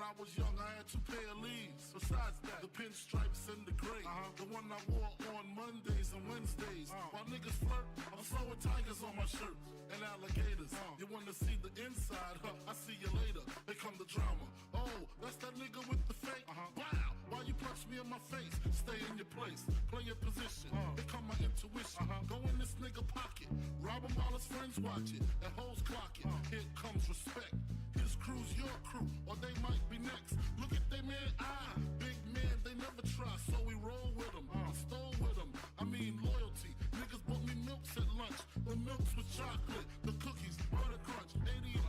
I was young, I had 2 pair of leaves. Besides that, the pinstripes and the gray. The one I wore on Mondays and Wednesdays. While niggas flirt, I'm throwing tigers on my shirt and alligators. You wanna see the inside? I see you later. Here come the drama. Oh, that's that nigga with the fake. Wow, why you punch me in my face? Stay in your place, play your position. Here come my intuition. Go in this nigga pocket, rob him while his friends watch it, and hoes clock it. Here comes respect. His crew's your crew, or they might be next. Look at they man, big man, they never try, so we roll with them. I stole with them, I mean loyalty. Niggas bought me milks at lunch. The milks with chocolate, the cookies, butter crunch, 88.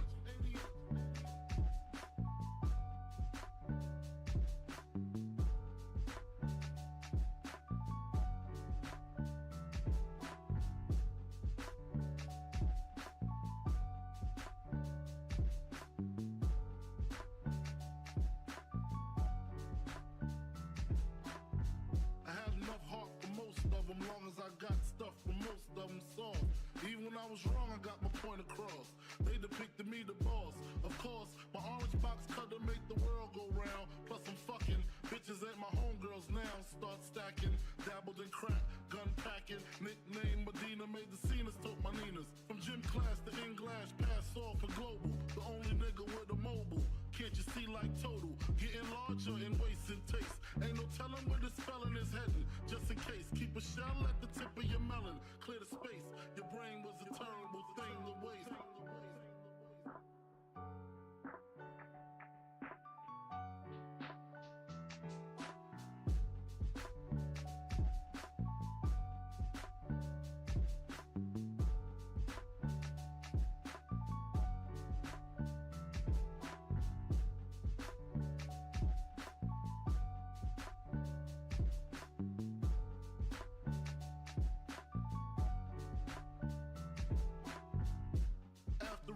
Long as I got stuff for most of them soft. Even when I was wrong, I got my point across. They depicted me the boss. Of course, my orange box cutter make the world go round. Plus I'm fucking bitches ain't my homegirls now. Start stacking, dabbled in crack, gun packing. Nickname Medina, made the scenes, took my Ninas. From gym class to English, pass off for global. The only nigga with a mobile. Can't you see like total? Getting larger in waist and taste. Ain't no telling where this felon is heading. Just in case, keep a shell at the tip of your melon. Clear the space. Your brain was a terrible thing to waste.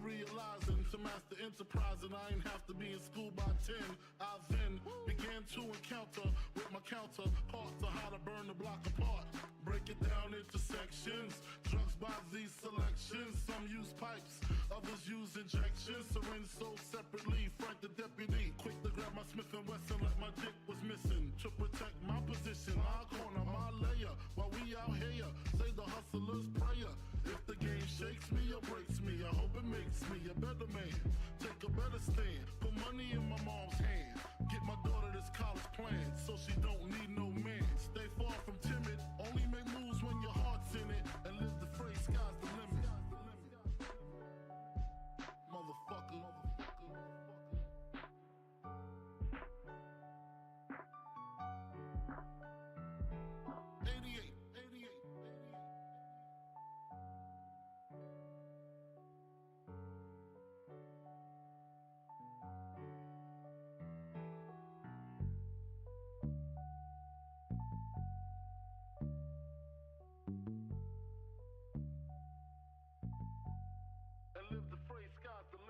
Realizing to master enterprise, and I ain't have to be in school by 10. I then began to encounter with my counterparts on how to burn the block apart. Break it down into sections. Drugs by these selections. Some use pipes, others use injections. Syringe sold separately. Frank the deputy, quick to grab my Smith & Wesson like my dick was missing. To protect my position, my corner, my layer. While we out here, say the hustler's prayer. If the game shakes me or breaks me, I hope it makes me a better man. Take a better stand. Put money in my mom's hand. Get my daughter this college plan, so she don't need no man. Stay far from timid. Only make moves when your heart's in it. And live the phrase, sky's the limit. Motherfucker. 88. And live the phrase, sky's the limit.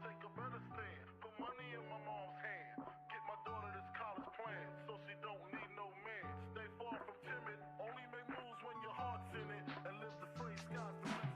Take a better stand. Put money in my mom's hand. Get my daughter this college plan, so she don't need no man. Stay far from timid. Only make moves when your heart's in it. And live the phrase, sky's the limit.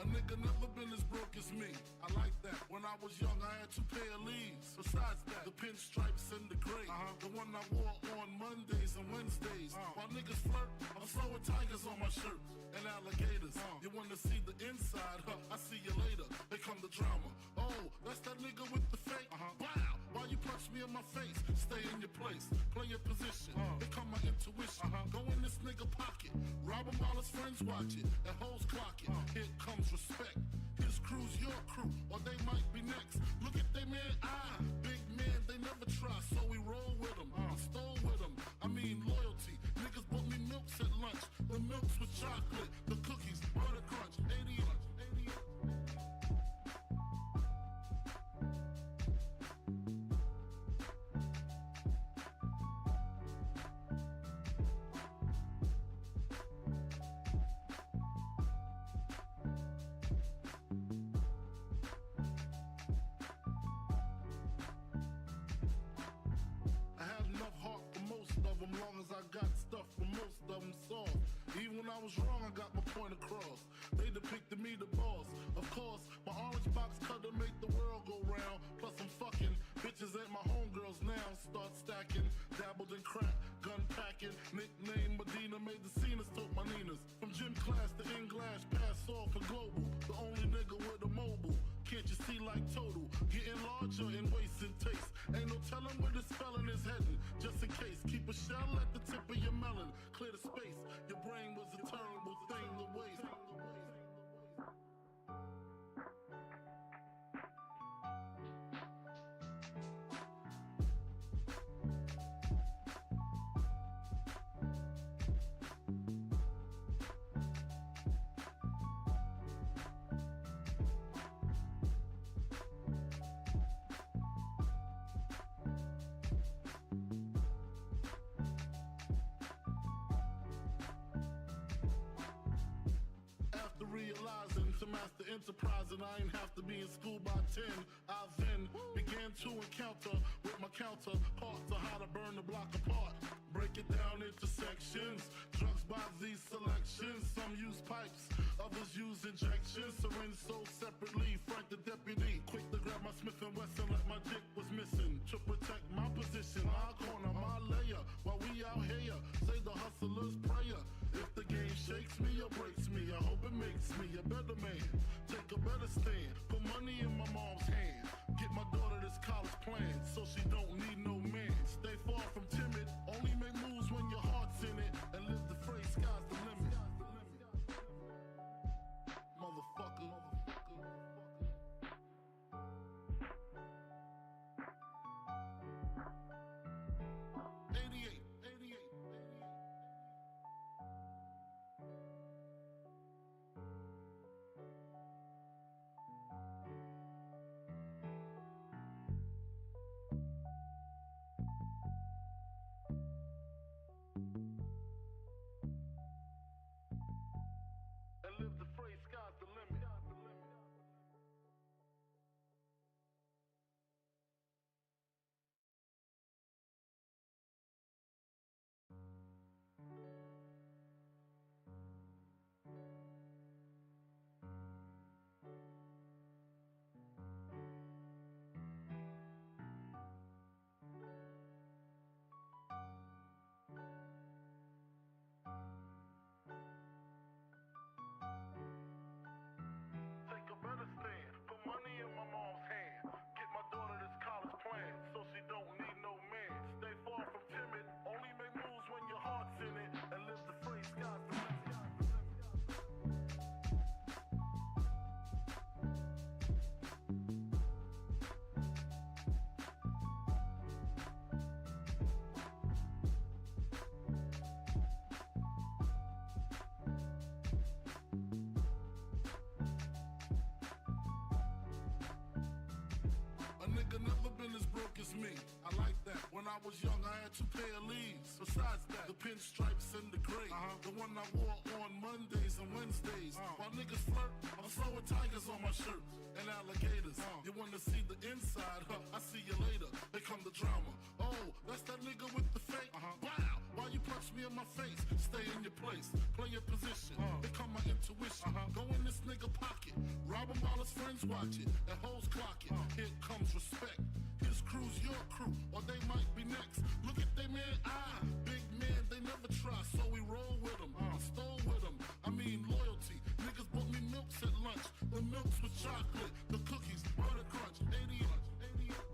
Nigga never been as broke as me. I like that. When I was young, I had 2 pair of leaves. Besides that, the pinstripes and the gray. The one I wore on Mondays and Wednesdays. While niggas flirt, I'm throwing tigers on my shirt and alligators. You wanna see the inside? I see you later. Here come the drama. Oh, that's that nigga with the fake. Wow, why you punch me in my face, stay in your place, play your position, become my intuition. Go in this nigga pocket, rob him while his friends watch it, and hoes clock it. Here comes respect. His crew's your crew, or they might be next. Look at they man eye, big man, they never try, so we roll with them. I stole with them, I mean loyalty. Niggas bought me milks at lunch, the milks with chocolate, the cookies, butter crunch, 80 lunch, 80 lunch. Long as I got stuff for most of them soft. Even when I was wrong, I got my point across. They depicted me the boss. Of course, my orange box cutter make the world go round. Plus I'm fucking bitches ain't my homegirls now. Start stacking, dabbled in crack, gun packing. Nickname Medina, made the scenes, took my Ninas. From gym class to in-glass, pass off for global. The only nigga with a mobile. Can't you see like total? Getting larger in waist and taste. Ain't no telling where this felon is heading. Just in case, keep a shell at the tip of your melon. Clear the space. Your brain was a terrible thing to waste. Realizing to master enterprise and I ain't have to be in school by 10. I then began to encounter with my counterparts on how to burn the block apart. Break it down into sections. Drugs by these selections. Some use pipes, others use injections. Syringe sold separately. Frank the deputy, quick to grab my Smith & Wesson like my dick was missing. To protect my position, my corner, my layer. While we out here, say the hustler's prayer. If the game shakes me or breaks me, I hope it makes me a better man. Take a better stand, put money in my mom's hand. Get my daughter this college plan, so she don't need no man. Stay far from timid, only make moves when your heart's in it. And live the phrase, sky's the limit. Motherfucker. 88. And live the phrase, sky's the limit. Take a better stand, put money in my mom's hand. Get my daughter this college plan, so she don't need no man. Stay far from timid, only make moves when your heart's in it. And live the phrase, sky's the limit. A nigga never been as broke as me. I like that. When I was young, I had 2 pair of leaves. Besides that, the pinstripes and the gray. The one I wore on Mondays and Wednesdays. While niggas flirt, I'm throwing tigers on my shirt and alligators. You wanna see the inside? I see you later. They come the drama. Oh, that's that nigga with the fake. Wow, why you punch me in my face? Stay in your place, play your position. Become my intuition. Go in this nigga pocket, rob him while his friends watch it, and hoes clock it. Here comes respect. His crew's your crew, or they might be next. Look at they man eye, big man, they never try, so we roll with them. I stole with them, I mean loyalty. Niggas bought me milks at lunch, the milks with chocolate, the cookies, butter crunch, 80 lunch, 80 lunch.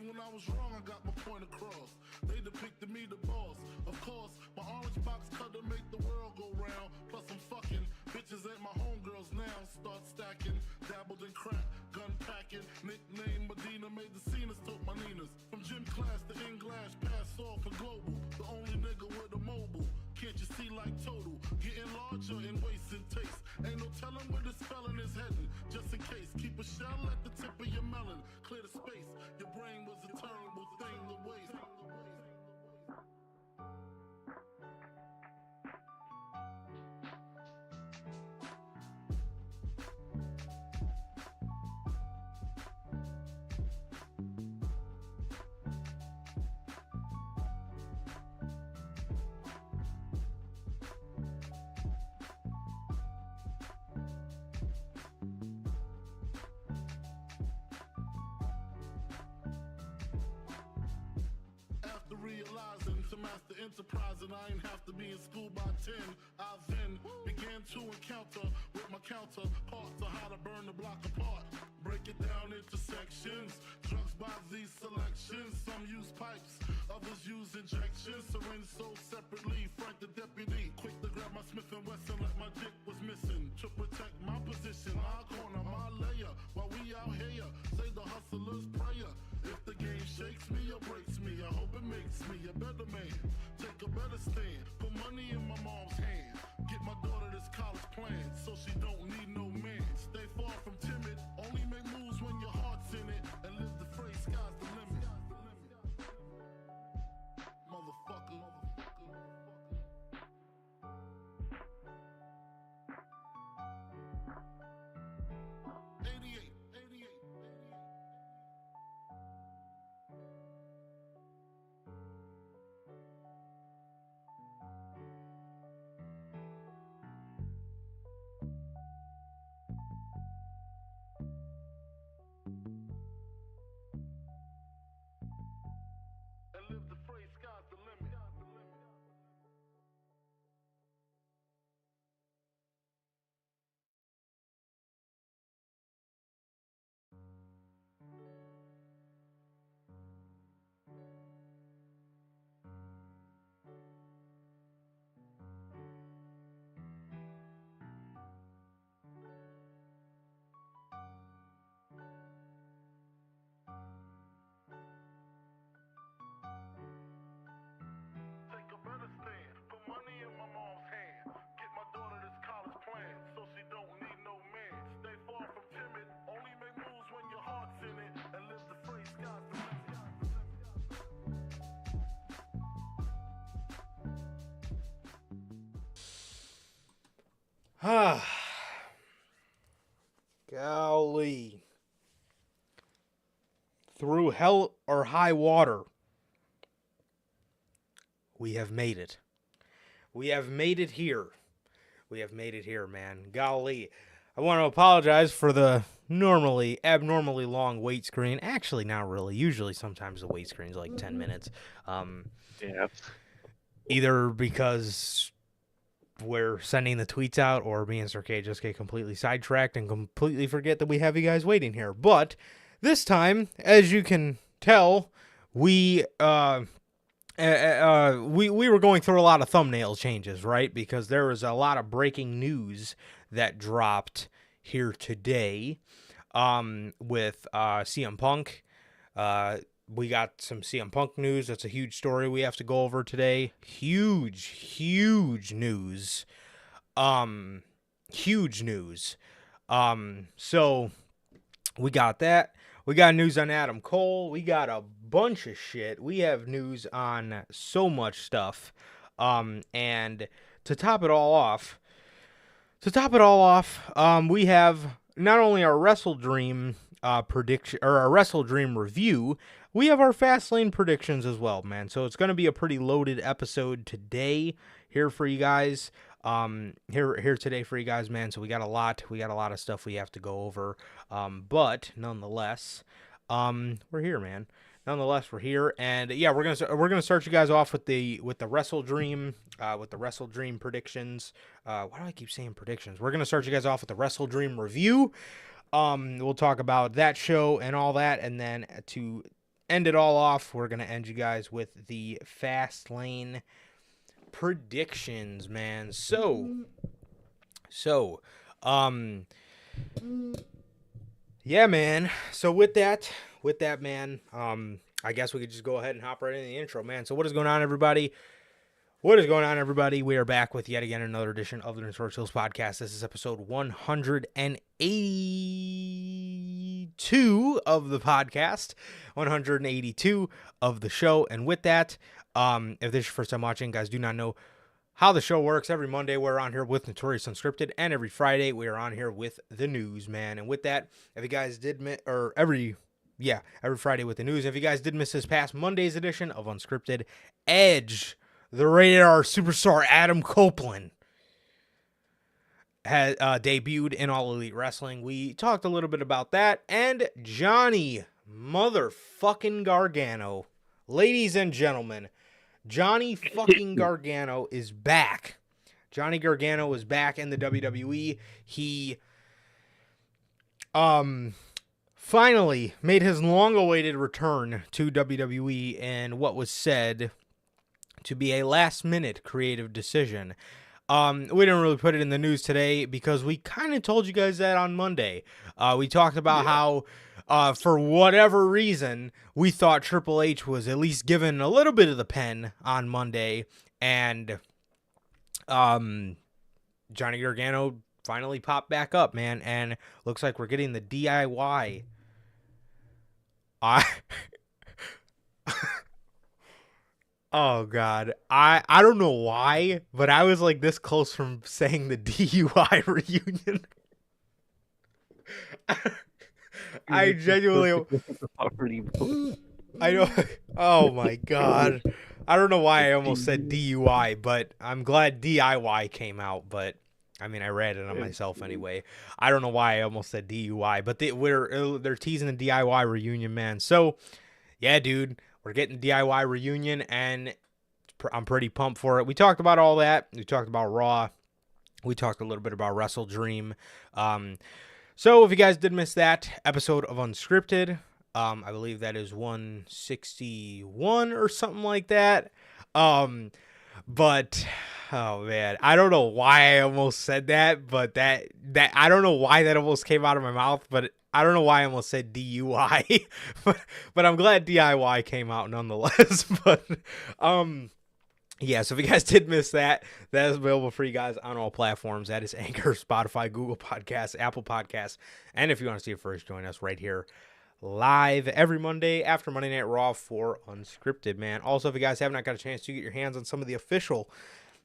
when I was wrong, I got my point across. They depicted me the boss. Of course, my orange box cutter make the world go round. Plus I'm fucking bitches ain't my homegirls now. Start stacking, dabbled in crack, gun packing. Nickname Medina, made the scenes, took my Ninas. From gym class to English, pass off for global. The only nigga with a mobile. Can't you see like total? Getting larger in waist and taste. Ain't no telling where this felon is heading. Just in case, keep a shell at the tip of your melon. Clear the space. Your brain was a terrible thing to waste. Realizing to master enterprise and I ain't have to be in school by 10. I then began to encounter with my counterparts on how to burn the block apart. Break it down into sections. Drugs by these selections. Some use pipes, others use injections. Syringe sold separately. Frank the deputy, quick to grab my Smith and Wesson like my dick was missing. To protect my position, my corner, my layer. While we out here, say the hustler's prayer. If the game shakes me or breaks me, I hope it makes me a better man. Take a better stand, put money in my mom's hand. Get my daughter this college plan, so she don't need no man. Stay far from timid, only make moves when your heart's in it. And live the phrase, sky's the limit. Motherfucker. 88. And live the phrase, sky's the limit. Take a better stand, put money in my mom's hand. Get my daughter this college plan, so she don't need no man. Stay far from timid, only make moves when your heart's in it. And live the phrase, sky's the limit. Golly. Through hell or high water, we have made it. We have made it here. We have made it here, man. Golly. I want to apologize for the abnormally long wait screen. Actually, not really. Usually, sometimes the wait screen is like 10 minutes. Yeah. Either because we're sending the tweets out or me and Sir K just get completely sidetracked and completely forget that we have you guys waiting here. But this time, as you can tell, we were going through a lot of thumbnail changes, right? Because there was a lot of breaking news that dropped here today with CM Punk. We got some CM Punk news. That's a huge story we have to go over today. Huge news. Huge news. So we got that. We got news on Adam Cole. We got a bunch of shit. We have news on so much stuff. And to top it all off, we have not only our WrestleDream prediction or our WrestleDream review, we have our Fastlane predictions as well, man. So it's going to be a pretty loaded episode today here for you guys. Here today for you guys, man. So we got a lot of stuff we have to go over. But nonetheless, we're here, man. Nonetheless, we're here, and yeah, we're gonna start you guys off with the WrestleDream predictions. Why do I keep saying predictions? We're gonna start you guys off with the WrestleDream review. We'll talk about that show and all that, and then to end it all off, we're going to end you guys with the Fastlane predictions, man. Yeah, man. So with that, man, I guess we could just go ahead and hop right into the intro, man. So what is going on, everybody? What is going on, everybody? We are back with yet again another edition of the Notorious podcast. This is episode 182 of the podcast, 182 of the show. And with that, if this is your first time watching, guys, do not know how the show works. Every Monday, we're on here with Notorious Unscripted, and every Friday, we are on here with the news, man. And with that, if you guys did every Friday with the news. If you guys did miss this past Monday's edition of Unscripted, Edge, the rated R superstar Adam Copeland, had debuted in All Elite Wrestling. We talked a little bit about that. And Johnny motherfucking Gargano, ladies and gentlemen, Johnny fucking Gargano is back. Johnny Gargano is back in the WWE. He finally made his long-awaited return to WWE in what was said to be a last-minute creative decision. We didn't really put it in the news today because we kind of told you guys that on Monday. We talked about how, for whatever reason, we thought Triple H was at least given a little bit of the pen on Monday, and Johnny Gargano finally popped back up, man, and looks like we're getting the DIY. Oh, God. I don't know why, but I was like this close from saying the DUI reunion. I genuinely... I know. Oh, my God. I don't know why I almost said DUI, but I'm glad DIY came out, but... I mean, I read it on myself anyway. I don't know why I almost said DUI, but they're teasing the DIY reunion, man. So, yeah, dude, we're getting the DIY reunion, and I'm pretty pumped for it. We talked about all that. We talked about Raw. We talked a little bit about WrestleDream. So if you guys did miss that episode of Unscripted, I believe that is 161 or something like that. But oh man, I don't know why I almost said that, but that I don't know why that almost came out of my mouth, but I don't know why I almost said DUI, but I'm glad DIY came out nonetheless. But yeah, so if you guys did miss that, that is available for you guys on all platforms. That is Anchor, Spotify, Google Podcasts, Apple Podcasts, and if you want to see it first, join us right here live every Monday after Monday Night Raw for Unscripted, man. Also, if you guys have not got a chance to get your hands on some of the official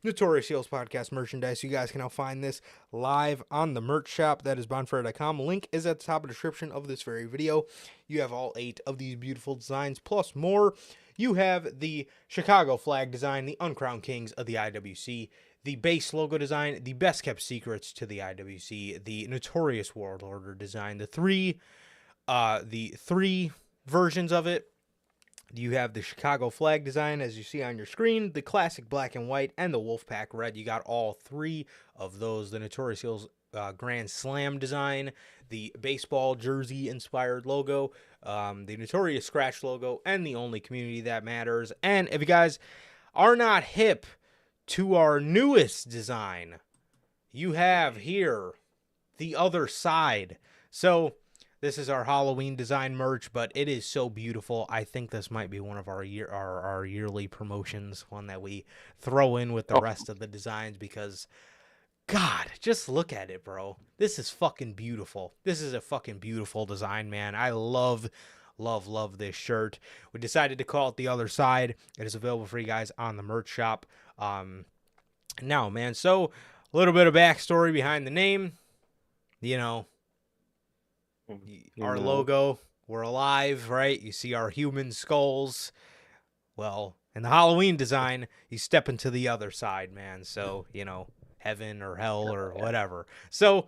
Notorious Heels podcast merchandise, you guys can now find this live on the merch shop. That is bonfire.com. Link is at the top of the description of this very video. You have all 8 of these beautiful designs plus more. You have the Chicago flag design, the Uncrowned Kings of the IWC, the base logo design, the best kept secrets to the IWC, the Notorious World Order design, the three versions of it. You have the Chicago flag design, as you see on your screen, the classic black and white, and the Wolfpack red. You got all 3 of those. The Notorious Heels Grand Slam design, the baseball jersey-inspired logo, the Notorious Scratch logo, and the only community that matters. And if you guys are not hip to our newest design, you have here the other side. So this is our Halloween design merch, but it is so beautiful. I think this might be one of our yearly promotions, one that we throw in with the rest of the designs because, God, just look at it, bro. This is fucking beautiful. This is a fucking beautiful design, man. I love this shirt. We decided to call it the other side. It is available for you guys on the merch shop. Now, man, so a little bit of backstory behind the name. You know, our logo, we're alive, right? You see our human skulls. Well, in the Halloween design, you step into the other side, man. So, you know, heaven or hell or whatever. So,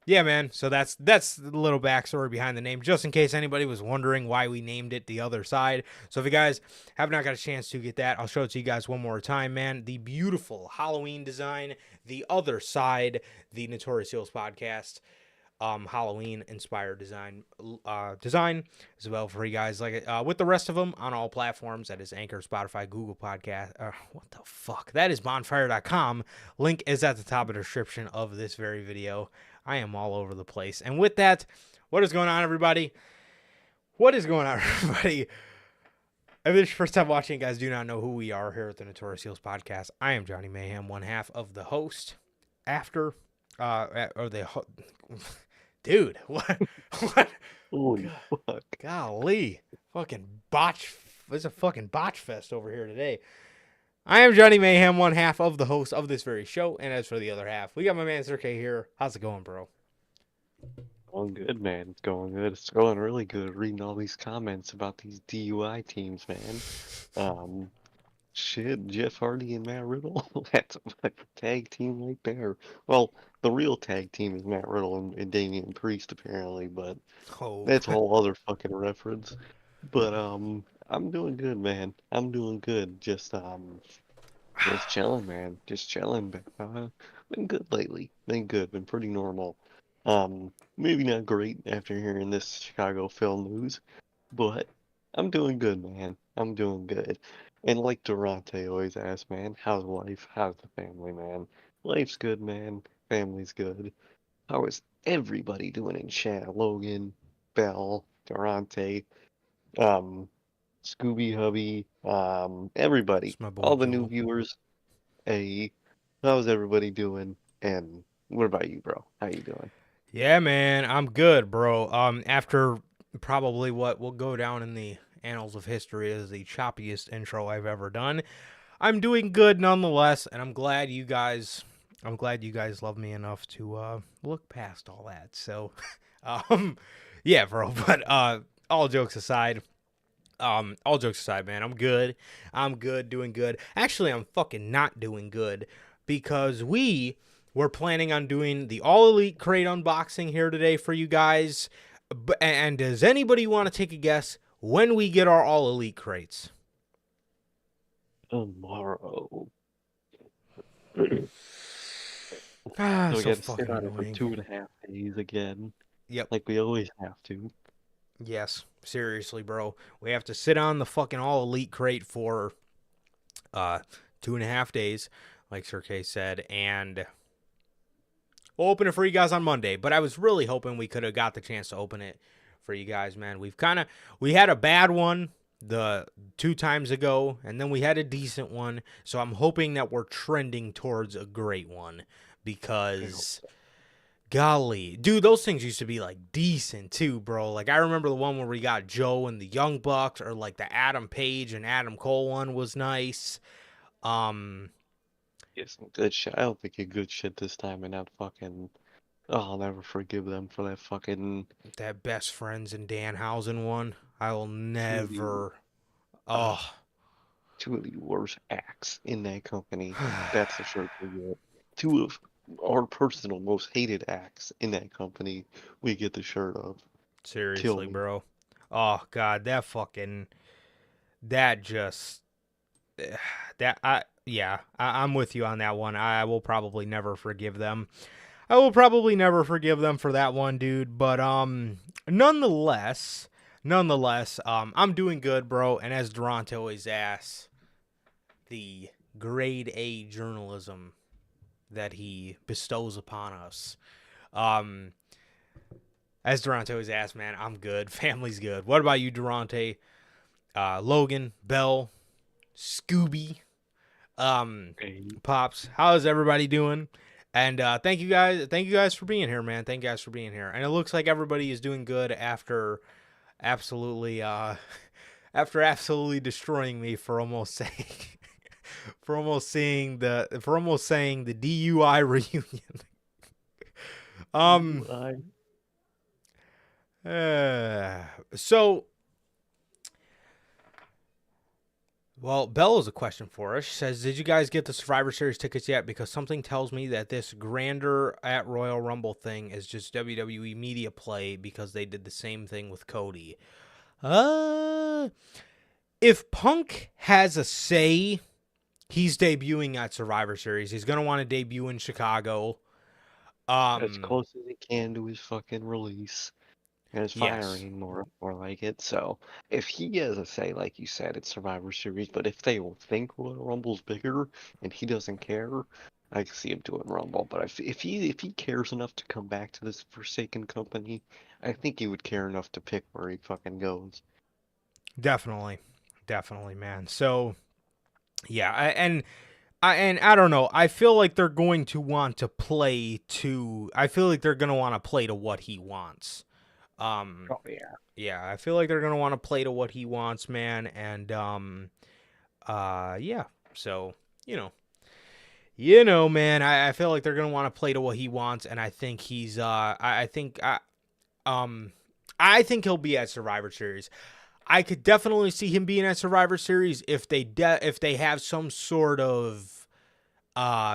yeah, man. So that's the little backstory behind the name, just in case anybody was wondering why we named it the other side. So if you guys have not got a chance to get that, I'll show it to you guys one more time, man. The beautiful Halloween design, the other side, the Notorious Heels podcast. Halloween inspired design as well for you guys. Like with the rest of them on all platforms. That is Anchor, Spotify, Google Podcast. What the fuck? That is bonfire.com. Link is at the top of the description of this very video. I am all over the place. And with that, what is going on, everybody? What is going on, everybody? If this is your first time watching, guys, do not know who we are here at the Notorious Podcast. I am Johnny Mayhem, one half of the host. Dude, what? Holy fuck. Golly. Fucking botch. There's a fucking botch fest over here today. I am Johnny Mayhem, one half of the host of this very show. And as for the other half, we got my man Sir K here. How's it going, bro? Going good, man. It's going good. It's going really good reading all these comments about these DUI teams, man. Shit, Jeff Hardy and Matt Riddle. That's a fucking tag team right there. Well, the real tag team is Matt Riddle and Damian Priest, apparently, but that's a whole other fucking reference. But, I'm doing good, man. I'm doing good. Just chilling, man. Just chilling. Been good lately. Been good. Been pretty normal. Maybe not great after hearing this Chicago Phil news, but I'm doing good, man. I'm doing good. And like Durante always asks, man, how's life? How's the family, man? Life's good, man. Family's good. How is everybody doing in chat? Logan, Bell, Durante, Scooby Hubby, everybody, my boy all the new Joel. viewers. Hey, how's everybody doing? And what about you, bro? How you doing? Yeah, man, I'm good, bro. After probably what will go down in the annals of history as the choppiest intro I've ever done, I'm doing good nonetheless, and I'm glad you guys love me enough to look past all that. So, yeah, bro. But all jokes aside, man, I'm good. I'm good, doing good. Actually, I'm fucking not doing good because we're planning on doing the All Elite Crate unboxing here today for you guys. And does anybody want to take a guess when we get our All Elite Crates? Tomorrow. So We got to fucking sit on it for annoying. 2.5 days again. Yep. Like we always have to. Yes, seriously, bro. We have to sit on the fucking All Elite Crate for 2.5 days, like Sir K said, and we'll open it for you guys on Monday. But I was really hoping we could have got the chance to open it for you guys, man. We had a bad one the 2 times ago, and then we had a decent one. So I'm hoping that we're trending towards a great one because, golly, dude, those things used to be like decent too, bro. Like I remember the one where we got Joe and the Young Bucks, or like the Adam Page and Adam Cole one was nice. Get some good shit. I don't think get good shit this time and not fucking. Oh, I'll never forgive them for that fucking. That Best Friends and Danhausen one. I will Two never. of the worst acts in that company. That's the shirt we get. 2 of our personal most hated acts in that company. We get the shirt of. Seriously, bro. Oh God, I'm with you on that one. I will probably never forgive them. I will probably never forgive them for that one, dude. But nonetheless, I'm doing good, bro. And as Durante always asks, the grade A journalism that he bestows upon us. As Durante always asks, man, I'm good. Family's good. What about you, Durante? Logan, Bell, Scooby, Pops, how is everybody doing? And thank you guys for being here, man. Thank you guys for being here. And it looks like everybody is doing good after absolutely destroying me for almost saying saying the DUI reunion. So, well, Belle has a question for us. She says, did you guys get the Survivor Series tickets yet? Because something tells me that this grander at Royal Rumble thing is just WWE media play because they did the same thing with Cody. If Punk has a say, he's debuting at Survivor Series. He's going to want to debut in Chicago. As Um, close as he can to his fucking release. And his yes, firing, more like it. So if he has a say, like you said, it's Survivor Series, but if they will think Royal Rumble's bigger and he doesn't care, I can see him doing Rumble. But if he cares enough to come back to this Forsaken company, I think he would care enough to pick where he fucking goes. definitely, definitely, man. So yeah, and I don't know. I feel like they're going to want to play to. I feel like they're going to want to play to what he wants. Um, Oh yeah. yeah, I feel like they're going to want to play to what he wants, man. And yeah. So man. I feel like they're going to want to play to what he wants, and I think he's. Um, I think he'll be at Survivor Series. I could definitely see him being at Survivor Series if they have some sort of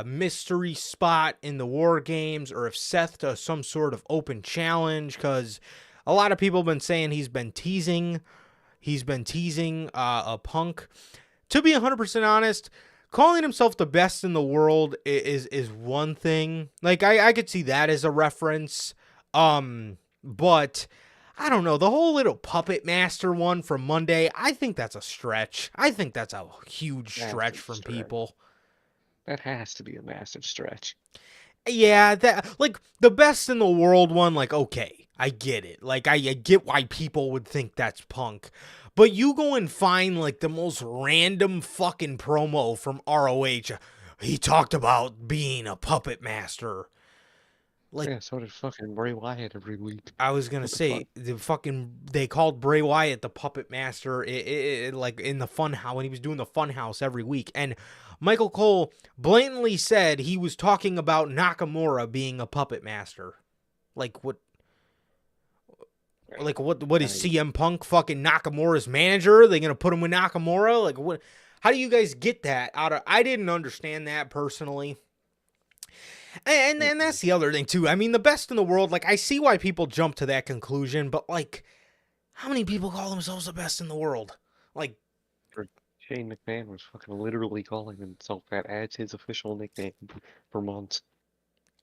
mystery spot in the War Games, or if Seth does some sort of open challenge, because a lot of people have been saying he's been teasing a Punk. To be 100% honest, calling himself the best in the world is one thing. Like I could see that as a reference. But I don't know, the whole little Puppet Master one from Monday, I think that's a stretch. I think that's a huge stretch Massive from stretch. people. That has to be a massive stretch. Yeah, that, like, the best in the world one, like, okay, I get it. Like, I get why people would think that's Punk. But you go and find, like, the most random fucking promo from ROH. He talked about being a puppet master. Like, Yeah, so did fucking Bray Wyatt every week. I was gonna What the fuck? say, they called Bray Wyatt the puppet master, like in the fun house when he was doing the fun house every week, and Michael Cole blatantly said he was talking about Nakamura being a puppet master. Like what? Like what is I, CM Punk fucking Nakamura's manager? Are they gonna put him with Nakamura? Like what? How do you guys get that out of? I didn't understand that personally. And that's the other thing too. I mean, the best in the world. Like I see why people jump to that conclusion, but like, how many people call themselves the best in the world? Like, Shane McMahon was fucking literally calling himself that as his official nickname for months.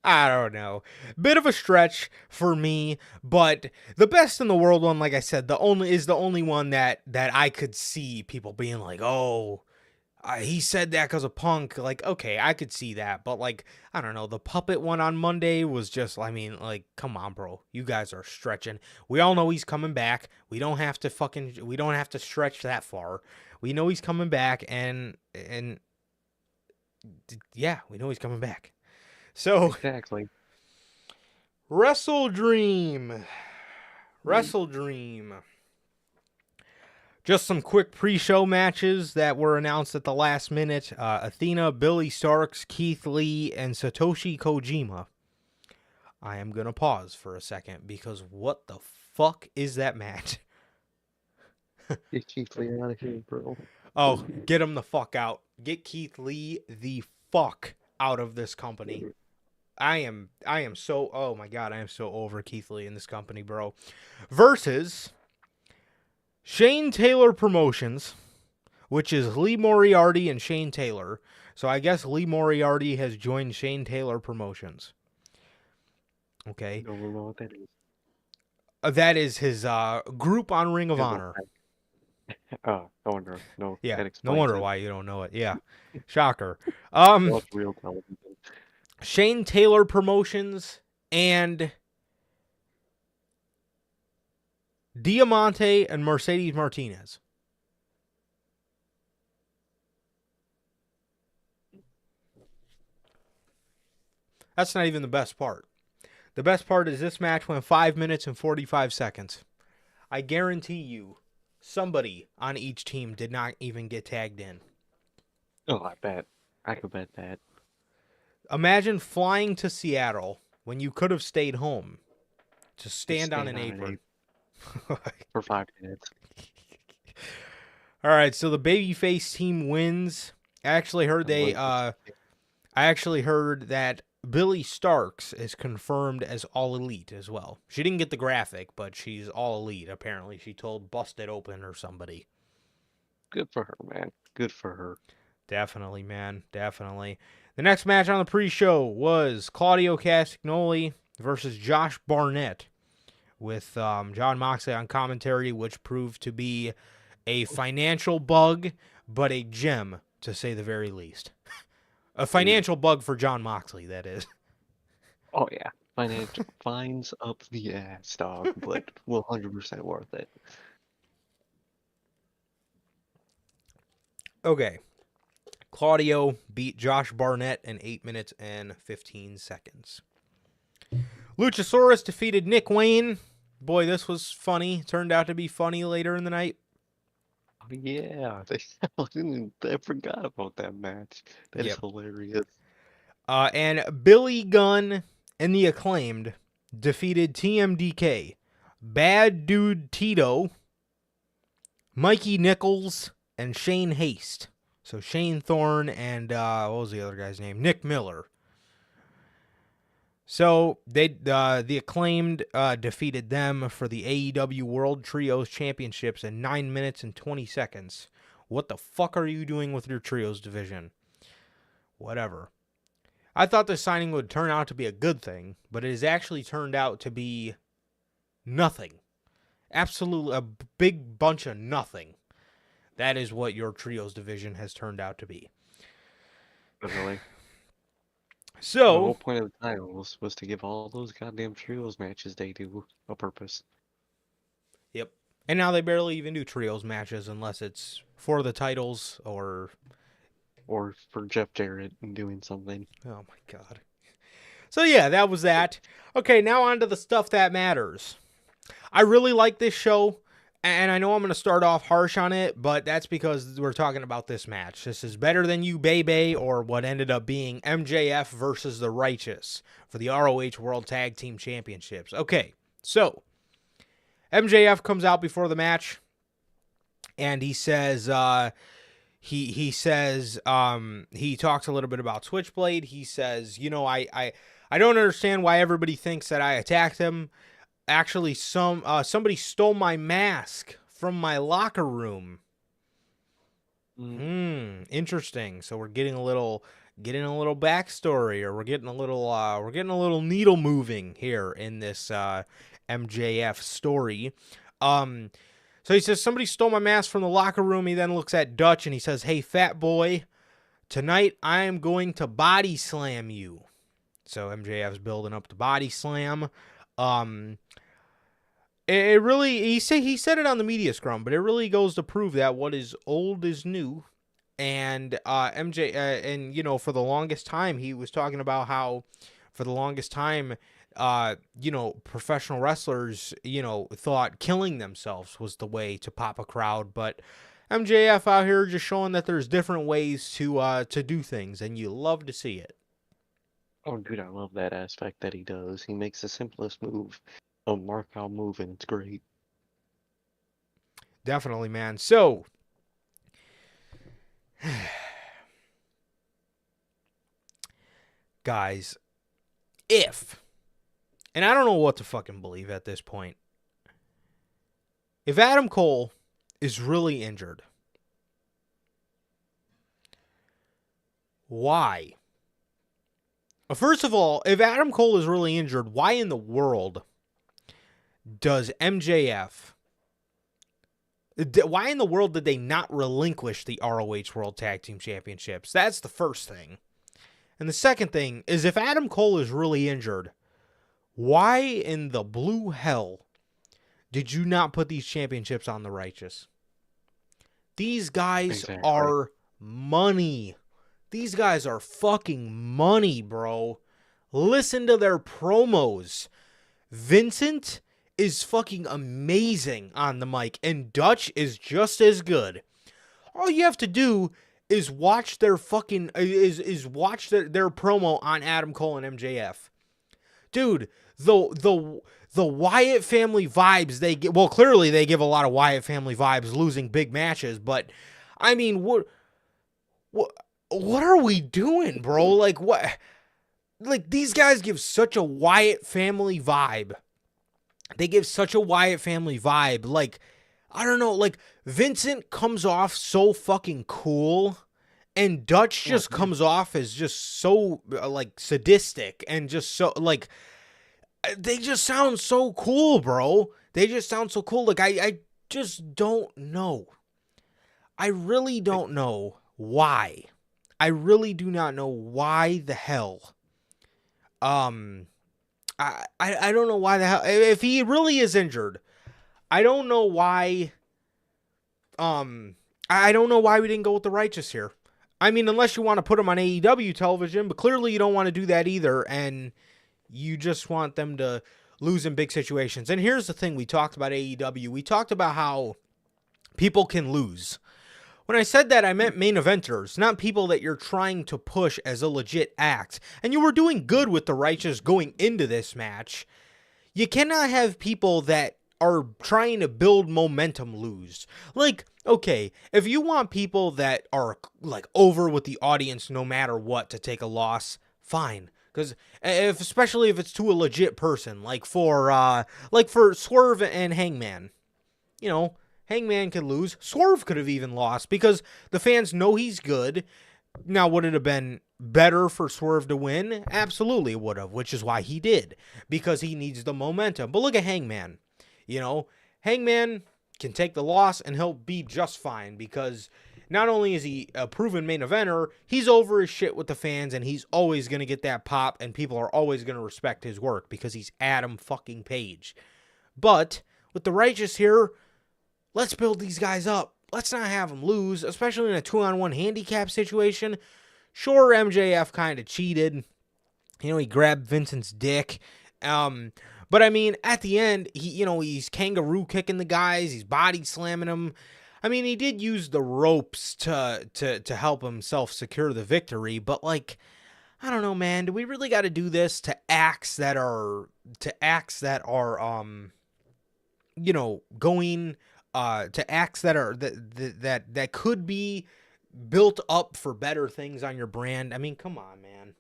I don't know. Bit of a stretch for me, but the best in the world one, like I said, the only one that I could see people being like, "Oh, he said that because of Punk." Like, okay, I could see that, but like, I don't know. The puppet one on Monday was just, I mean, like, come on, bro. You guys are stretching. We all know he's coming back. We don't have to stretch that far. We know he's coming back, and yeah, we know he's coming back. So, Exactly. WrestleDream. WrestleDream. Just some quick pre-show matches that were announced at the last minute. Athena, Billy Starks, Keith Lee, and Satoshi Kojima. I am going to pause for a second because what the fuck is that match? Get Keith Lee out of here, bro. Oh, get him the fuck out. Get Keith Lee the fuck out of this company. I am so, oh my god, I am so over Keith Lee in this company, bro. Versus Shane Taylor Promotions, which is Lee Moriarty and Shane Taylor. So I guess Lee Moriarty has joined Shane Taylor Promotions. Okay. Don't know what that is. That is his group on Ring of Honor. No wonder. No, Yeah, that no explains wonder it. why you don't know it. Yeah, shocker. Watch real television. Shane Taylor Promotions and Diamante and Mercedes Martinez. That's not even the best part. The best part is this match went 5 minutes and 45 seconds. I guarantee you, somebody on each team did not even get tagged in. Oh, I bet. I could bet that. Imagine flying to Seattle when you could have stayed home to stand on an apron. For 5 minutes. All right, so the babyface team wins. I actually heard that Billy Starks is confirmed as All Elite as well. She didn't get the graphic, but she's All Elite. Apparently, she told Busted Open or somebody. Good for her, man. Good for her. Definitely, man. Definitely. The next match on the pre-show was Claudio Castagnoli versus Josh Barnett, with John Moxley on commentary, which proved to be a financial bug, but a gem, to say the very least. A financial bug for John Moxley, that is. Oh yeah, financial fines up the ass, dog, but 100% worth it. Okay. Claudio beat Josh Barnett in 8 minutes and 15 seconds. Luchasaurus defeated Nick Wayne. Boy, this was funny. Turned out to be funny later in the night. Oh, yeah, I forgot about that match. That is hilarious. And Billy Gunn and the Acclaimed defeated TMDK, Bad Dude Tito, Mikey Nichols, and Shane Haste. So Shane Thorne and what was the other guy's name? Nick Miller. So the Acclaimed defeated them for the AEW World Trios Championships in 9 minutes and 20 seconds. What the fuck are you doing with your Trios division? Whatever. I thought this signing would turn out to be a good thing, but it has actually turned out to be nothing. Absolutely a big bunch of nothing. That is what your Trios division has turned out to be. Really? So the whole point of the title was to give all those goddamn Trios matches they do a purpose. Yep. And now they barely even do Trios matches unless it's for the titles or for Jeff Jarrett and doing something. Oh my god. So yeah, that was that. Okay, now on to the stuff that matters. I really like this show, and I know I'm going to start off harsh on it, but that's because we're talking about this match. This is Better Than You, Baby, or what ended up being MJF versus The Righteous for the ROH World Tag Team Championships. Okay, so MJF comes out before the match, and he says, he talks a little bit about Switchblade. He says, I don't understand why everybody thinks that I attacked him. Actually, somebody stole my mask from my locker room. Interesting. So we're getting a little backstory, or we're getting a little needle moving here in this MJF story. So he says somebody stole my mask from the locker room. He then looks at Dutch and he says, "Hey, fat boy, tonight I am going to body slam you." So MJF's building up the body slam. It really, he said it on the media scrum, but it really goes to prove that what is old is new. And for the longest time, he was talking about how for the longest time, professional wrestlers, thought killing themselves was the way to pop a crowd. But MJF out here just showing that there's different ways to do things, and you love to see it. Oh, dude, I love that aspect that he does. He makes the simplest move a mark-out move, and it's great. Definitely, man. So, guys, and I don't know what to fucking believe at this point, if Adam Cole is really injured, why? First of all, if Adam Cole is really injured, why in the world does MJF... Why in the world did they not relinquish the ROH World Tag Team Championships? That's the first thing. And the second thing is, if Adam Cole is really injured, why in the blue hell did you not put these championships on the Righteous? These guys are money. These guys are fucking money, bro. Listen to their promos. Vincent is fucking amazing on the mic, and Dutch is just as good. All you have to do is watch their fucking watch their promo on Adam Cole and MJF. Dude, the Wyatt family vibes they get, well, clearly they give a lot of Wyatt family vibes losing big matches, but I mean, what are we doing, bro? Like, what? Like, these guys give such a Wyatt family vibe. They give such a Wyatt family vibe. Like, I don't know, like, Vincent comes off so fucking cool And Dutch just comes off as just so, like, sadistic and just so, like, they just sound so cool, bro. They just sound so cool. Like, I just don't know. I really don't know why. I really do not know why the hell. I don't know why the hell. If he really is injured, I don't know why. I don't know why we didn't go with the Righteous here. I mean, unless you want to put him on AEW television, but clearly you don't want to do that either, and you just want them to lose in big situations. And here's the thing: we talked about AEW. We talked about how people can lose. When I said that, I meant main eventers, not people that you're trying to push as a legit act. And you were doing good with the Righteous going into this match. You cannot have people that are trying to build momentum lose. Like, okay, if you want people that are, like, over with the audience no matter what to take a loss, fine. Because especially if it's to a legit person, like for Swerve and Hangman, you know, Hangman could lose. Swerve could have even lost because the fans know he's good. Now, would it have been better for Swerve to win? Absolutely it would have, which is why he did, because he needs the momentum. But look at Hangman. You know, Hangman can take the loss and he'll be just fine because not only is he a proven main eventer, he's over his shit with the fans and he's always going to get that pop and people are always going to respect his work because he's Adam fucking Page. But with the Righteous here, let's build these guys up. Let's not have them lose, especially in a 2-on-1 handicap situation. Sure, MJF kind of cheated. You know, he grabbed Vincent's dick. But I mean, at the end, he's kangaroo kicking the guys. He's body slamming them. I mean, he did use the ropes to help himself secure the victory. But, like, I don't know, man. Do we really got to do this to acts that are going to acts that are that could be built up for better things on your brand? I mean, come on, man.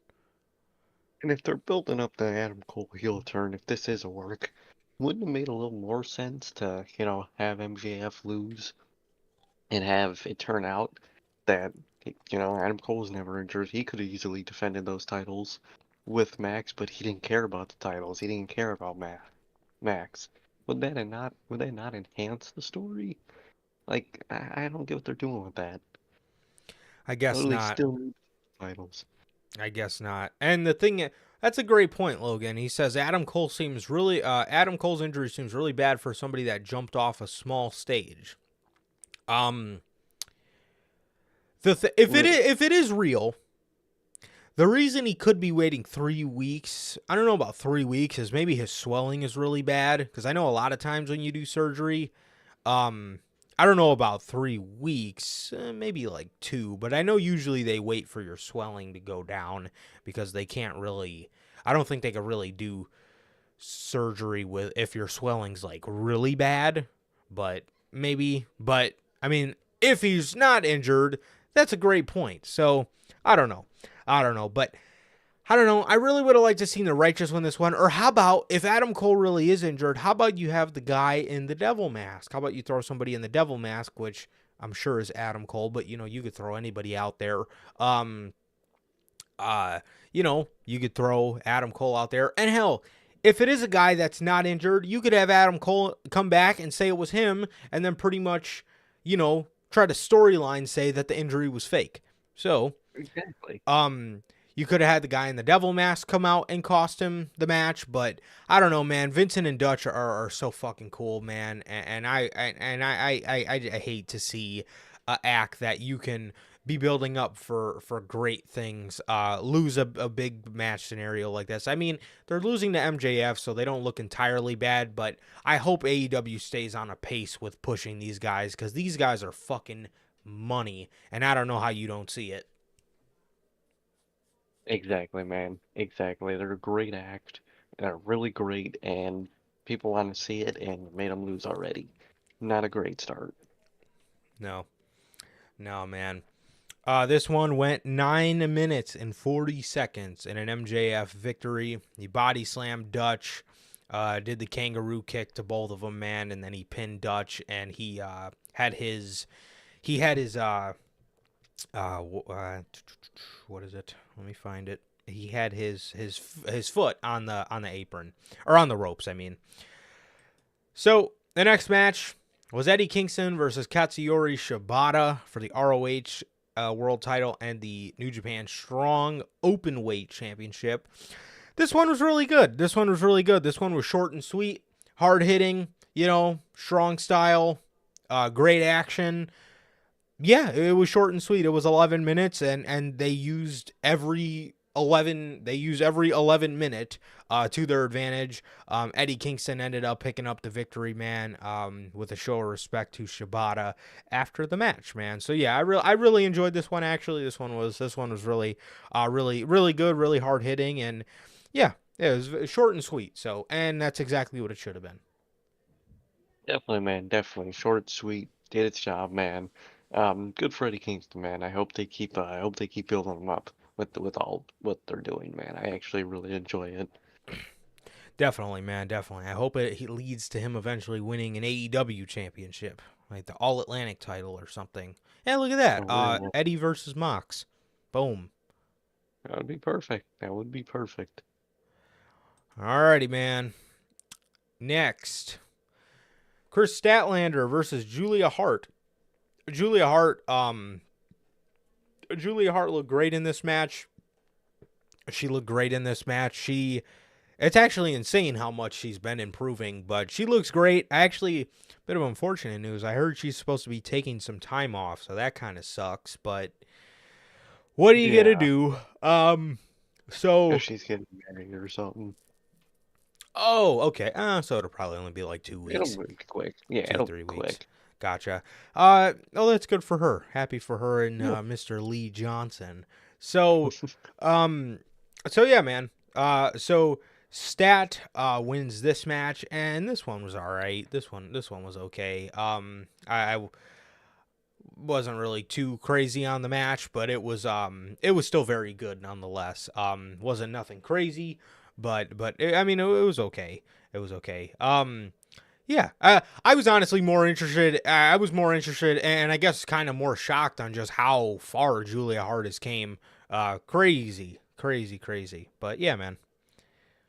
And if they're building up the Adam Cole heel turn, if this is a work, wouldn't it have made a little more sense to, have MJF lose and have it turn out that, Adam Cole's never injured. He could have easily defended those titles with Max, but he didn't care about the titles. He didn't care about Max. Would that not enhance the story? Like, I don't get what they're doing with that. I guess They not. still need titles. I guess not. And the thing, that's a great point, Logan. He says Adam Cole's injury seems really bad for somebody that jumped off a small stage. If it is real, the reason he could be waiting 3 weeks, I don't know about 3 weeks, is maybe his swelling is really bad. Because I know a lot of times when you do surgery, I don't know about 3 weeks, maybe like 2, but I know usually they wait for your swelling to go down because they can't really, I don't think they could really do surgery with if your swelling's like really bad, but I mean, if he's not injured, that's a great point. So I don't know, but I don't know. I really would have liked to see the Righteous win this one. Or how about, if Adam Cole really is injured, how about you have the guy in the Devil Mask? How about you throw somebody in the Devil Mask, which I'm sure is Adam Cole, but, you could throw anybody out there. You could throw Adam Cole out there. And hell, if it is a guy that's not injured, you could have Adam Cole come back and say it was him, and then pretty much, try to storyline say that the injury was fake. So, Exactly. You could have had the guy in the Devil Mask come out and cost him the match, but I don't know, man. Vincent and Dutch are so fucking cool, man, and I hate to see an act that you can be building up for great things lose a big match scenario like this. I mean, they're losing to MJF, so they don't look entirely bad, but I hope AEW stays on a pace with pushing these guys because these guys are fucking money, and I don't know how you don't see it. Exactly, man. Exactly. They're a great act. They're really great, and people want to see it, and made them lose already. Not a great start. No, man. This one went 9 minutes and 40 seconds in an MJF victory. He body slammed Dutch, did the kangaroo kick to both of them, man, and then he pinned Dutch, and he had his What is it? Let me find it. He had his foot on the apron, or on the ropes, I mean. So the next match was Eddie Kingston versus Katsuyori Shibata for the ROH World Title and the New Japan Strong Openweight Championship. This one was really good. This one was short and sweet, hard hitting, strong style, great action. Yeah, it was short and sweet. It was 11 minutes, and they used every 11 minute to their advantage. Eddie Kingston ended up picking up the victory, man, with a show of respect to Shibata after the match, man. So yeah, I really enjoyed this one. Actually, this one was really really good, really hard hitting, and yeah, it was short and sweet. So, and that's exactly what it should have been. Definitely, man. Definitely. Short, sweet, did its job, man. Good for Eddie Kingston, man. I hope they keep building them up with all what they're doing, man. I actually really enjoy it. Definitely, man. Definitely. I hope it leads to him eventually winning an AEW championship, like the All Atlantic title or something. Yeah, look at that. Oh, Eddie versus Mox. Boom. that would be perfect. That would be perfect. Alrighty, man. Next, Chris Statlander versus Julia Hart. Julia Hart looked great in this match. It's actually insane how much she's been improving, but she looks great. Actually, bit of unfortunate news. I heard she's supposed to be taking some time off, so that kind of sucks, but what are you going to do? So If she's getting married or something. Oh, okay. So it'll probably only be like 2 weeks. It'll be quick. Yeah, 2, it'll 3 be weeks. quick. Gotcha. That's good for her. Happy for her and Mr. Lee Johnson. So, so yeah, man. So Stat wins this match, and this one was all right. This one was okay. I wasn't really too crazy on the match, but it was still very good nonetheless. Wasn't nothing crazy, but I mean it was okay. It was okay. Yeah, I was honestly more interested. I was more interested, and I guess kind of more shocked on just how far Julia Hart has came. Crazy. But yeah, man.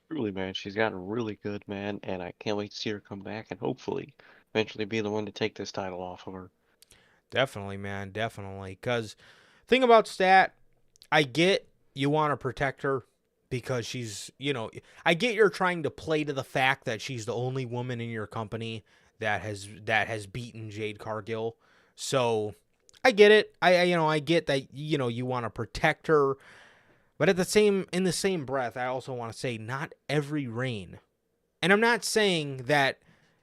Truly, man, she's gotten really good, man, and I can't wait to see her come back and hopefully eventually be the one to take this title off of her. Definitely, man. Definitely. Because thing about Stat, I get you want to protect her because she's, I get you're trying to play to the fact that she's the only woman in your company that has beaten Jade Cargill. So I get it. I get that you want to protect her, but in the same breath, I also want to say not every reign. And I'm not saying that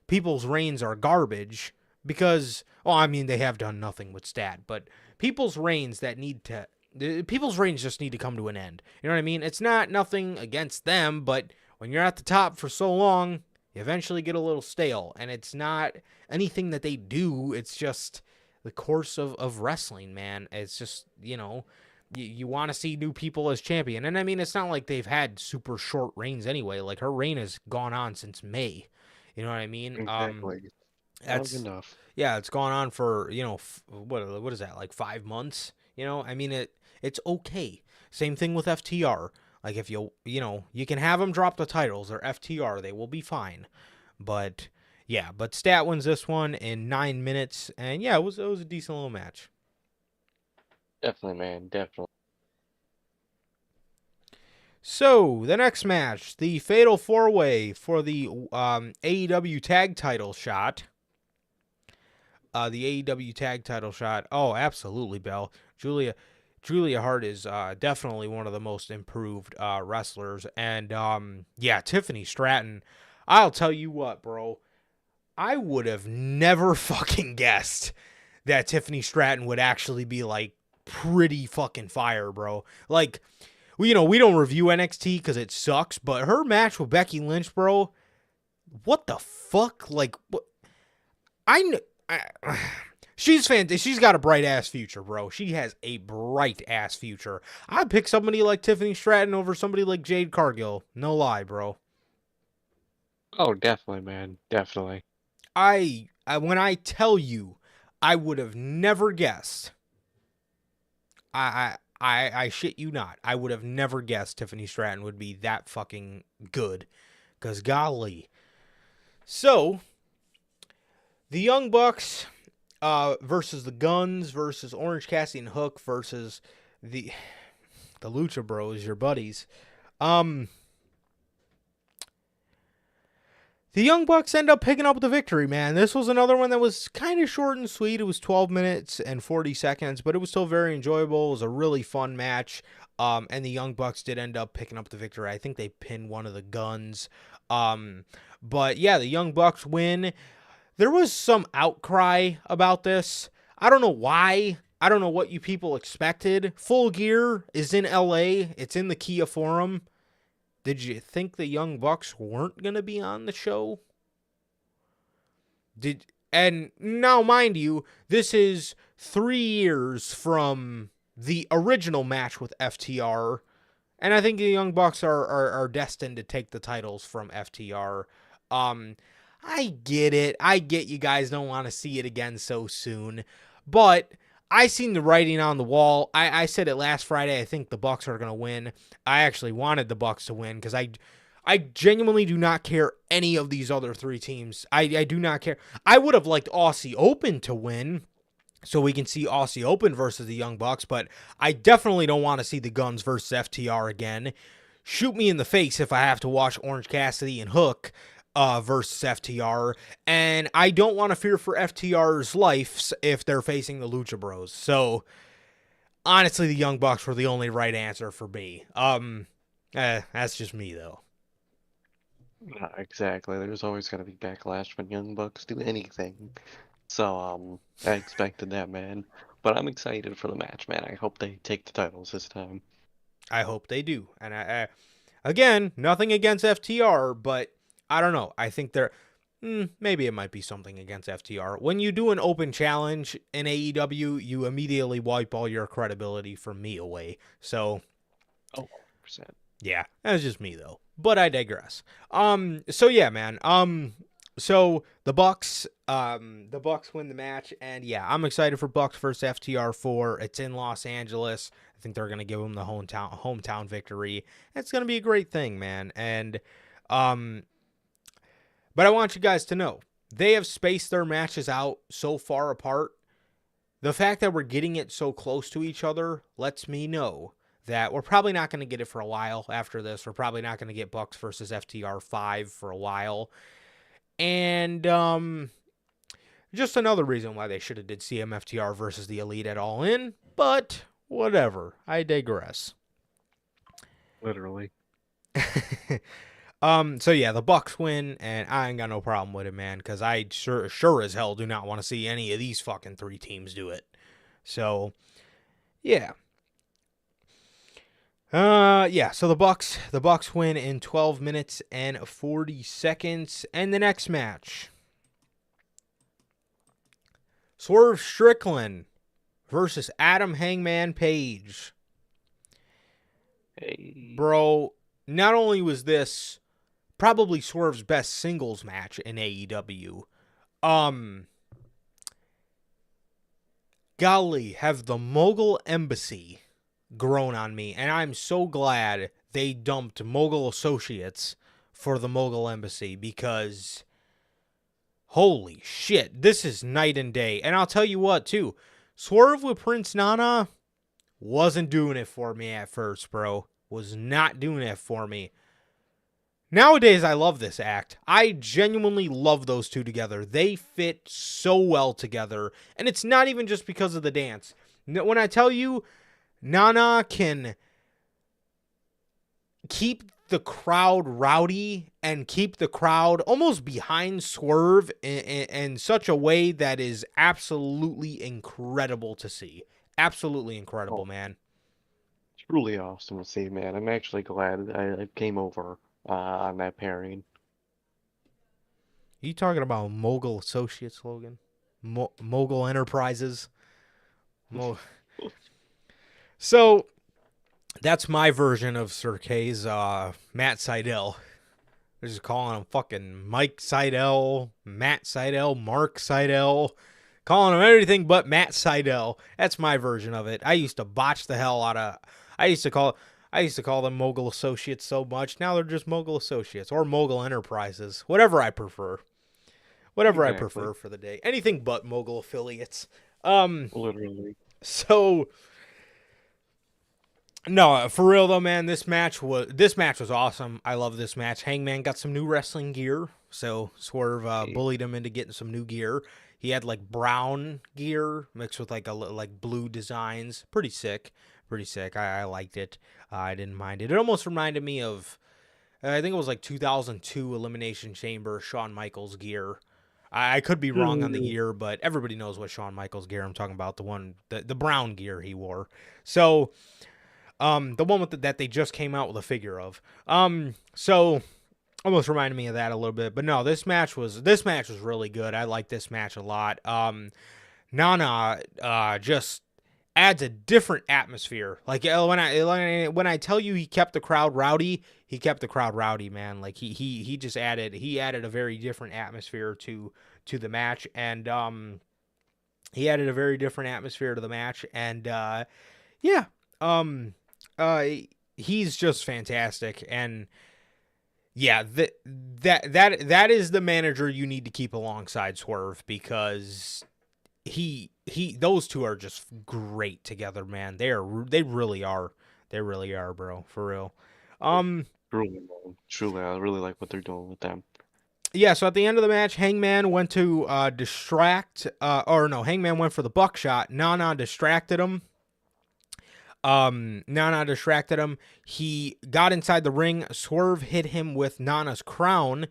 people's reigns are garbage because, well, I mean, they have done nothing with Stat, but people's reigns just need to come to an end. You know what I mean? It's not nothing against them, but when you're at the top for so long, you eventually get a little stale. And it's not anything that they do. It's just the course of wrestling, man. It's just, you want to see new people as champion. And I mean, it's not like they've had super short reigns anyway. Like her reign has gone on since May. You know what I mean? Exactly. That's Long enough. Yeah, it's gone on for, what is that, like 5 months? I mean, it's okay. Same thing with FTR. Like if you can have them drop the titles. They're FTR. They will be fine. But yeah, but Stat wins this one in 9 minutes, and yeah, it was a decent little match. Definitely, man. Definitely. So the next match, the Fatal 4-Way for the AEW Tag Title shot. The AEW Tag Title shot. Oh, absolutely, Bell. Julia Hart is definitely one of the most improved wrestlers. And, yeah, Tiffany Stratton. I'll tell you what, bro. I would have never fucking guessed that Tiffany Stratton would actually be, like, pretty fucking fire, bro. Like, we don't review NXT because it sucks, but her match with Becky Lynch, bro, what the fuck? Like, what? She's fantastic. She's got a bright ass future, bro. She has a bright ass future. I'd pick somebody like Tiffany Stratton over somebody like Jade Cargill. No lie, bro. Oh, definitely, man. Definitely. I when I tell you, I would have never guessed I shit you not. I would have never guessed Tiffany Stratton would be that fucking good. Because golly. So, the Young Bucks versus the Guns versus Orange Cassidy and Hook versus the Lucha Bros, your buddies. The Young Bucks end up picking up the victory, man. This was another one that was kind of short and sweet. It was 12 minutes and 40 seconds, but it was still very enjoyable. It was a really fun match, and the Young Bucks did end up picking up the victory. I think they pinned one of the Guns. But yeah, the Young Bucks win. There was some outcry about this. I don't know why. I don't know what you people expected. Full Gear is in LA. It's in the Kia Forum. Did you think the Young Bucks weren't going to be on the show? And now, mind you, this is 3 years from the original match with FTR. And I think the Young Bucks are destined to take the titles from FTR. I get it. I get you guys don't want to see it again so soon. But I seen the writing on the wall. I said it last Friday. I think the Bucks are going to win. I actually wanted the Bucks to win because I genuinely do not care any of these other 3 teams. I do not care. I would have liked Aussie Open to win so we can see Aussie Open versus the Young Bucks, but I definitely don't want to see the Guns versus FTR again. Shoot me in the face if I have to watch Orange Cassidy and Hook versus FTR, and I don't want to fear for FTR's life if they're facing the Lucha Bros. So, honestly, the Young Bucks were the only right answer for me. That's just me, though. Exactly. There's always going to be backlash when Young Bucks do anything. So, I expected that, man. But I'm excited for the match, man. I hope they take the titles this time. I hope they do. And I again, nothing against FTR, but I don't know. I think maybe it might be something against FTR. When you do an open challenge in AEW, you immediately wipe all your credibility from me away. So, 100%. Yeah, that's just me though. But I digress. So yeah, man. So the Bucks win the match, and yeah, I'm excited for Bucks versus FTR 4. It's in Los Angeles. I think they're gonna give them the hometown victory. It's gonna be a great thing, man. And but I want you guys to know, they have spaced their matches out so far apart. The fact that we're getting it so close to each other lets me know that we're probably not going to get it for a while after this. We're probably not going to get Bucks versus FTR 5 for a while. And just another reason why they should have did CMFTR versus the Elite at All In. But whatever. I digress. Literally. So yeah, the Bucks win, and I ain't got no problem with it, man, because I sure as hell do not want to see any of these fucking 3 teams do it. So, yeah. So the Bucks win in 12 minutes and 40 seconds. And the next match, Swerve Strickland versus Adam Hangman Page. Hey. Bro, not only was this probably Swerve's best singles match in AEW, golly, have the Mogul Embassy grown on me, and I'm so glad they dumped Mogul Associates for the Mogul Embassy, because holy shit, this is night and day. And I'll tell you what, too, Swerve with Prince Nana wasn't doing it for me at first, bro. Was not doing it for me. Nowadays, I love this act. I genuinely love those two together. They fit so well together, and it's not even just because of the dance. When I tell you, Nana can keep the crowd rowdy and keep the crowd almost behind Swerve in such a way that is absolutely incredible to see. Absolutely incredible, man. Truly awesome to see, man. I'm actually glad I came over on that pairing. You talking about Mogul Associates, Logan? Mogul Enterprises? So, that's my version of Sir K's Matt Sydal. They're just calling him fucking Mike Sydal, Matt Sydal, Mark Sydal. calling him anything but Matt Sydal. That's my version of it. I used to botch the hell out of. I used to call them Mogul Associates so much. Now they're just Mogul Associates or Mogul Enterprises. Whatever I prefer. Whatever I prefer for the day. Anything but Mogul affiliates. Literally. So no, for real though, man, this match was awesome. I love this match. Hangman got some new wrestling gear, so Swerve bullied him into getting some new gear. He had like brown gear mixed with like blue designs. Pretty sick. I liked it. I didn't mind it. It almost reminded me of, I think it was like 2002 Elimination Chamber Shawn Michaels gear. I could be wrong on the gear, but everybody knows what Shawn Michaels gear I'm talking about. The brown gear he wore. So, the one that they just came out with a figure of. So almost reminded me of that a little bit. But no, this match was really good. I like this match a lot. Nana just adds a different atmosphere. Like when I tell you he kept the crowd rowdy, man. Like he just added a very different atmosphere to the match, and he's just fantastic. And yeah, that is the manager you need to keep alongside Swerve, because those two are just great together, man. They really are, bro, for real. Truly, I really like what they're doing with them. Yeah, so at the end of the match, Hangman went to Hangman went for the buckshot. Nana distracted him. He got inside the ring. Swerve hit him with Nana's crown,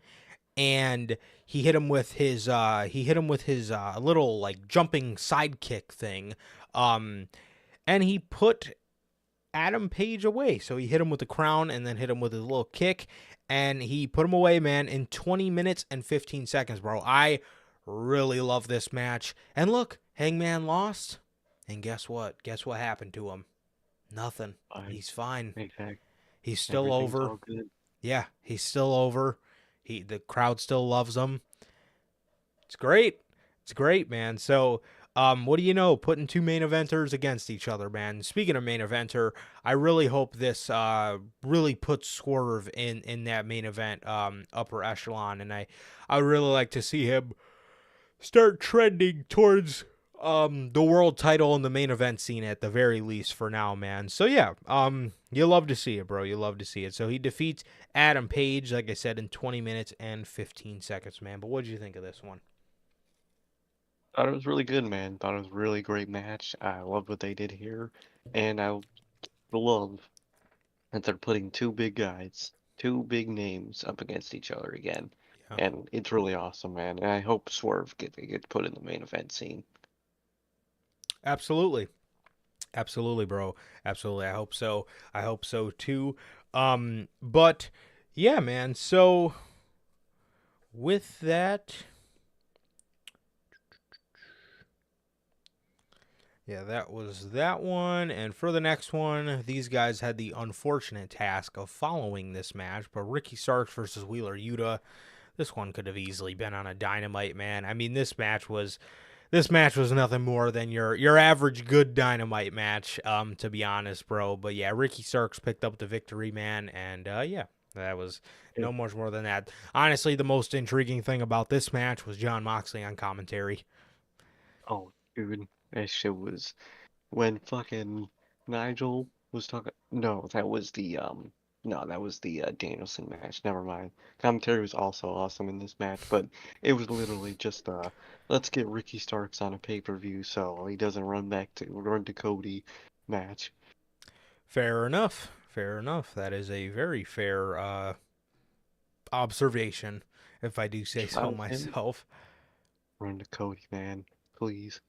and he hit him with his little like jumping sidekick thing. And he put Adam Page away. So he hit him with the crown and then hit him with his little kick, and he put him away, man, in 20 minutes and 15 seconds, bro. I really love this match. And look, Hangman lost, and guess what? Guess what happened to him? Nothing. He's fine. Exactly. He's still over. All good. Yeah, he's still over. The crowd still loves him. It's great. It's great, man. So, what do you know? Putting two main eventers against each other, man. Speaking of main eventer, I really hope this really puts Swerve in that main event upper echelon, and I would really like to see him start trending towards the world title in the main event scene at the very least for now, man. So yeah, you love to see it, bro. You love to see it. So he defeats Adam Page, like I said, in 20 minutes and 15 seconds, man. But what did you think of this one? Thought it was really good, man. Thought it was a really great match. I love what they did here, and I love that they're putting two big guys, two big names up against each other again. Yeah. And it's really awesome, man. And I hope Swerve gets put in the main event scene. Absolutely, bro. Absolutely. I hope so too. But yeah, man. So with that, yeah, that was that one. And for the next one, these guys had the unfortunate task of following this match. But Ricky Starks versus Wheeler Yuta, this one could have easily been on a Dynamite, man. I mean, this match was nothing more than your average good Dynamite match, to be honest, bro. But yeah, Ricky Starks picked up the victory, man. And yeah, that was no much more than that. Honestly, the most intriguing thing about this match was Jon Moxley on commentary. Oh, dude. That shit was when fucking Nigel was talking. No, that was the Danielson match. Never mind. Commentary was also awesome in this match, but it was literally just let's get Ricky Starks on a pay-per-view so he doesn't run to Cody match. Fair enough. That is a very fair observation, if I do say so myself. Run to Cody, man. Please.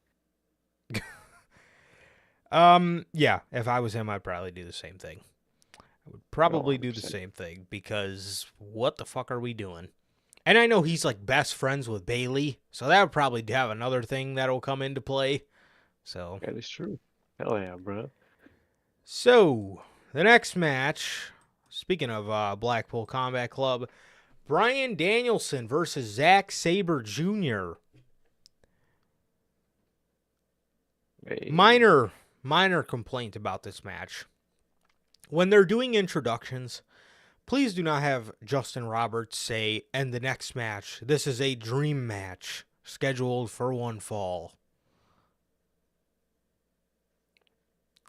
Yeah, if I was him, I'd probably do the same thing. I would probably do the same thing, because what the fuck are we doing? And I know he's like best friends with Bayley, so that would probably have another thing that'll come into play. So that is true. Hell yeah, bro. So the next match, speaking of Blackpool Combat Club, Bryan Danielson versus Zack Sabre Jr. Hey, minor complaint about this match. When they're doing introductions, please do not have Justin Roberts say, "And the next match, this is a dream match scheduled for one fall."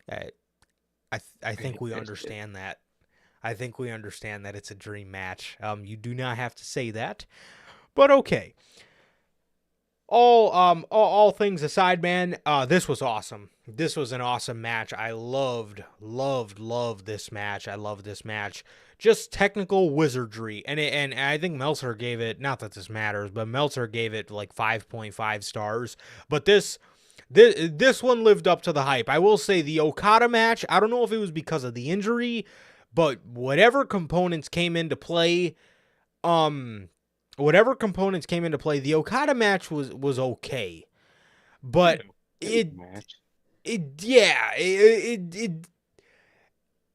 I I think we fantastic. understand that. I think we understand that it's a dream match. You do not have to say that, but okay. All things aside, man, this was awesome. This was an awesome match. I loved this match. I love this match. Just technical wizardry, and I think Meltzer gave it, not that this matters, but Meltzer gave it like 5.5 stars. But this one lived up to the hype. I will say the Okada match. I don't know if it was because of the injury, but um whatever components came into play, the Okada match was okay, Yeah, but it was it a match. it yeah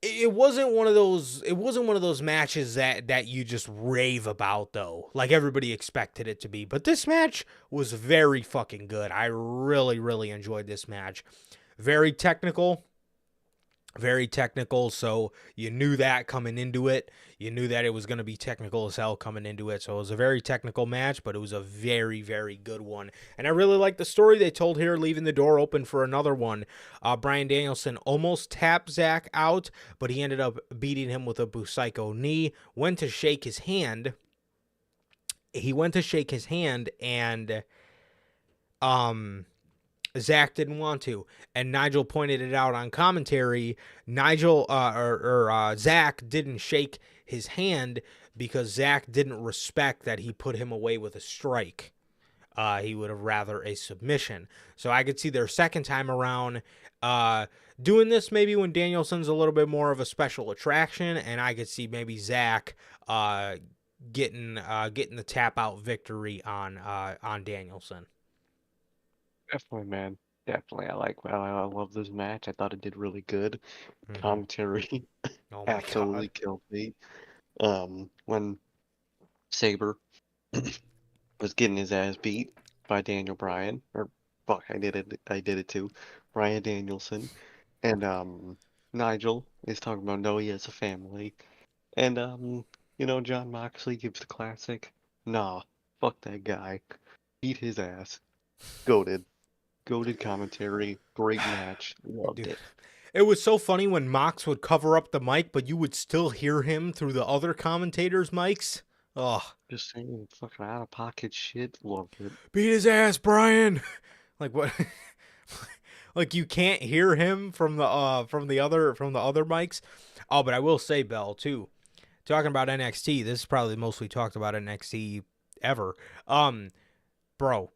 it wasn't one of those matches that you just rave about though, like everybody expected it to be. But this match was very fucking good. I really enjoyed this match. Very technical, very technical, so you knew that coming into it. You knew that it was going to be technical as hell coming into it. So it was a very technical match, but it was a very good one. And I really like the story they told here, leaving the door open for another one. Bryan Danielson almost tapped Zack out, but he ended up beating him with a Busaiku knee. Went to shake his hand. And Zack didn't want to, and Nigel pointed it out on commentary. Zack didn't shake his hand because Zack didn't respect that he put him away with a strike. He would have rather a submission. So I could see their second time around doing this maybe when Danielson's a little bit more of a special attraction, and I could see maybe Zack getting the tap out victory on Danielson. Definitely, man. Definitely. I love this match. I thought it did really good. Mm-hmm. Commentary Oh my absolutely god. killed me. When Saber was getting his ass beat by Daniel Bryan, or fuck, I did it too. Bryan Danielson. And Nigel is talking about no, he has a family. And John Moxley gives the classic. Nah, fuck that guy. Beat his ass. Goated. Goated commentary. Great match. Loved Dude, it. it was so funny when Mox would cover up the mic, but you would still hear him through the other commentators' mics. Oh, Just saying fucking out of pocket shit. Loved it. beat his ass, Brian. Like what? Like you can't hear him from the other mics. Oh, but I will say, Bell, too. Talking about NXT, this is probably the most we talked about NXT ever. Um, bro,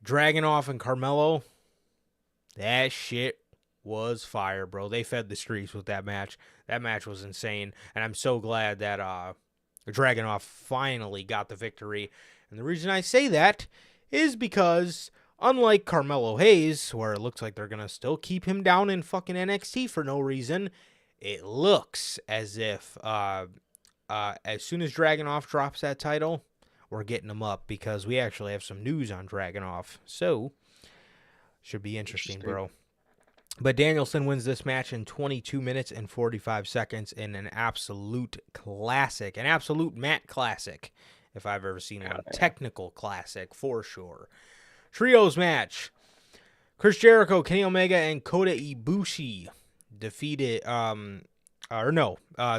Dragunov and Carmelo, that shit was fire, bro. They fed the streets with that match. That match was insane, and I'm so glad that Dragunov finally got the victory. And the reason I say that is because unlike Carmelo Hayes, where it looks like they're gonna still keep him down in fucking NXT for no reason, it looks as if as soon as Dragunov drops that title, we're getting him up because we actually have some news on Dragunov. So should be interesting, Interesting. bro. But Danielson wins this match in 22 minutes and 45 seconds in an absolute classic, an absolute Matt classic, if I've ever seen one. Yeah. Technical classic, for sure. Trios match. Chris Jericho, Kenny Omega, and Kota Ibushi defeated,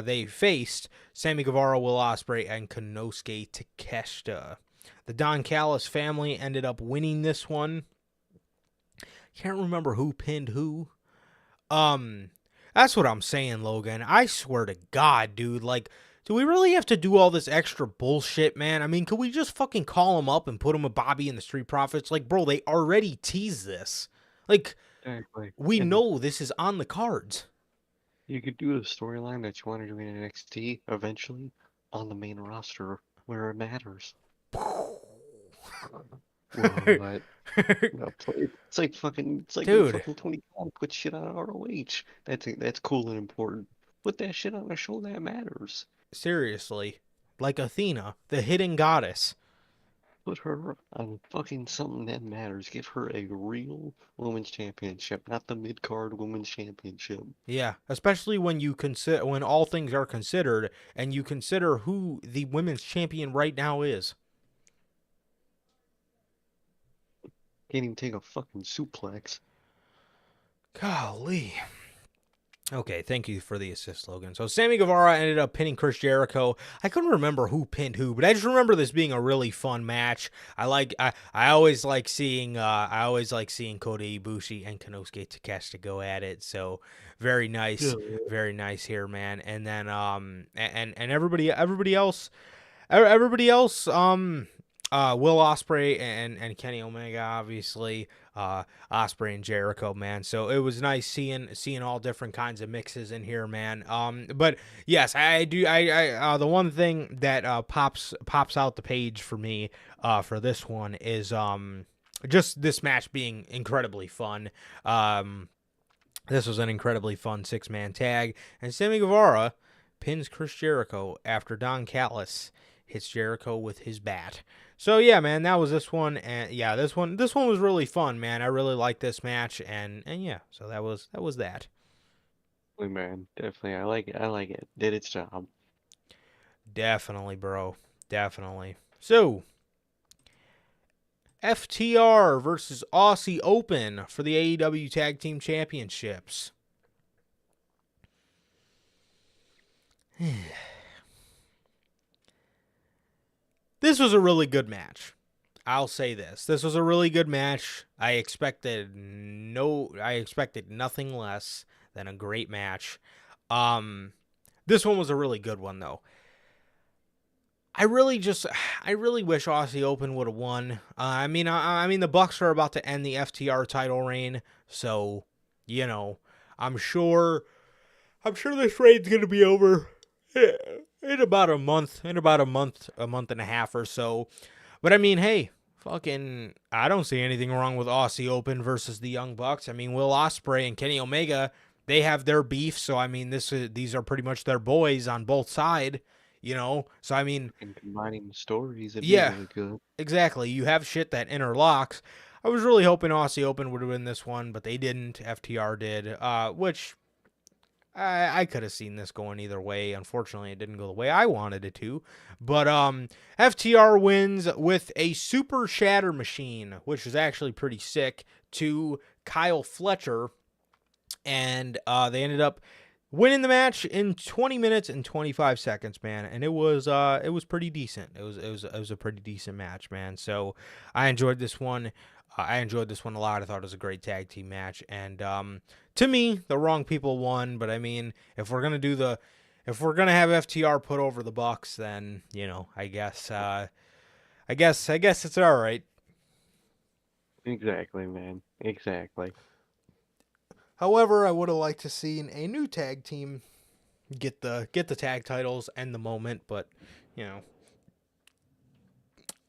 they faced Sammy Guevara, Will Ospreay, and Konosuke Takeshita. The Don Callis family ended up winning this one. Can't remember who pinned who. That's what I'm saying, Logan. I swear to God, dude. Like, do we really have to do all this extra bullshit, man? I mean, could we just fucking call him up and put him with Bobby and the Street Profits? Like, bro, they already teased this. Like, Exactly. we And know this is on the cards. you could do the storyline that you want to do in NXT eventually on the main roster where it matters. What? No, it's like when Dude, fucking Tony Khan put shit on ROH. That's cool and important. Put that shit on a show that matters. seriously. Like Athena, the hidden goddess. Put her on fucking something that matters. Give her a real women's championship, not the mid-card women's championship. Yeah, especially when you consider when all things are considered and you consider who the women's champion right now is. Can't even take a fucking suplex. Golly. Okay, thank you for the assist, Logan. So Sammy Guevara ended up pinning Chris Jericho. I couldn't remember who pinned who, but I just remember this being a really fun match. I always like seeing Kota Ibushi and Konosuke Takeshita go at it. So very nice, very nice here, man. And then and everybody else. Will Ospreay and Kenny Omega, obviously, Ospreay and Jericho, man. So it was nice seeing all different kinds of mixes in here, man. But yes, I do. The one thing that pops out the page for me, for this one is just this match being incredibly fun. This was an incredibly fun 6-man tag, and Sammy Guevara pins Chris Jericho after Don Callis hits Jericho with his bat. So yeah, man, that was this one, and yeah, this one was really fun, man. I really liked this match, and yeah, so that was that. Man, definitely, I like it. I like it. Did its job. Definitely, bro, definitely. So FTR versus Aussie Open for the AEW Tag Team Championships. This was a really good match. I'll say this. This was a really good match. I expected nothing less than a great match. This one was a really good one though. I really wish Aussie Open would have won. I mean the Bucks are about to end the FTR title reign, so you know, I'm sure this reign's gonna be over in about a month, and a half or so. But I mean, hey, fucking, I don't see anything wrong with Aussie Open versus the Young Bucks. I mean, Will Ospreay and Kenny Omega, they have their beef, so I mean, these are pretty much their boys on both sides, you know. So I mean, And combining the stories, it'd yeah, be really good. exactly. You have shit that interlocks. I was really hoping Aussie Open would have been this one, but they didn't. FTR did, which I could have seen this going either way. Unfortunately, it didn't go the way I wanted it to. But FTR wins with a super shatter machine, which is actually pretty sick, to Kyle Fletcher. And they ended up winning the match in 20 minutes and 25 seconds, man. And it was pretty decent. It was a pretty decent match, man. So I enjoyed this one. I enjoyed this one a lot. I thought it was a great tag team match, and to me, the wrong people won. But I mean, if we're gonna have FTR put over the Bucks, then you know, I guess it's all right. Exactly, man. Exactly. However, I would have liked to see a new tag team get the tag titles and the moment, but you know,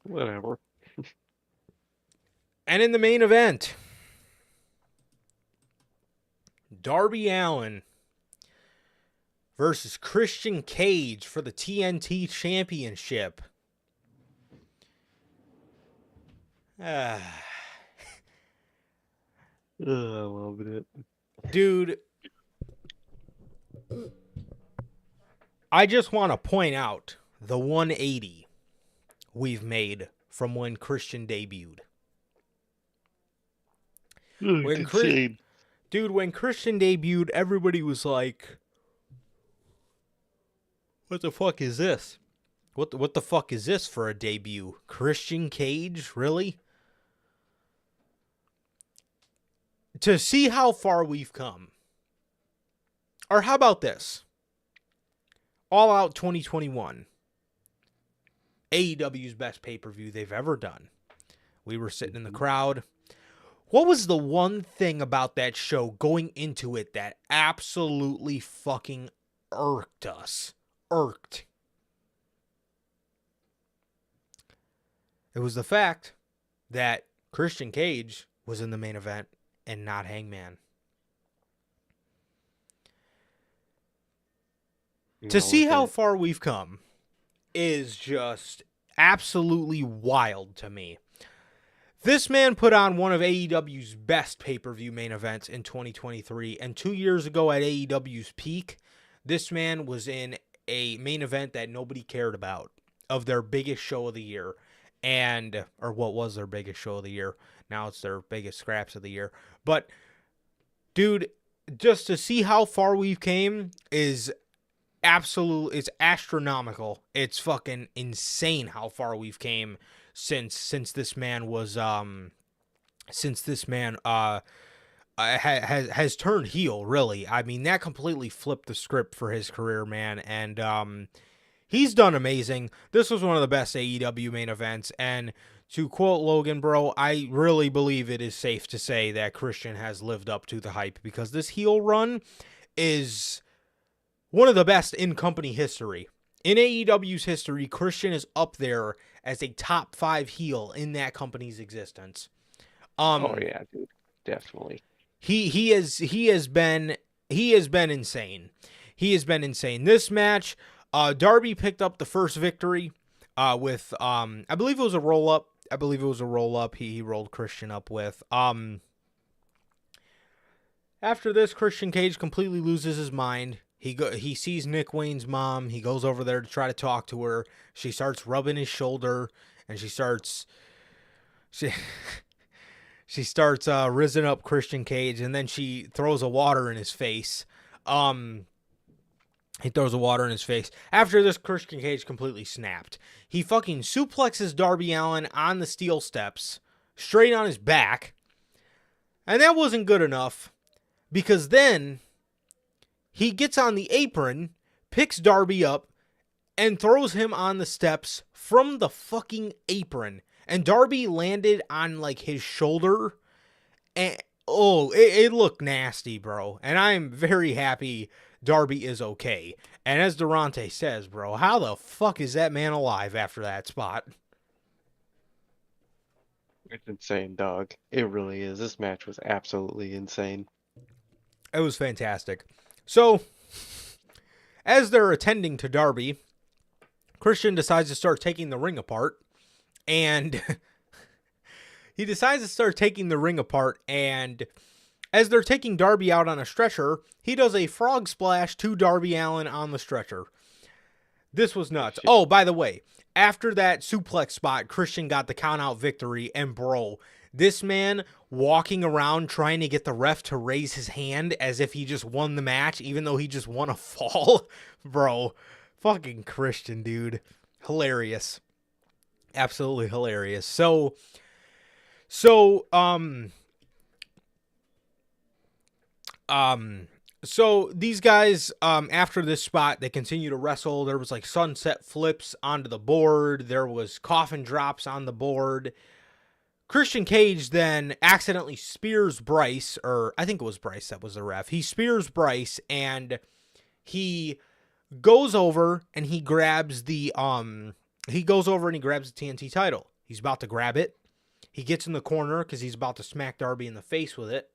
Whatever. and in the main event, Darby Allin versus Christian Cage for the TNT Championship. I love it. Dude, I just want to point out the 180 we've made from when Christian debuted. When Christian debuted, everybody was like, "What the fuck is this? What the fuck is this for a debut? Christian Cage, really?" To see how far we've come. Or how about this? All Out 2021. AEW's best pay-per-view they've ever done. We were sitting in the crowd. What was the one thing about that show going into it that absolutely fucking irked us? Irked. It was the fact that Christian Cage was in the main event and not Hangman. To see how far we've come is just Absolutely wild to me. This man put on one of AEW's best pay-per-view main events in 2023, and 2 years ago at AEW's peak, this man was in a main event that nobody cared about of their biggest show of the year, or what was their biggest show of the year. Now it's their biggest scraps of the year. But, dude, just to see how far we've came is it's astronomical. It's fucking insane how far we've came since this man was has turned heel, really. I mean, that completely flipped the script for his career, man, and he's done amazing. This was one of the best AEW main events, and to quote Logan, bro, I really believe it is safe to say that Christian has lived up to the hype, because this heel run is one of the best in company history. In AEW's history, Christian is up there as a top 5 heel in that company's existence. Oh yeah, dude, definitely. He has been insane. He has been insane. This match, Darby picked up the first victory with I believe it was a roll up. He rolled Christian up with. After this, Christian Cage completely loses his mind. He sees Nick Wayne's mom. He goes over there to try to talk to her. She starts rubbing his shoulder, and she starts rizzing up Christian Cage, and then she throws a water in his face. He throws a water in his face. After this, Christian Cage completely snapped. He fucking suplexes Darby Allin on the steel steps, straight on his back, and that wasn't good enough, because then he gets on the apron, picks Darby up, and throws him on the steps from the fucking apron. And Darby landed on, like, his shoulder. And, it looked nasty, bro. And I'm very happy Darby is okay. And as Durante says, bro, how the fuck is that man alive after that spot? It's insane, dog. It really is. This match was absolutely insane. It was fantastic. So, as they're attending to Darby, Christian decides to start taking the ring apart. And he decides to start taking the ring apart. And as they're taking Darby out on a stretcher, he does a frog splash to Darby Allin on the stretcher. This was nuts. Oh, by the way, after that suplex spot, Christian got the count-out victory. And, bro, this man walking around trying to get the ref to raise his hand as if he just won the match, even though he just won a fall. Bro, fucking Christian, dude. Hilarious. Absolutely hilarious. So these guys, after this spot, they continue to wrestle. There was like sunset flips onto the board. There was coffin drops on the board. Christian Cage then accidentally spears Bryce, or I think it was Bryce that was the ref. He spears Bryce, and he goes over and he grabs the TNT title. He's about to grab it. He gets in the corner because he's about to smack Darby in the face with it.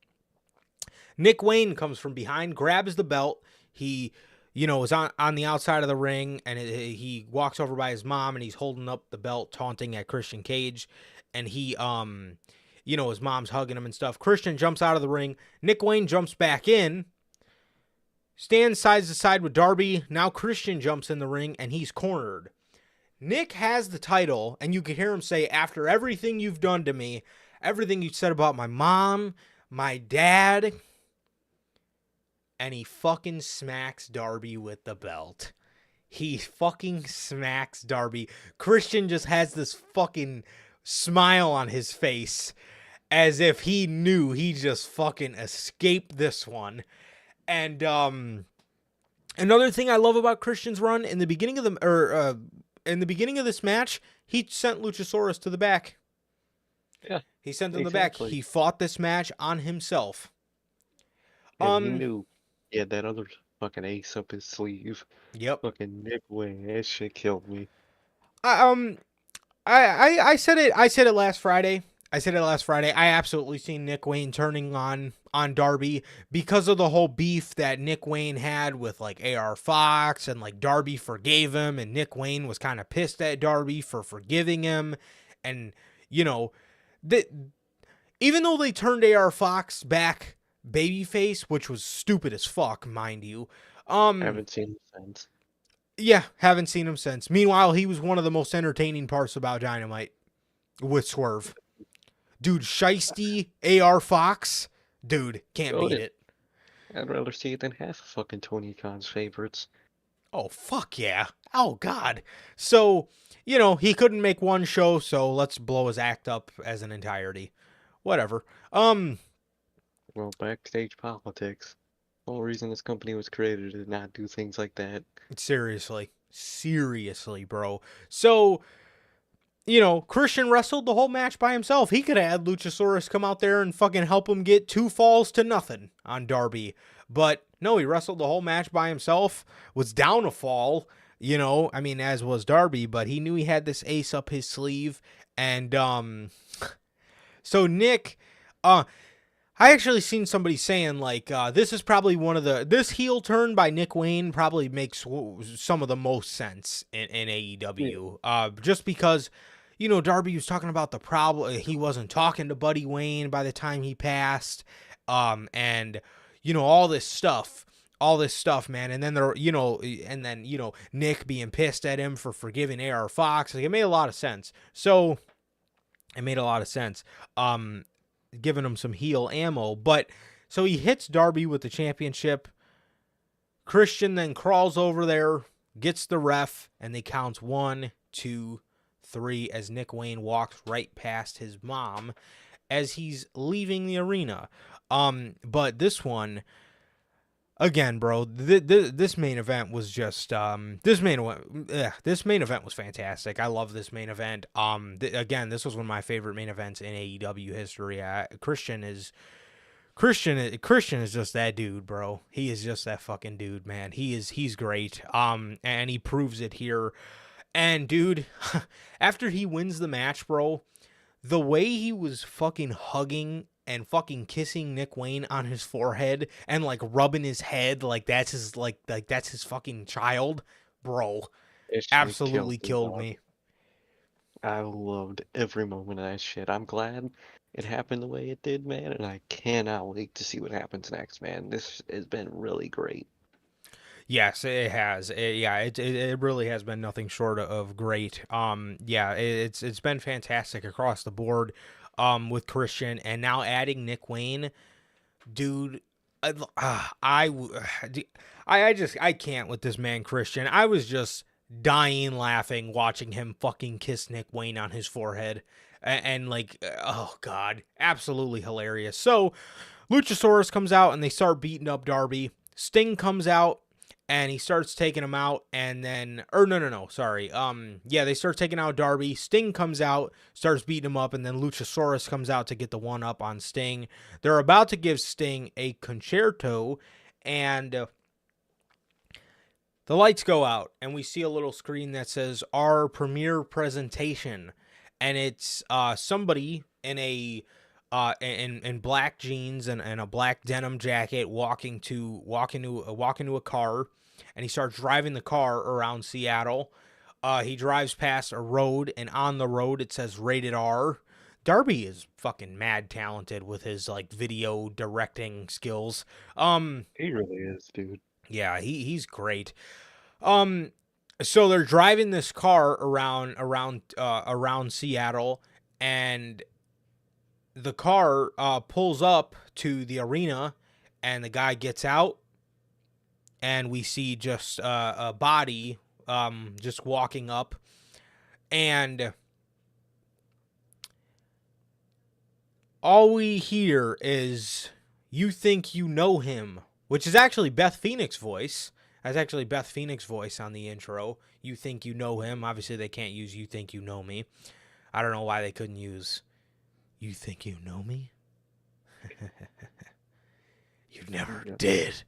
Nick Wayne comes from behind, grabs the belt. He, is on the outside of the ring, and he walks over by his mom, and he's holding up the belt, taunting at Christian Cage. And he, his mom's hugging him and stuff. Christian jumps out of the ring. Nick Wayne jumps back in, stands side to side with Darby. Now Christian jumps in the ring, and he's cornered. Nick has the title, and you can hear him say, after everything you've done to me, everything you said about my mom, my dad, and he fucking smacks Darby with the belt. He fucking smacks Darby. Christian just has this fucking smile on his face as if he knew he just fucking escaped this one. And another thing I love about Christian's run, in the beginning of this match, he sent Luchasaurus to the back. Yeah. He sent him to the back. He fought this match on himself. And he knew he had that other fucking ace up his sleeve. Yep. Fucking Nick Wayne. That shit killed me. I said it last Friday. I said it last Friday. I absolutely seen Nick Wayne turning on Darby because of the whole beef that Nick Wayne had with like AR Fox, and like Darby forgave him, and Nick Wayne was kind of pissed at Darby for forgiving him, and you know that even though they turned AR Fox back babyface, which was stupid as fuck, mind you. I haven't seen him since. Yeah, haven't seen him since. Meanwhile, he was one of the most entertaining parts about Dynamite with Swerve. Dude, Shiesty, AR Fox, dude, can't beat it. I'd rather see it than half of fucking Tony Khan's favorites. Oh, fuck yeah. Oh, God. So, he couldn't make one show, so let's blow his act up as an entirety. Whatever. Well, backstage politics. The whole reason this company was created is not do things like that. Seriously, bro. So, Christian wrestled the whole match by himself. He could have had Luchasaurus come out there and fucking help him get 2 falls to nothing on Darby. But no, he wrestled the whole match by himself, was down a fall, as was Darby, but he knew he had this ace up his sleeve. And so Nick, I actually seen somebody saying like, this is probably this heel turn by Nick Wayne probably makes some of the most sense in AEW. Yeah. Just because, Darby was talking about the problem. He wasn't talking to Buddy Wayne by the time he passed. And all this stuff, man. And then Nick being pissed at him for forgiving AR Fox. Like, it made a lot of sense. Giving him some heel ammo. But so he hits Darby with the championship. Christian then crawls over there, gets the ref, and they count 1, 2, 3 as Nick Wayne walks right past his mom as he's leaving the arena. But this one, again, bro, this main event was just this main event was fantastic. I love this main event. Again, this was one of my favorite main events in AEW history. Christian is just that dude, bro. He is just that fucking dude, man. He's great. And he proves it here. And dude, after he wins the match, bro, the way he was fucking hugging and fucking kissing Nick Wayne on his forehead and like rubbing his head like that's his that's his fucking child, bro. Absolutely killed me. I loved every moment of that shit. I'm glad it happened the way it did, man, and I cannot wait to see what happens next, man. This has been really great. Yes, it has. It really has been nothing short of great. It's been fantastic across the board. With Christian, and now adding Nick Wayne, dude, I can't with this man Christian. I was just dying laughing watching him fucking kiss Nick Wayne on his forehead, and like, oh god, absolutely hilarious. So Luchasaurus comes out and they start beating up Darby. Sting comes out and he starts taking him out, and then, they start taking out Darby. Sting comes out, starts beating him up, and then Luchasaurus comes out to get the one up on Sting. They're about to give Sting a concerto, and the lights go out, and we see a little screen that says, our premiere presentation, and it's somebody in a in black jeans and a black denim jacket walking to a car, and he starts driving the car around Seattle. He drives past a road, and on the road it says rated R. Darby is fucking mad talented with his like video directing skills. He really is, dude. Yeah, he's great. So they're driving this car around Seattle, and the car pulls up to the arena, and the guy gets out, and we see just a body just walking up, and all we hear is, "You think you know him," which is actually Beth Phoenix's voice. That's actually Beth Phoenix's voice on the intro. "You think you know him." Obviously, they can't use "You think you know me." I don't know why they couldn't use "You think you know me?" You never did.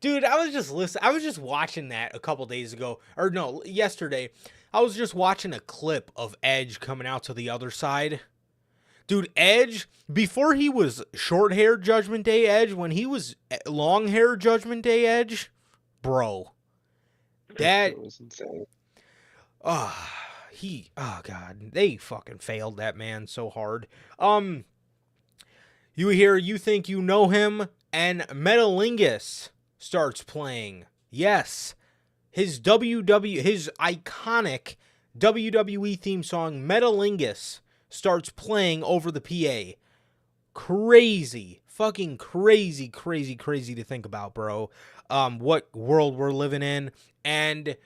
Dude, I was just watching that a couple days ago. Or no, yesterday. I was just watching a clip of Edge coming out to the other side. Dude, Edge, before he was short hair Judgment Day Edge, when he was long hair Judgment Day Edge, bro, that was insane. oh God, they fucking failed that man so hard. You think you know him, and Metalingus starts playing. Yes, his iconic WWE theme song, Metalingus, starts playing over the PA. Crazy. Fucking crazy to think about, bro. What world we're living in. And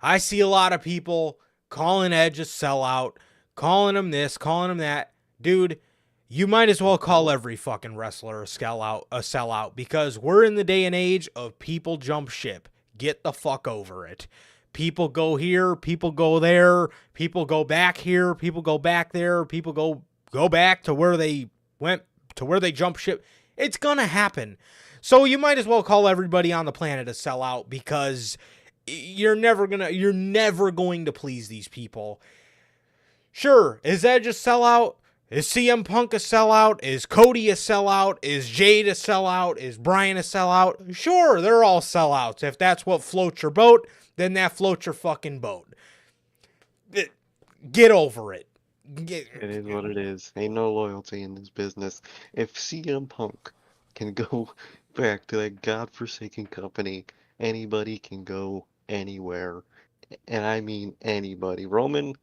I see a lot of people calling Edge a sellout, calling him this, calling him that. Dude, you might as well call every fucking wrestler a sellout, because we're in the day and age of people jump ship. Get the fuck over it. People go here, people go there, people go back here, people go back there, people go back to where they went, to where they jump ship. It's gonna happen. So you might as well call everybody on the planet a sellout, because you're never going to please these people. Sure, is Edge a sellout? Is CM Punk a sellout? Is Cody a sellout? Is Jade a sellout? Is Bryan a sellout? Sure, they're all sellouts. If that's what floats your boat, then that floats your fucking boat. Get over it. It is what it is. Ain't no loyalty in this business. If CM Punk can go back to that godforsaken company, anybody can go anywhere. And I mean anybody. Roman,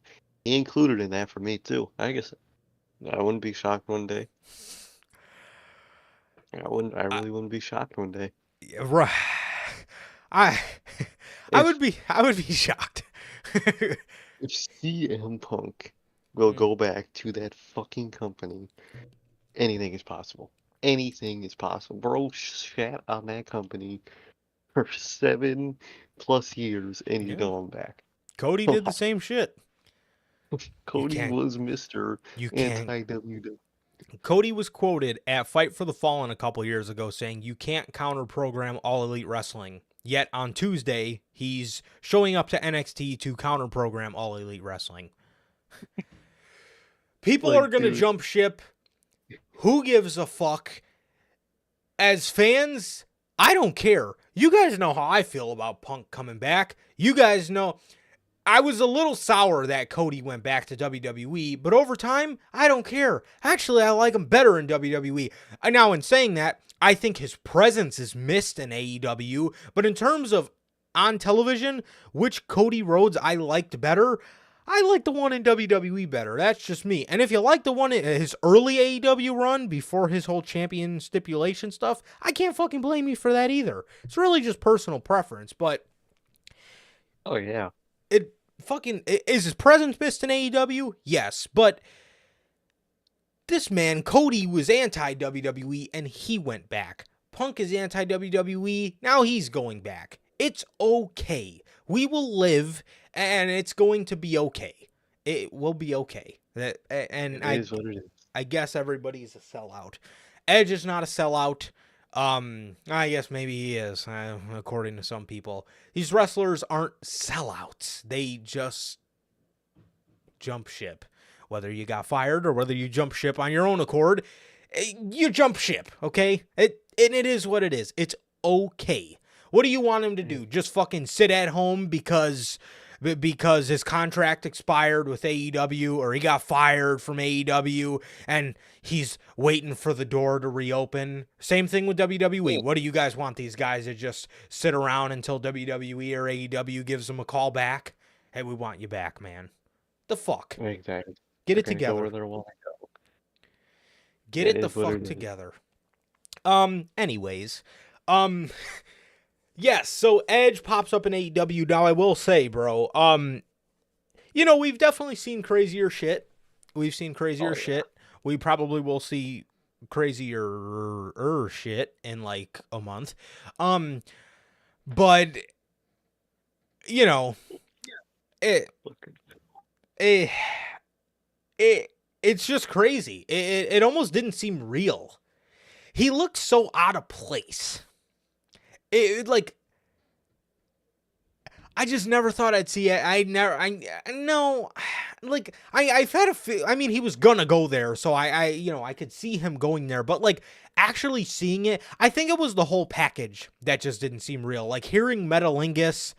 he included in that for me too. I guess I wouldn't be shocked one day. I really wouldn't be shocked one day. Right. I would be shocked. If CM Punk will go back to that fucking company, anything is possible. Anything is possible. Bro shat on that company for 7+ years, and he's going back. Cody did the same shit. Cody was Mr. Anti-WWE. Cody was quoted at Fight for the Fallen a couple years ago saying, "You can't counter-program All Elite Wrestling." Yet on Tuesday, he's showing up to NXT to counter-program All Elite Wrestling. People are going to jump ship. Who gives a fuck? As fans, I don't care. You guys know how I feel about Punk coming back. You guys know I was a little sour that Cody went back to WWE, but over time, I don't care. Actually, I like him better in WWE. Now, in saying that, I think his presence is missed in AEW, but in terms of on television, which Cody Rhodes I liked better, I like the one in WWE better. That's just me. And if you like the one in his early AEW run before his whole champion stipulation stuff, I can't fucking blame you for that either. It's really just personal preference, but oh yeah. Is his presence missed in AEW? Yes, but this man, Cody, was anti-WWE and he went back. Punk is anti-WWE, now he's going back. It's okay. We will live and it's going to be okay. It will be okay. I guess everybody's a sellout. Edge is not a sellout. I guess maybe he is, according to some people. These wrestlers aren't sellouts. They just jump ship. Whether you got fired or whether you jump ship on your own accord, you jump ship, okay? It is what it is. It's okay. What do you want him to do? Just fucking sit at home because his contract expired with AEW, or he got fired from AEW and he's waiting for the door to reopen? Same thing with WWE. What do you guys want these guys to just sit around until WWE or AEW gives them a call back? Hey, we want you back, man. The fuck? Exactly. Get it together. Go where they want to go. Get it the fuck together. Anyways, yes, so Edge pops up in AEW. Now, I will say, bro, we've definitely seen crazier shit. We've seen crazier shit. We probably will see crazier shit in like a month. But it's just crazy. It almost didn't seem real. He looked so out of place. I just never thought I'd see it. No, like, I've had a feel, I mean, he was gonna go there, so I could see him going there, but, like, actually seeing it, I think it was the whole package that just didn't seem real. Like, hearing Metalingus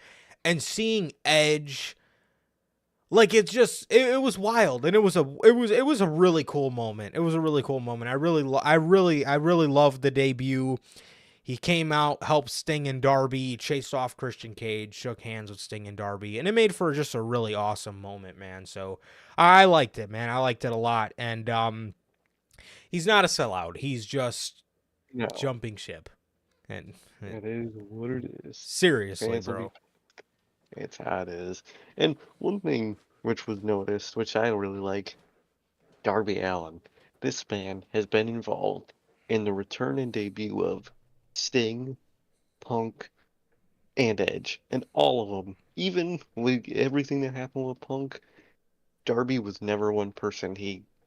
and seeing Edge, like, it was wild, and it was a really cool moment. It was a really cool moment. I really loved the debut. He came out, helped Sting and Darby, chased off Christian Cage, shook hands with Sting and Darby, and it made for just a really awesome moment, man. So I liked it, man. I liked it a lot. And he's not a sellout. He's just No, jumping ship. And it is what it is. seriously, Fans will bro. It's how it is. And one thing which was noticed, which I really like, Darby Allin. This man has been involved in the return and debut of Sting, Punk, and Edge, and all of them. Even with everything that happened with Punk, Darby was never one person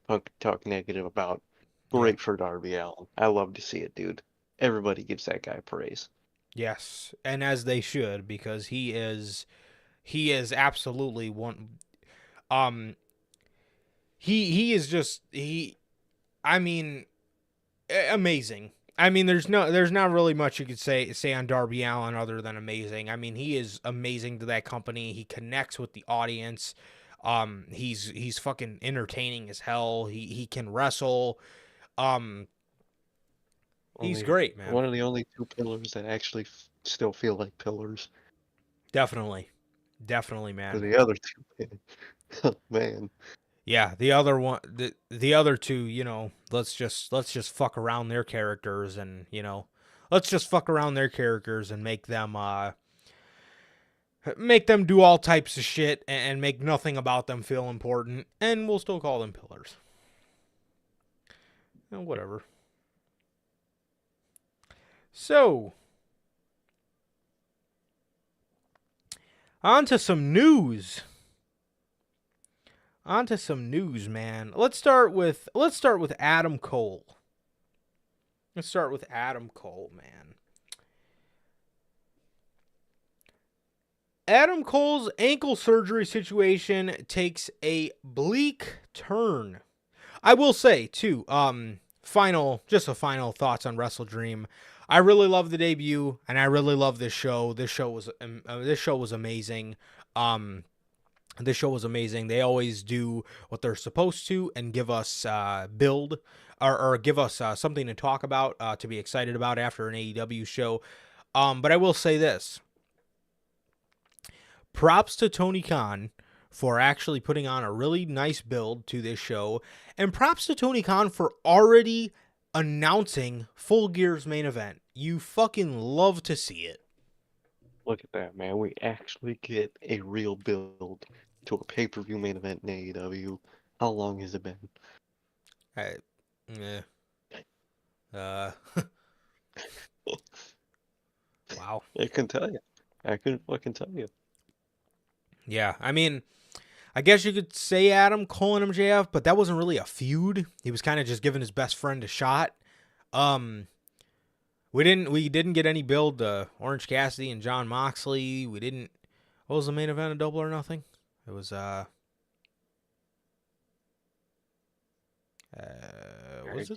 Punk talked negative about. Yeah. Great for Darby Allin. I love to see it, dude. Everybody gives that guy praise. Yes, and as they should, because he is absolutely one. He is just I mean, amazing. I mean, there's not really much you could say on Darby Allin other than amazing. I mean, he is amazing to that company. He connects with the audience. He's fucking entertaining as hell. He can wrestle. He's great, man. One of the only two pillars that actually still feel like pillars. Definitely, For man. the other two, man. Yeah, the other one, the other two, let's just fuck around their characters, and let's just fuck around their characters and make them do all types of shit and make nothing about them feel important, and we'll still call them pillars. Whatever. So, on to some news. Man. Let's start with Adam Cole. Man. Adam Cole's ankle surgery situation takes a bleak turn. I will say too, final thoughts on WrestleDream. I really love the debut, and I really love this show. This show was amazing. This show was amazing. They always do what they're supposed to and give us build or give us something to talk about, to be excited about after an AEW show. But I will say this. Props to Tony Khan for actually putting on a really nice build to this show. And props to Tony Khan for already announcing Full Gear's main event. You fucking love to see it. Look at that, man. We actually get a real build to a pay-per-view main event in AEW. How long has it been? Wow. I can tell you. I can fucking tell you. Yeah, I mean, I guess you could say Adam Cole and MJF, but that wasn't really a feud. He was kind of just giving his best friend a shot. We didn't get any build to Orange Cassidy and John Moxley. We didn't. What was the main event of Double or Nothing? It was I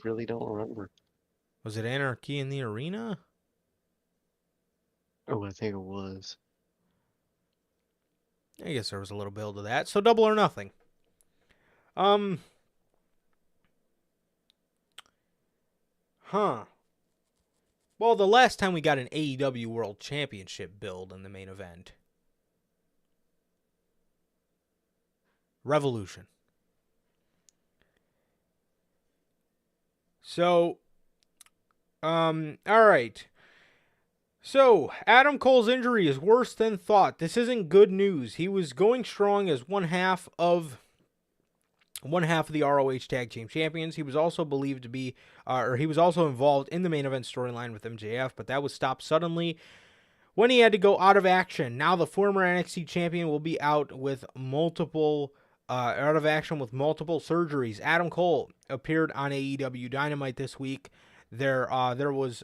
really don't remember. Was it Anarchy in the Arena? Oh, I think it was. I guess there was a little build to that. So Double or Nothing. Well, the last time we got an AEW World Championship build in the main event. Revolution. So, all right. So, Adam Cole's injury is worse than thought. This isn't good news. He was going strong as one half of the ROH Tag Team Champions. He was also believed to be, he was also involved in the main event storyline with MJF, but that was stopped suddenly when he had to go out of action. Now the former NXT champion will be out with multiple surgeries. Adam Cole appeared on AEW Dynamite this week. There was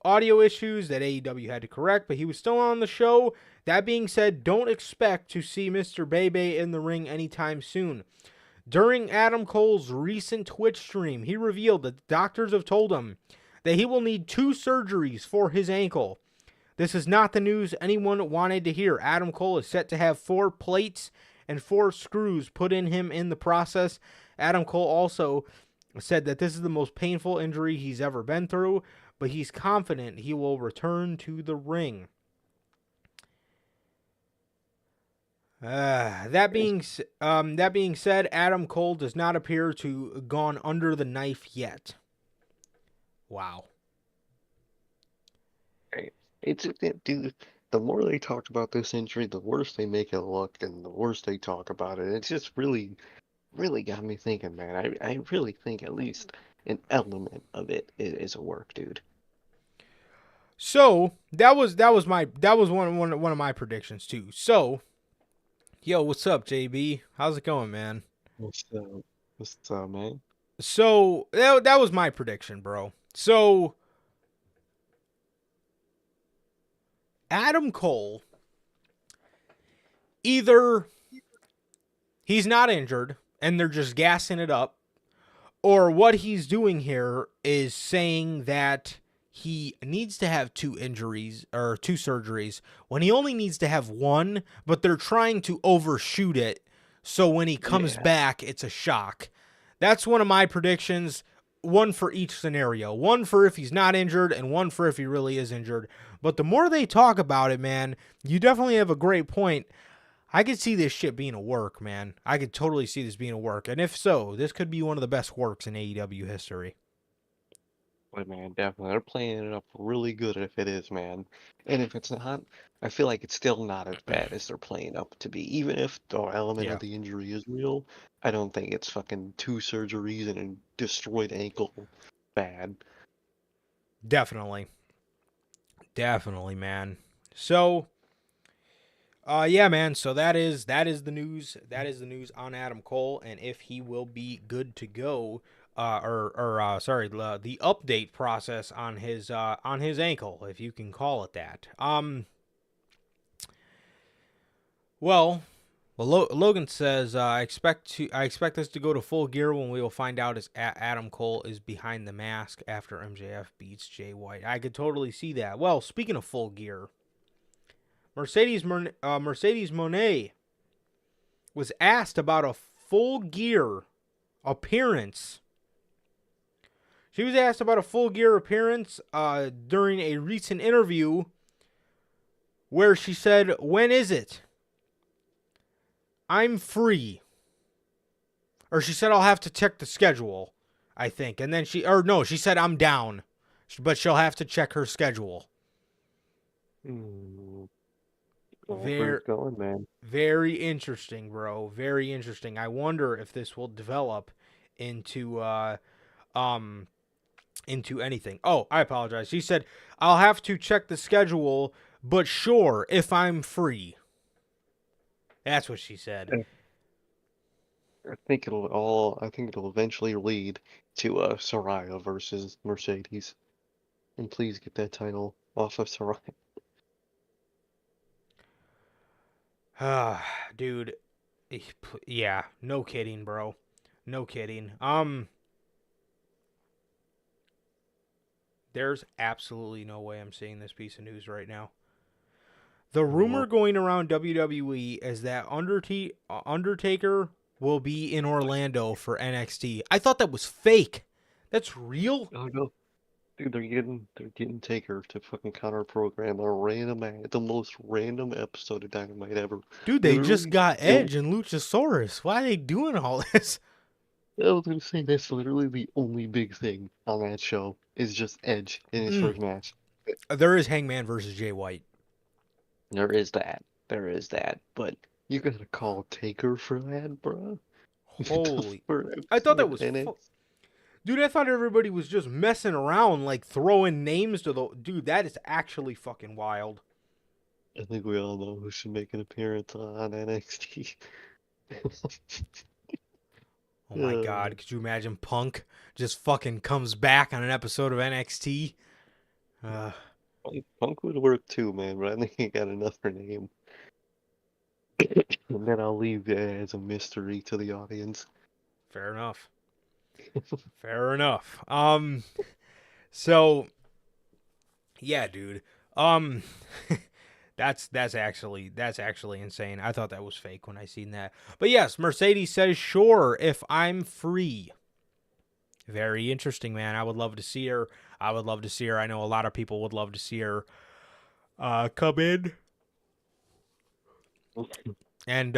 audio issues that AEW had to correct, but he was still on the show. That being said, don't expect to see Mr. Bebe in the ring anytime soon. During Adam Cole's recent Twitch stream, he revealed that the doctors have told him that he will need 2 surgeries for his ankle. This is not the news anyone wanted to hear. Adam Cole is set to have 4 plates and 4 screws put in him in the process. Adam Cole also said that this is the most painful injury he's ever been through, but he's confident he will return to the ring. That being said, Adam Cole does not appear to have gone under the knife yet. Wow. Dude, the more they talk about this injury, the worse they make it look, and the worse they talk about it. It's just really got me thinking, man. I really think at least an element of it is a work, dude. So that was one of my predictions too. So, yo, what's up, JB? How's it going, man? What's up, man? So that was my prediction, bro. So Adam Cole, either he's not injured and they're just gassing it up, or what he's doing here is saying that he needs to have 2 injuries or 2 surgeries when he only needs to have 1, but they're trying to overshoot it. So when he comes back, it's a shock. That's one of my predictions. 1 for each scenario. 1 for if he's not injured and 1 for if he really is injured. But the more they talk about it, man, you definitely have a great point. I could see this shit being a work, man. I could totally see this being a work. And if so, this could be one of the best works in AEW history. But man, definitely. They're playing it up really good if it is, man. And if it's not, I feel like it's still not as bad as they're playing up to be. Even if the element of the injury is real, I don't think it's fucking 2 surgeries and a destroyed ankle bad. Definitely, man. So, yeah, man. So that is the news. That is the news on Adam Cole and if he will be good to go. The update process on his ankle, if you can call it that. Logan says, I expect this to go to full gear when we will find out as Adam Cole is behind the mask after MJF beats Jay White. I could totally see that. Well, speaking of full gear, Mercedes Moné was asked about a full gear appearance. She was asked about a full gear appearance during a recent interview where she said, "When is it? I'm free." Or she said, "I'll have to check the schedule," I think. And then she said, "I'm down," but she'll have to check her schedule. Where's it going, man? Very interesting, bro. Very interesting. I wonder if this will develop into anything. Oh, I apologize. She said, "I'll have to check the schedule, but sure, if I'm free." That's what she said. I think it'll eventually lead to Soraya versus Mercedes. And please get that title off of Soraya. Dude. Yeah, no kidding, bro. No kidding. There's absolutely no way I'm seeing this piece of news right now. The rumor going around WWE is that Undertaker will be in Orlando for NXT. I thought that was fake. That's real? Oh no. Dude, they're getting Taker to fucking counter program the most random episode of Dynamite ever. Dude, they just got Edge and Luchasaurus. Why are they doing all this? I was gonna say that's literally the only big thing on that show is just Edge in his first match. There is Hangman versus Jay White. There is that. But you gotta call Taker for that, bro. Holy! I thought that was. Dude, I thought everybody was just messing around, like throwing names to the. Dude, that is actually fucking wild. I think we all know who should make an appearance on NXT. Oh my god, could you imagine Punk just fucking comes back on an episode of NXT? Uh, Punk would work too, man, but I think he got another name. And then I'll leave it as a mystery to the audience. fair enough. Fair enough. So yeah, dude. Um, that's actually insane. I thought that was fake when I seen that. But yes, Mercedes says, "Sure, if I'm free." Very interesting, man. I would love to see her. I would love to see her. I know a lot of people would love to see her come in and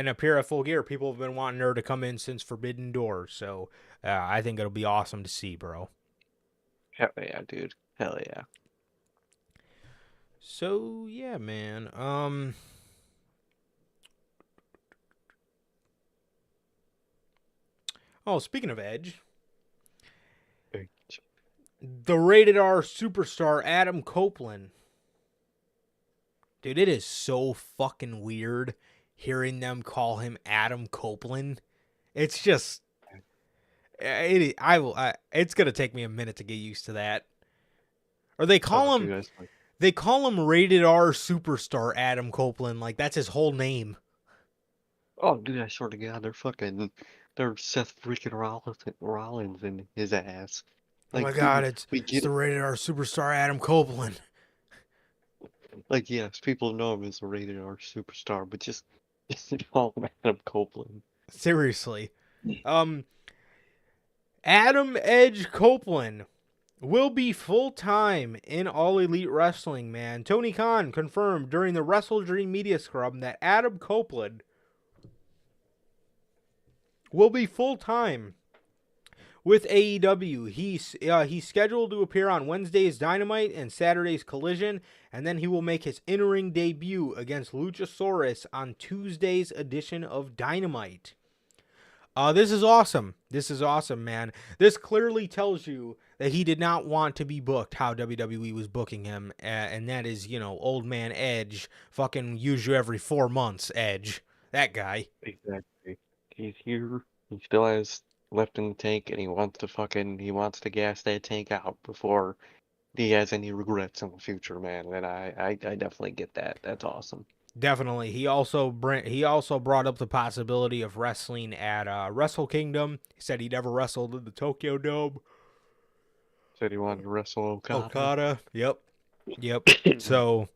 appear at Full Gear. People have been wanting her to come in since Forbidden Door, so I think it'll be awesome to see, bro. Hell yeah, dude. Hell yeah. So yeah, man. Oh, speaking of Edge, the rated R superstar Adam Copeland. Dude, it is so fucking weird hearing them call him Adam Copeland. It's just it's gonna take me a minute to get used to that. Or Oh, dude, that's like, they call him rated R superstar Adam Copeland, like that's his whole name. oh, dude, I swear to God, they're Seth freaking Rollins in his ass. Oh my Like, god, dude, it's we it's get the it. rated R superstar Adam Copeland. Like, yes, people know him as a rated R superstar, but just call him Adam Copeland. Seriously. Um Adam Edge Copeland will be full-time in All Elite Wrestling, man. Tony Khan confirmed during the WrestleDream media scrum that Adam Copeland will be full-time with AEW. He's scheduled to appear on Wednesday's Dynamite and Saturday's Collision, and then he will make his in-ring debut against Luchasaurus on Tuesday's edition of Dynamite. This is awesome. This is awesome, man. This clearly tells you that he did not want to be booked how WWE was booking him, and that is, old man Edge, fucking use you every 4 months, Edge. That guy. Exactly. He's here. He still has left in the tank, and he wants to gas that tank out before he has any regrets in the future, man. And I definitely get that. That's awesome. Definitely. He also brought up the possibility of wrestling at Wrestle Kingdom. He said he never wrestled in the Tokyo Dome. Said he wanted to wrestle Okada. Okada. Yep. Yep. So,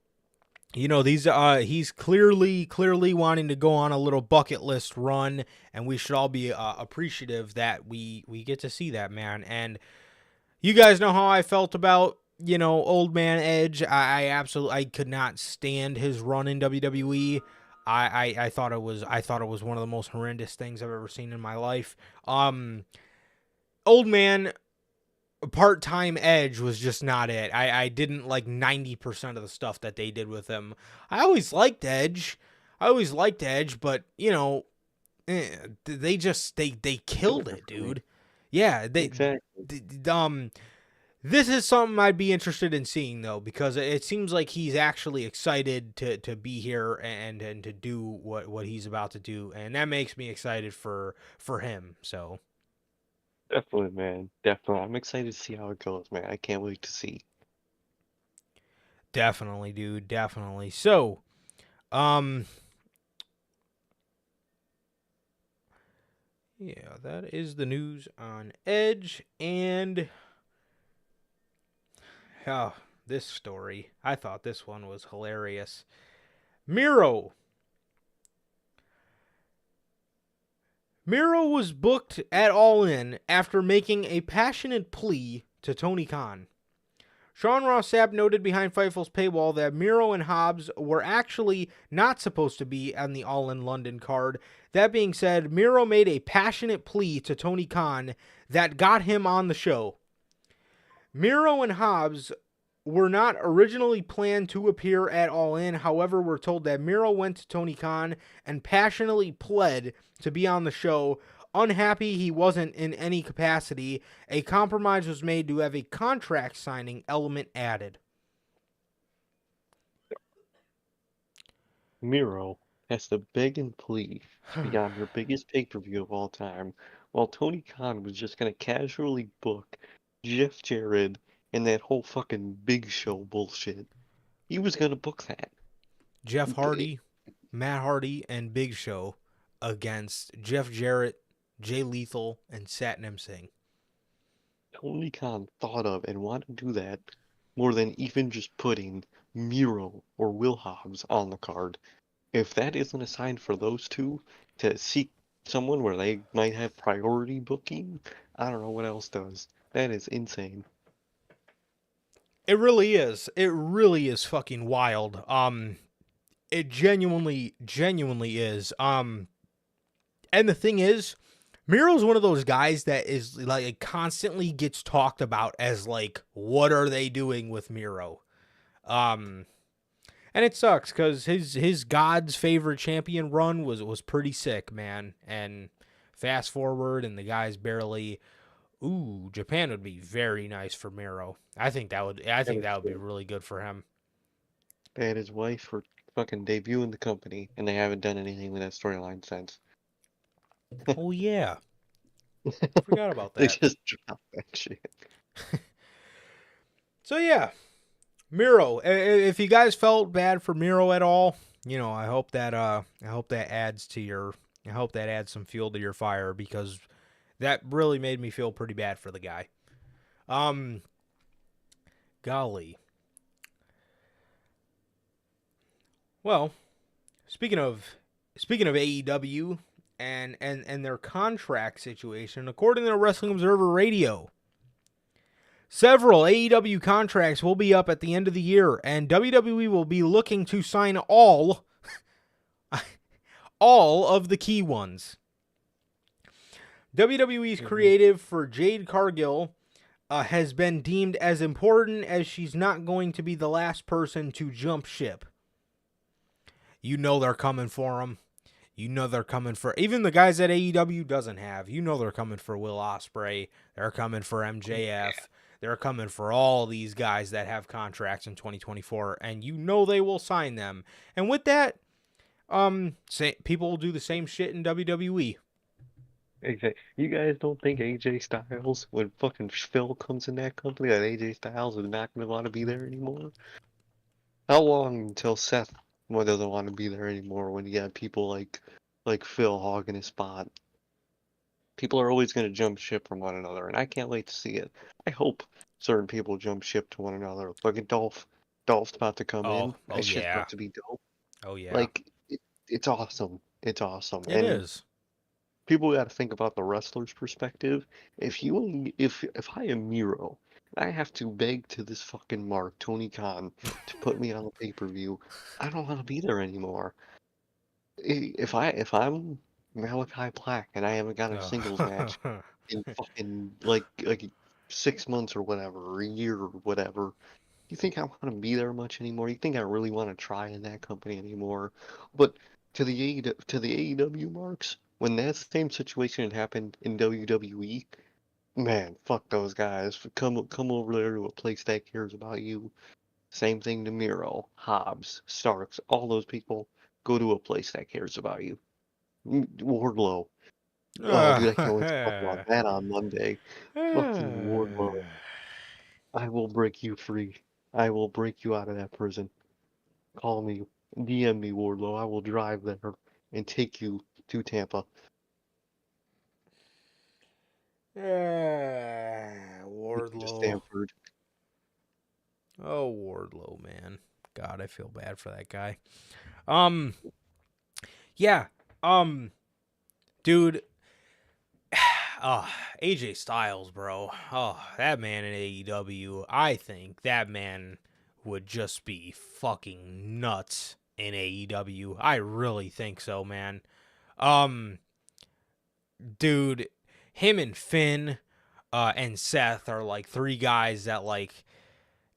he's clearly wanting to go on a little bucket list run, and we should all be appreciative that we get to see that, man. And you guys know how I felt about old man Edge. I could not stand his run in WWE. I thought it was one of the most horrendous things I've ever seen in my life. Old man part-time Edge was just not it. I didn't like 90% of the stuff that they did with him. I always liked Edge. But they killed it, dude. Yeah, Exactly. this is something I'd be interested in seeing, though, because it seems like he's actually excited to be here and to do what he's about to do, and that makes me excited for him. So Definitely, man. Definitely. I'm excited to see how it goes, man. I can't wait to see. definitely, dude, definitely. So, yeah, that is the news on Edge, and oh, this story. I thought this one was hilarious. Miro was booked at All In after making a passionate plea to Tony Khan. Sean Ross Sapp noted behind Fightful's paywall that Miro and Hobbs were actually not supposed to be on the All In London card. That being said, Miro made a passionate plea to Tony Khan that got him on the show. Miro and Hobbs were not originally planned to appear at All In. However, we're told that Miro went to Tony Khan and passionately pled to be on the show. Unhappy he wasn't in any capacity, a compromise was made to have a contract signing element added. Miro has to beg and plead to be on her biggest pay-per-view of all time, while Tony Khan was just going to casually book Jeff Jarrett and that whole fucking Big Show bullshit. He was gonna book that. Jeff Hardy, Matt Hardy, and Big Show against Jeff Jarrett, Jay Lethal, and Satnam Singh. Tony Khan thought of and wanted to do that more than even just putting Miro or Will Hobbs on the card. If that isn't a sign for those two to seek someone where they might have priority booking, I don't know what else does. That is insane. It really is. It really is fucking wild. It genuinely is. And the thing is, Miro's one of those guys that is like constantly gets talked about as like, what are they doing with Miro? And it sucks because his God's favorite champion run was pretty sick, man. And fast forward, and the guy's barely. Ooh, Japan would be very nice for Miro. I think that would be really good for him. They had his wife for fucking debuting the company, and they haven't done anything with that storyline since. Oh yeah, forgot about They that. just dropped that shit. So yeah, Miro. If you guys felt bad for Miro at all, you know, I hope that adds some fuel to your fire, because that really made me feel pretty bad for the guy. Golly. Well, speaking of AEW and their contract situation, according to Wrestling Observer Radio, several AEW contracts will be up at the end of the year, and WWE will be looking to sign all of the key ones. WWE's creative for Jade Cargill has been deemed as important as she's not going to be the last person to jump ship. You know they're coming for him. You know they're coming for even the guys that AEW doesn't have. You know they're coming for Will Ospreay. They're coming for MJF. They're coming for all these guys that have contracts in 2024, and you know they will sign them. And with that, people will do the same shit in WWE. Exactly. You guys don't think AJ Styles, when fucking Phil comes in that company, that AJ Styles is not going to want to be there anymore? How long until Seth doesn't want to be there anymore when you have people like Phil hogging his spot? People are always going to jump ship from one another, and I can't wait to see it. I hope certain people jump ship to one another. Look at Dolph. Dolph's about to come in. Oh That shit's yeah. about to be dope. Oh yeah. Like, it's awesome. It's awesome. It is. People got to think about the wrestler's perspective. If I am Miro, I have to beg to this fucking mark, Tony Khan, to put me on the pay-per-view, I don't want to be there anymore. If I'm Malachi Black and I haven't got a singles match in fucking like 6 months or whatever, or a year or whatever, you think I want to be there much anymore? You think I really want to try in that company anymore? But to the AEW marks, when that same situation had happened in WWE, man, fuck those guys. Come over there to a place that cares about you. Same thing to Miro, Hobbs, Starks, all those people. Go to a place that cares about you. Wardlow. Oh, dude, I can't wait to talk about that on Monday. Fucking Wardlow. I will break you free. I will break you out of that prison. Call me, DM me, Wardlow. I will drive there and take you to Tampa. To Wardlow. Stanford. Oh, Wardlow, man. God, I feel bad for that guy. Yeah. Dude. AJ Styles, bro. Oh, that man in AEW. I think that man would just be fucking nuts in AEW. I really think so, man. Dude, him and Finn and Seth are like three guys that, like,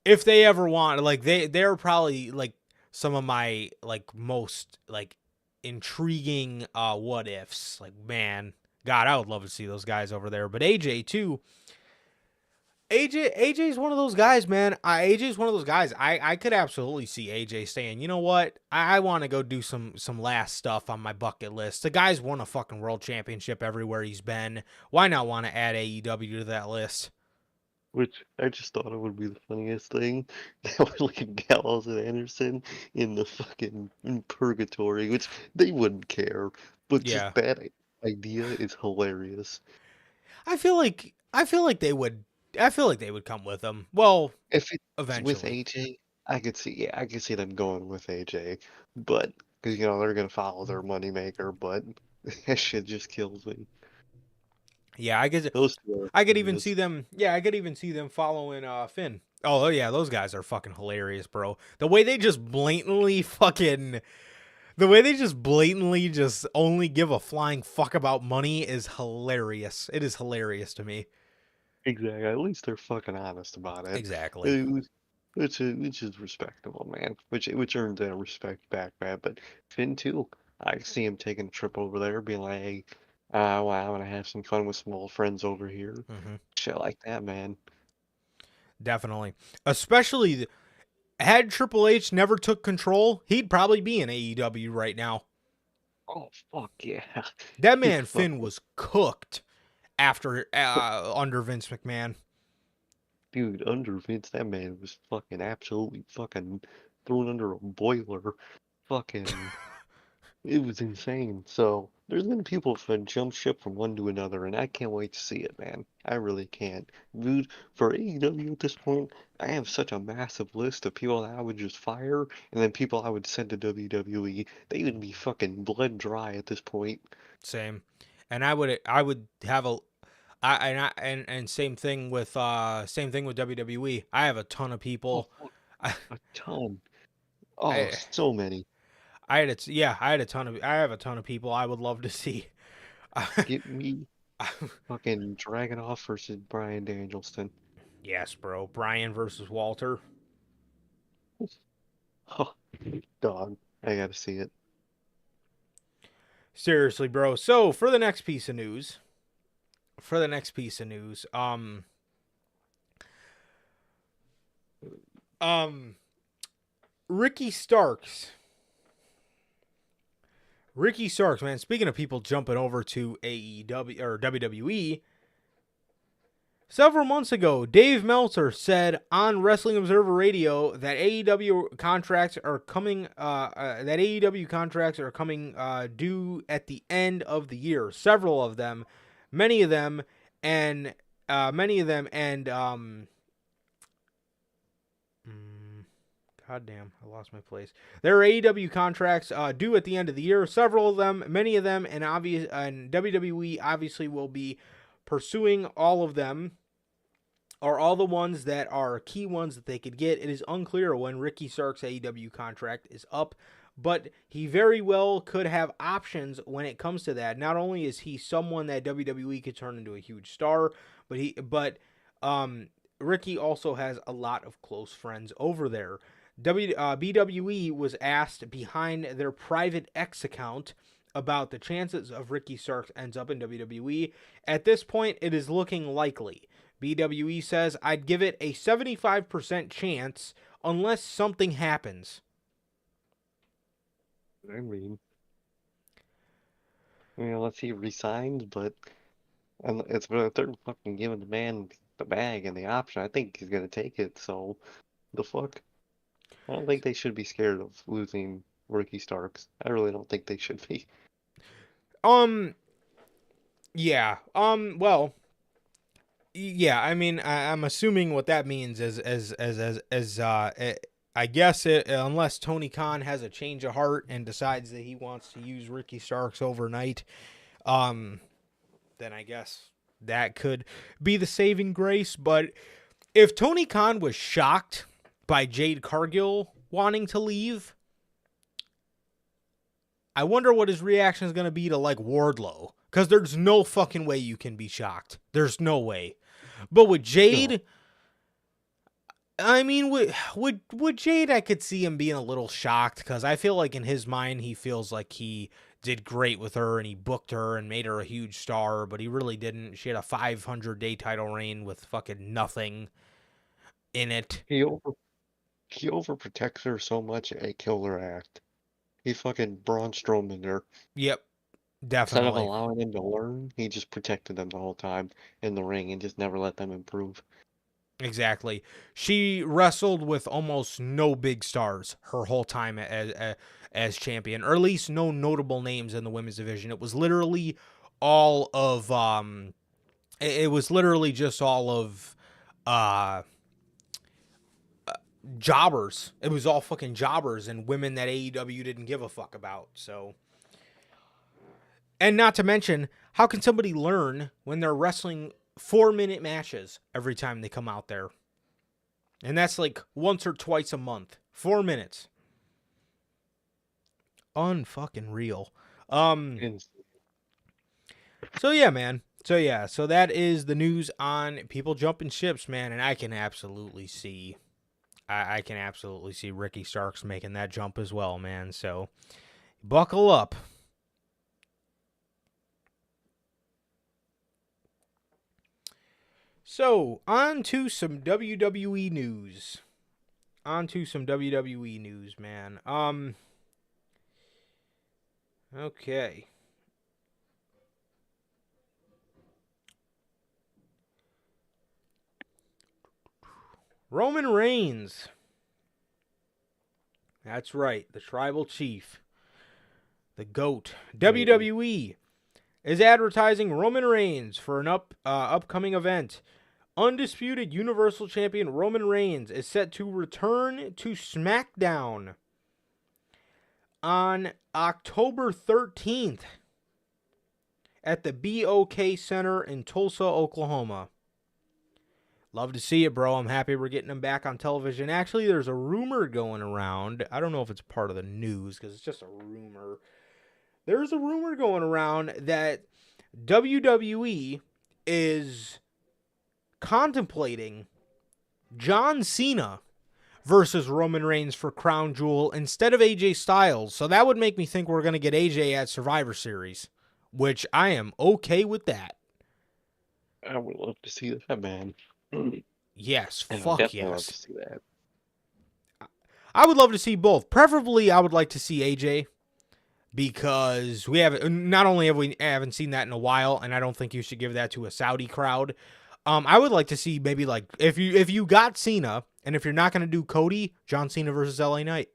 if they ever want, like, they're probably like some of my like most like intriguing what ifs. Like, man, God, I would love to see those guys over there. But AJ too. AJ's one of those guys, man. AJ's one of those guys. I could absolutely see AJ saying, you know what? I want to go do some last stuff on my bucket list. The guy's won a fucking world championship everywhere he's been. Why not want to add AEW to that list? Which I just thought it would be the funniest thing. That would leave Gallows and Anderson in the fucking in purgatory, which they wouldn't care. But just Yeah. that idea is hilarious. I feel like they would. I feel like they would come with them. Well, If it's with eventually. AJ, I could see them going with AJ, but because you know they're gonna follow their moneymaker, but that shit just kills me. Yeah, Those two are I could even see hilarious. them. Yeah, I could even see them following Finn. Oh yeah, those guys are fucking hilarious, bro. The way they just blatantly fucking. The way they just blatantly just only give a flying fuck about money is hilarious. It is hilarious to me. Exactly. At least they're fucking honest about it. Exactly. It was, which is respectable, man. Which earns that respect back, man. But Finn too. I see him taking a trip over there, being like, hey, well, I'm gonna have some fun with some old friends over here. Hmm. Shit like that, man. Definitely. Especially had Triple H never took control, he'd probably be in AEW right now. Oh fuck yeah. That He's man Finn fucking was cooked after under Vince McMahon. dude, under Vince, that man was fucking absolutely fucking thrown under a boiler. Fucking it was insane. So there's been people who've jump ship from one to another, and I can't wait to see it, man. I really can't. Dude, for AEW at this point, I have such a massive list of people that I would just fire, and then people I would send to WWE. They would be fucking blood dry at this point. Same. And I would have a and same thing with WWE. I have a ton of Oh, people. fuck, I a ton. Oh, I, so many. I have a ton of people I would love to see. Get me fucking Dragunov versus Brian Danielson. Yes, bro. Brian versus Walter. Oh, dog. I gotta see it. Seriously, bro. So for the next piece of news, um, Ricky Starks. Ricky Starks, man. Speaking of people jumping over to AEW or WWE, several months ago, Dave Meltzer said on Wrestling Observer Radio that AEW contracts are coming. Due at the end of the year. Several of them, many of them, and God damn, I lost my place. There are AEW contracts due at the end of the year. Several of them, many of them, and WWE obviously will be pursuing all of them, or all the ones that are key ones that they could get. It is unclear when Ricky Stark's AEW contract is up, but he very well could have options when it comes to that. Not only is he someone that WWE could turn into a huge star, but Ricky also has a lot of close friends over there. BWE was asked behind their private X account about the chances of Ricky Starks ends up in WWE. At this point, it is looking likely. BWE says, I'd give it a 75% chance unless something happens. I mean, let's see, resigns, but and it's been a third fucking giving the man the bag and the option. I think he's gonna take it. So the fuck, I don't think they should be scared of losing Ricky Starks. I really don't think they should be. Um, yeah. Well, yeah. I mean, I'm assuming what that means is, I guess unless Tony Khan has a change of heart and decides that he wants to use Ricky Starks overnight, um, then I guess that could be the saving grace. But if Tony Khan was shocked by Jade Cargill wanting to leave, I wonder what his reaction is going to be to like Wardlow. Because there's no fucking way you can be shocked. There's no way. But with No, Jade, I mean, with Jade, I could see him being a little shocked because I feel like in his mind, he feels like he did great with her and he booked her and made her a huge star, but he really didn't. She had a 500-day title reign with fucking nothing in it. he over he overprotects her so much it killed her act. He fucking Braun Strowman her. Yep, Instead of definitely. allowing them to learn, he just protected them the whole time in the ring and just never let them improve. Exactly. She wrestled with almost no big stars her whole time as champion, or at least no notable names in the women's division. It was literally all of it was literally just all of uh jobbers. It was all fucking jobbers and women that AEW didn't give a fuck about. So, and not to mention, how can somebody learn when they're wrestling 4-minute matches every time they come out there? And that's like once or twice a month. 4 minutes. Unfucking real. So yeah, man. So that is the news on people jumping ships, man. And I can absolutely see Ricky Starks making that jump as well, man. So buckle up. So, on to some WWE news. Man. Okay. Roman Reigns. That's right, the tribal chief. The GOAT. WWE is advertising Roman Reigns for an upcoming event. Undisputed Universal Champion Roman Reigns is set to return to SmackDown on October 13th at the BOK Center in Tulsa, Oklahoma. Love to see it, bro. I'm happy we're getting him back on television. Actually, there's a rumor going around. I don't know if it's part of the news because it's just a rumor. There's a rumor going around that WWE is contemplating John Cena versus Roman Reigns for Crown Jewel instead of AJ Styles. So that would make me think we're going to get AJ at Survivor Series, which I am okay with that. I would love to see that, man. Yes, And fuck definitely yes. love to see that. I would love to see both. Preferably, I would like to see AJ because we haven't. Not only haven't seen that in a while, and I don't think you should give that to a Saudi crowd. I would like to see maybe like if you got Cena, and if you're not going to do Cody, John Cena versus LA Knight.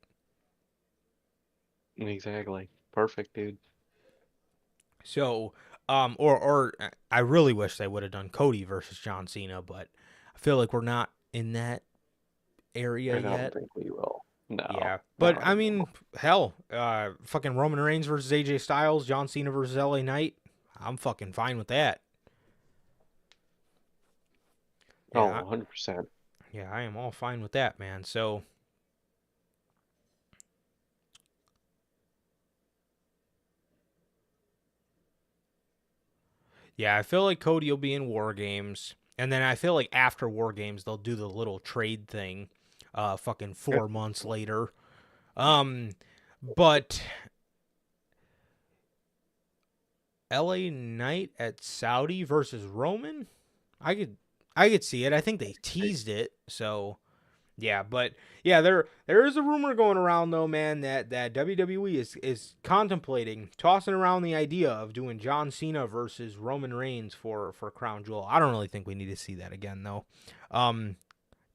Exactly. Perfect, dude. So, or I really wish they would have done Cody versus John Cena, but I feel like we're not in that area yet. I don't think we will. No. Yeah, but I mean, hell, fucking Roman Reigns versus AJ Styles, John Cena versus LA Knight. I'm fucking fine with that. Yeah, 100%. Yeah, I am all fine with that, man. So, yeah, I feel like Cody will be in War Games, and then I feel like after War Games they'll do the little trade thing, fucking 4 months later. But LA Knight at Saudi versus Roman, I could see it. I think they teased it, so yeah. But yeah, there is a rumor going around though, man, that WWE is contemplating tossing around the idea of doing John Cena versus Roman Reigns for Crown Jewel. I don't really think we need to see that again though.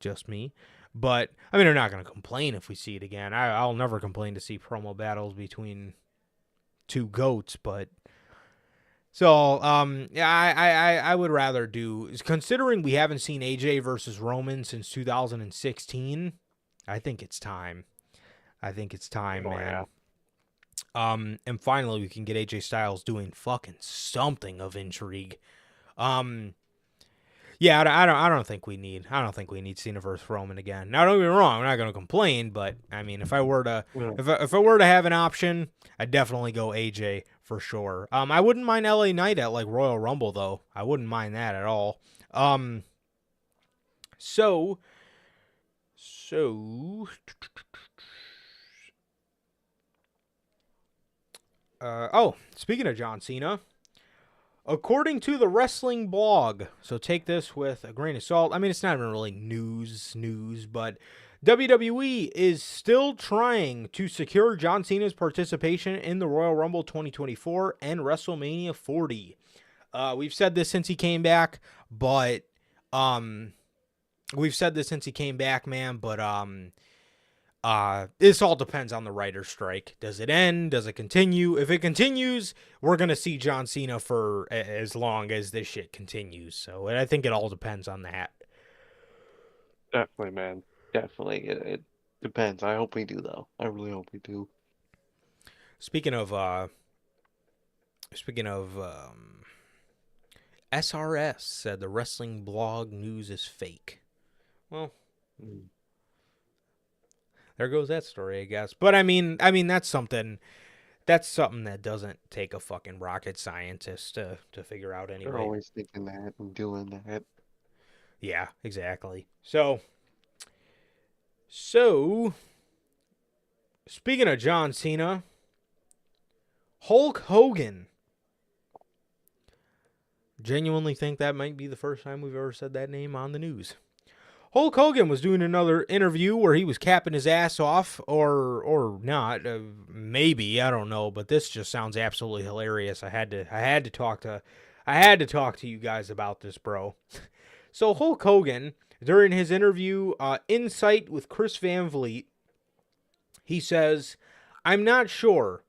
Just me. But I mean, they're not going to complain if we see it again. I'll never complain to see promo battles between two GOATs, but so, yeah, I would rather do, considering we haven't seen AJ versus Roman since 2016, I think it's time. Man. Yeah. And finally we can get AJ Styles doing fucking something of intrigue. Yeah, I don't think we need Cena versus Roman again. Now, don't get me wrong, I'm not going to complain, but I mean, if I were to have an option, I'd definitely go AJ for sure. I wouldn't mind LA Knight at like Royal Rumble though. I wouldn't mind that at all. So speaking of John Cena, according to the wrestling blog, so take this with a grain of salt. I mean, it's not even really news, but WWE is still trying to secure John Cena's participation in the Royal Rumble 2024 and WrestleMania 40. We've said this since he came back, but we've said this since he came back, man, but this all depends on the writer's strike. Does it end? Does it continue? If it continues, we're going to see John Cena for as long as this shit continues. So I think it all depends on that. Definitely, man. Definitely. It depends. I hope we do, though. I really hope we do. Speaking of SRS said the wrestling blog news is fake. Well, there goes that story, I guess. But I mean that's something that doesn't take a fucking rocket scientist to figure out anyway. They're always thinking that and doing that. Yeah, exactly. So speaking of John Cena, Hulk Hogan. Genuinely think that might be the first time we've ever said that name on the news. Hulk Hogan was doing another interview where he was capping his ass off, or not, maybe, I don't know, but this just sounds absolutely hilarious. I had to talk to you guys about this, bro. So Hulk Hogan, during his interview, Insight with Chris Van Vliet, he says, "I'm not sure.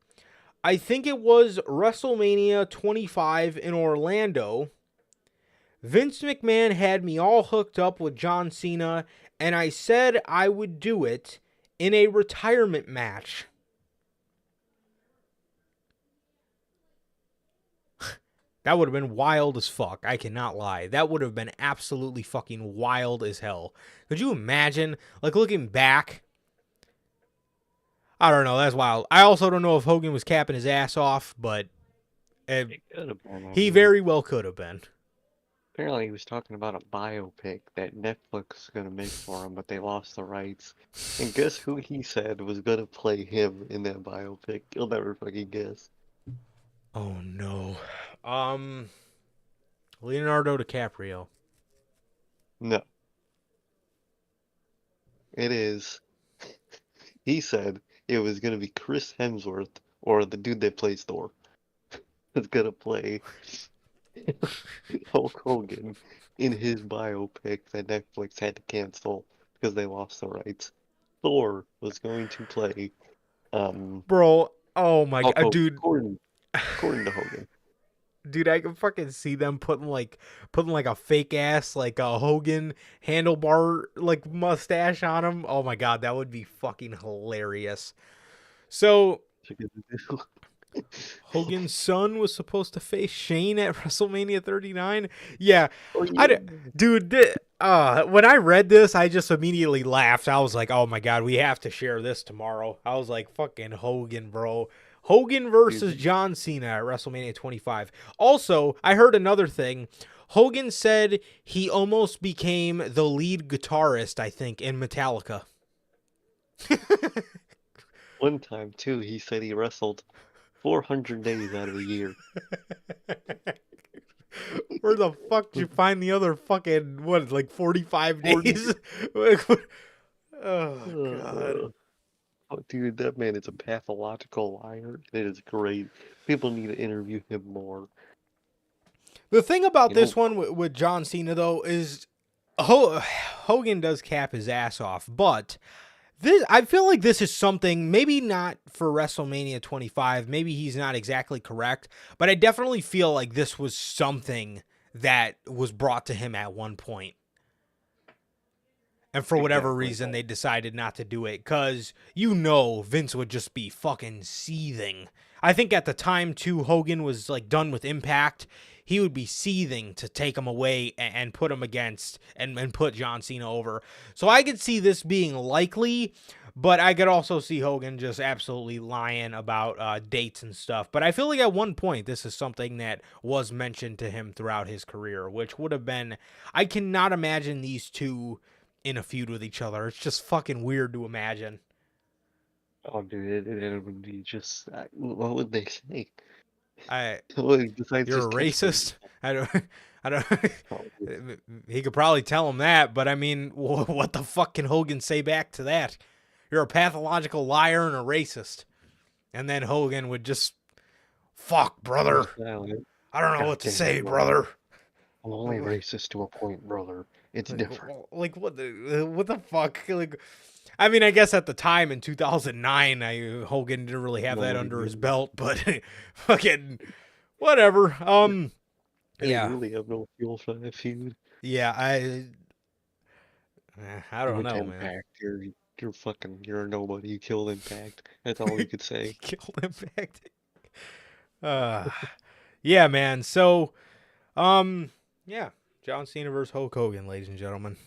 I think it was WrestleMania 25 in Orlando. Vince McMahon had me all hooked up with John Cena, and I said I would do it in a retirement match." That would have been wild as fuck. I cannot lie. That would have been absolutely fucking wild as hell. Could you imagine, like, looking back? I don't know. That's wild. I also don't know if Hogan was capping his ass off, but he very well could have been. Apparently, he was talking about a biopic that Netflix was going to make for him, but they lost the rights. And guess who he said was going to play him in that biopic? You'll never fucking guess. Oh, no. Leonardo DiCaprio. No. It is. He said it was going to be Chris Hemsworth, or the dude that plays Thor. Is going to play Hulk Hogan in his biopic that Netflix had to cancel because they lost the rights. Thor was going to play Bro, oh my Hulk god, Hogan, dude. according to Hogan. Dude, I can fucking see them putting like a fake ass like a Hogan handlebar like mustache on him. Oh my god, that would be fucking hilarious. So Hogan's son was supposed to face Shane at WrestleMania 39. Yeah, Oh, yeah. Dude, when I read this, I just immediately laughed. I was like, oh my god, we have to share this tomorrow. I was like, fucking Hogan, bro. Hogan versus John Cena at WrestleMania 25. Also, I heard another thing. Hogan said he almost became the lead guitarist, I think, in Metallica. One time, too, he said he wrestled 400 days out of the year. Where the fuck did you find the other fucking, what, like 45 days? Oh, God. Oh, dude, that man is a pathological liar. It is great. People need to interview him more. The thing about this one with John Cena, though, is Hogan does cap his ass off, but I feel like this is something, maybe not for WrestleMania 25, maybe he's not exactly correct, but I definitely feel like this was something that was brought to him at one point. And for whatever reason, they decided not to do it, because, Vince would just be fucking seething. I think at the time, too, Hogan was, like, done with Impact. He would be seething to take him away and put him against, and put John Cena over. So I could see this being likely, but I could also see Hogan just absolutely lying about dates and stuff. But I feel like at one point, this is something that was mentioned to him throughout his career, which would have been, I cannot imagine these two in a feud with each other. It's just fucking weird to imagine. Oh, dude, it would be just, what would they say? You're a racist? I don't. He could probably tell him that, but I mean, what the fuck can Hogan say back to that? You're a pathological liar and a racist. And then Hogan would just, fuck, brother. I don't know what to say, brother. I'm only racist to a point, brother. It's different. Like what the fuck? Like, I mean, I guess at the time in 2009, Hogan didn't really have that Nobody under his knew. belt, but fucking whatever. I didn't Yeah, really have no fuel for that feud. yeah. I You don't went to know, man. Impact. You're a nobody. You killed Impact. That's all we could say. Killed Impact. Uh, yeah, man. So, yeah, John Cena versus Hulk Hogan, ladies and gentlemen.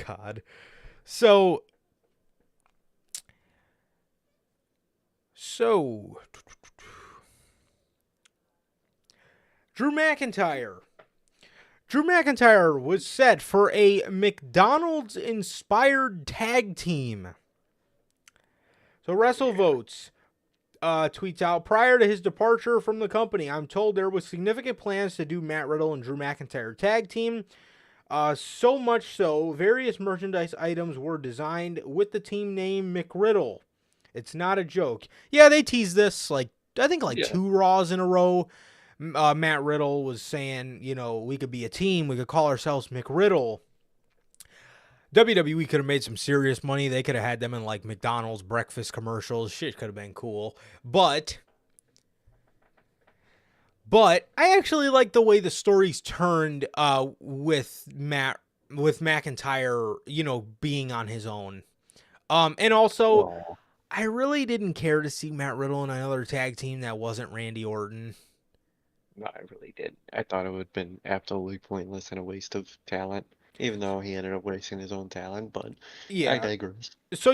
God. So, so Drew McIntyre. Drew McIntyre was set for a McDonald's inspired tag team. So WrestleVotes tweets out, prior to his departure from the company, I'm told there was significant plans to do Matt Riddle and Drew McIntyre tag team. So much so, various merchandise items were designed with the team name McRiddle. It's not a joke. Yeah, they teased this, I think 2 Raws in a row. Matt Riddle was saying, we could be a team. We could call ourselves McRiddle. WWE could have made some serious money. They could have had them in McDonald's breakfast commercials. Shit could have been cool. But I actually like the way the story's turned with McIntyre, being on his own. And also, I really didn't care to see Matt Riddle in another tag team that wasn't Randy Orton. No, I really did. I thought it would have been absolutely pointless and a waste of talent, even though he ended up wasting his own talent, but Yeah. I digress. So,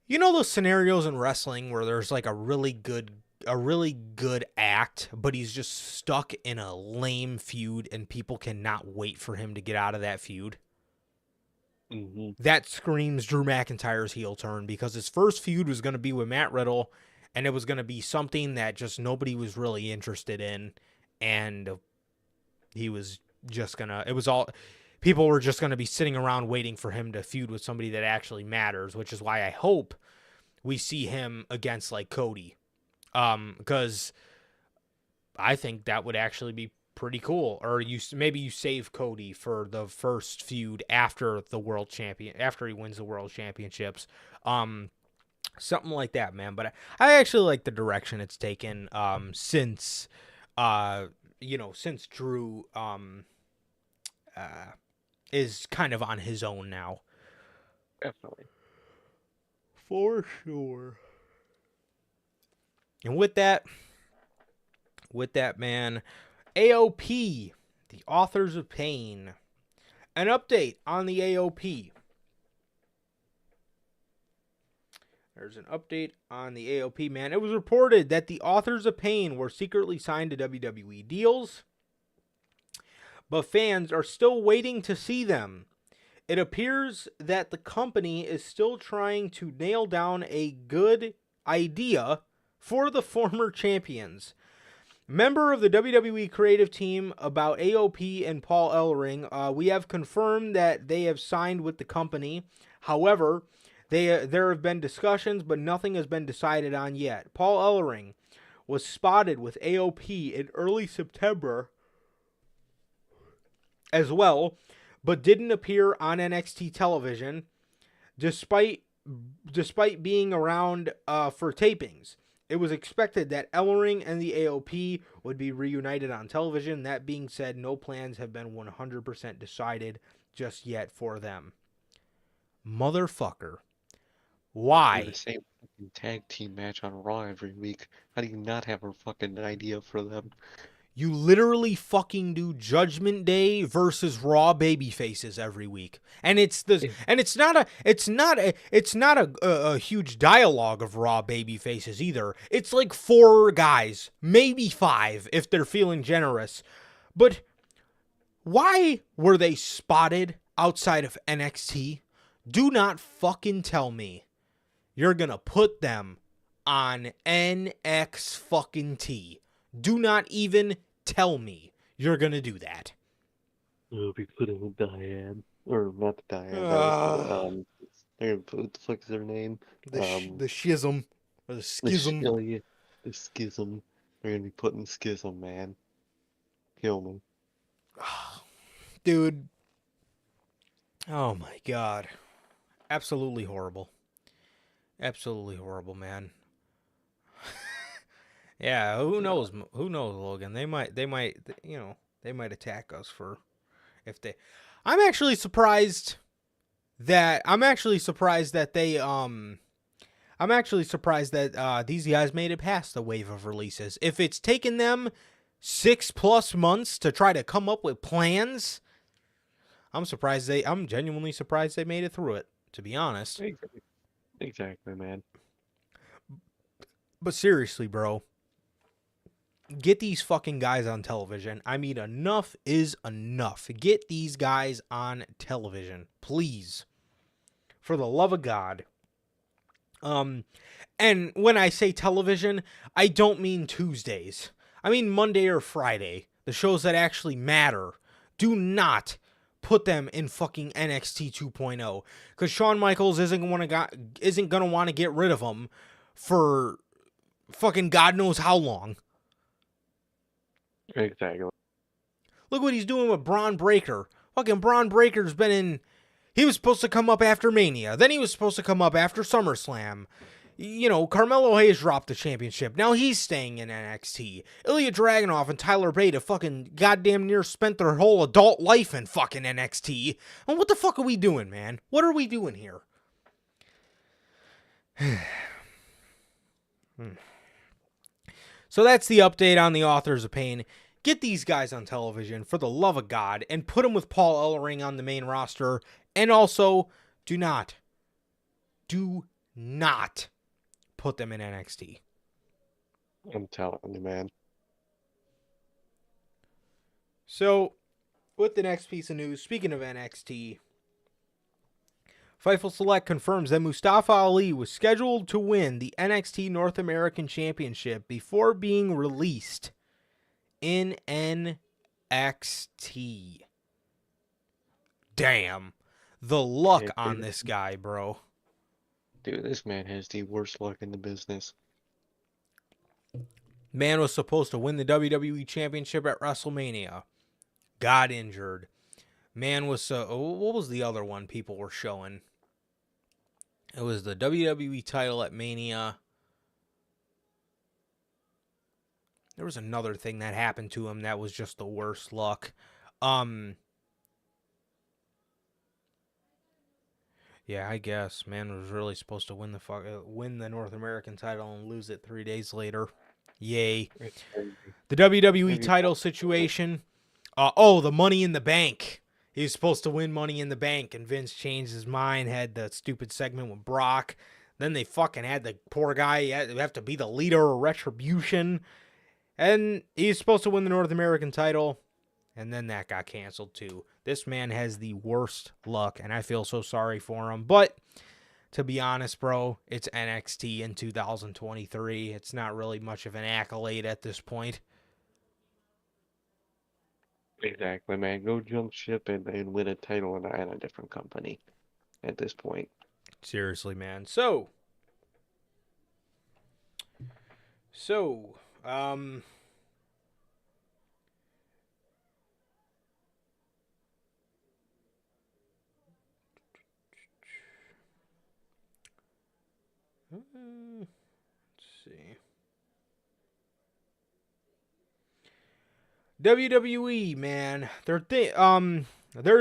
those scenarios in wrestling where there's a really good act, but he's just stuck in a lame feud and people cannot wait for him to get out of that feud? Mm-hmm. That screams Drew McIntyre's heel turn, because his first feud was going to be with Matt Riddle, and it was going to be something that just nobody was really interested in, and he was just going to, people were just going to be sitting around waiting for him to feud with somebody that actually matters, which is why I hope we see him against Cody. Because I think that would actually be pretty cool. Or maybe you save Cody for the first feud after after he wins the world championships. Something like that, man. But I actually like the direction it's taken. Since Drew is kind of on his own now. Definitely. For sure. And with that, man, AOP, the Authors of Pain. An update on the AOP. There's an update on the AOP, man. It was reported that the Authors of Pain were secretly signed to WWE deals, but fans are still waiting to see them. It appears that the company is still trying to nail down a good idea for the former champions. Member of the WWE creative team about AOP and Paul Ellering, we have confirmed that they have signed with the company. However, there have been discussions, but nothing has been decided on yet. Paul Ellering was spotted with AOP in early September as well, but didn't appear on NXT television, despite being around for tapings. It was expected that Ellering and the AOP would be reunited on television. That being said, no plans have been 100% decided just yet for them. Motherfucker. Why? The same fucking tag team match on Raw every week. How do you not have a fucking idea for them? You literally fucking do Judgment Day versus Raw baby faces every week, and it's not a huge dialogue of Raw baby faces either. It's 4 guys, maybe 5 if they're feeling generous. But why were they spotted outside of NXT? Do not fucking tell me you're gonna put them on NX fucking T. Do not even tell me you're gonna do that. We'll be putting Diane, or not the Diane. They're gonna put, what the fuck is their name? The schism, or the schism. The schism. They're gonna be putting schism, man. kill me. Dude. Oh my god. Absolutely horrible. Absolutely horrible, man. Yeah, who knows? Who knows, Logan? They might, they might attack us for if they. I'm actually surprised that these guys made it past the wave of releases. If it's taken them 6+ months to try to come up with plans, I'm genuinely surprised they made it through it, to be honest. Exactly, man. But seriously, bro, get these fucking guys on television. I mean, enough is enough. Get these guys on television, please. For the love of God. And when I say television, I don't mean Tuesdays. I mean Monday or Friday. The shows that actually matter. Do not put them in fucking NXT 2.0. Because Shawn Michaels isn't going to want to get rid of them for fucking God knows how long. Exactly. Look what he's doing with Braun Breaker. Fucking Braun Breaker's been in... He was supposed to come up after Mania. Then he was supposed to come up after SummerSlam. You know, Carmelo Hayes dropped the championship. Now he's staying in NXT. Ilya Dragunov and Tyler Bate have fucking goddamn near spent their whole adult life in fucking NXT. And what the fuck are we doing, man? What are we doing here? So that's the update on the Authors of Pain. Get these guys on television, for the love of God, and put them with Paul Ellering on the main roster. And also, do not put them in NXT. I'm telling you, man. So, with the next piece of news, speaking of NXT, Fightful Select confirms that Mustafa Ali was scheduled to win the NXT North American Championship before being released in NXT. Damn. The luck on this guy, bro. Dude, this man has the worst luck in the business. Man was supposed to win the WWE Championship at WrestleMania. Got injured. Man was... what was the other one people were showing? It was the WWE title at Mania. There was another thing that happened to him that was just the worst luck. Yeah, I guess man was really supposed to win the North American title and lose it 3 days later. Yay. The WWE title situation. The Money in the Bank. He was supposed to win Money in the Bank, and Vince changed his mind, had the stupid segment with Brock. Then they fucking had the poor guy have to be the leader of Retribution. And he's supposed to win the North American title. And then that got canceled too. This man has the worst luck, and I feel so sorry for him. But to be honest, bro, it's NXT in 2023. It's not really much of an accolade at this point. Exactly, man. Go jump ship and win a title in a different company at this point. Seriously, man. So, let's see. WWE, man, there's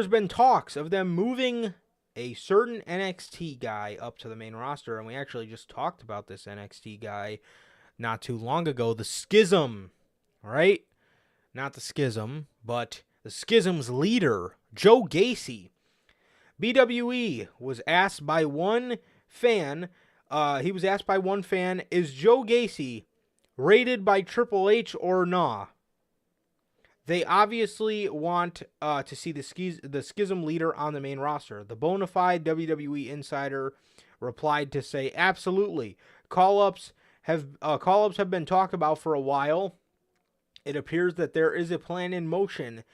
been talks of them moving a certain NXT guy up to the main roster, and we actually just talked about this NXT guy not too long ago, the Schism, right? Not the Schism, but the Schism's leader, Joe Gacy. BWE was asked by one fan, is Joe Gacy rated by Triple H or nah? They obviously want to see the Schism leader on the main roster. The bona fide WWE insider replied to say, absolutely. Call-ups have been talked about for a while. It appears that there is a plan in motion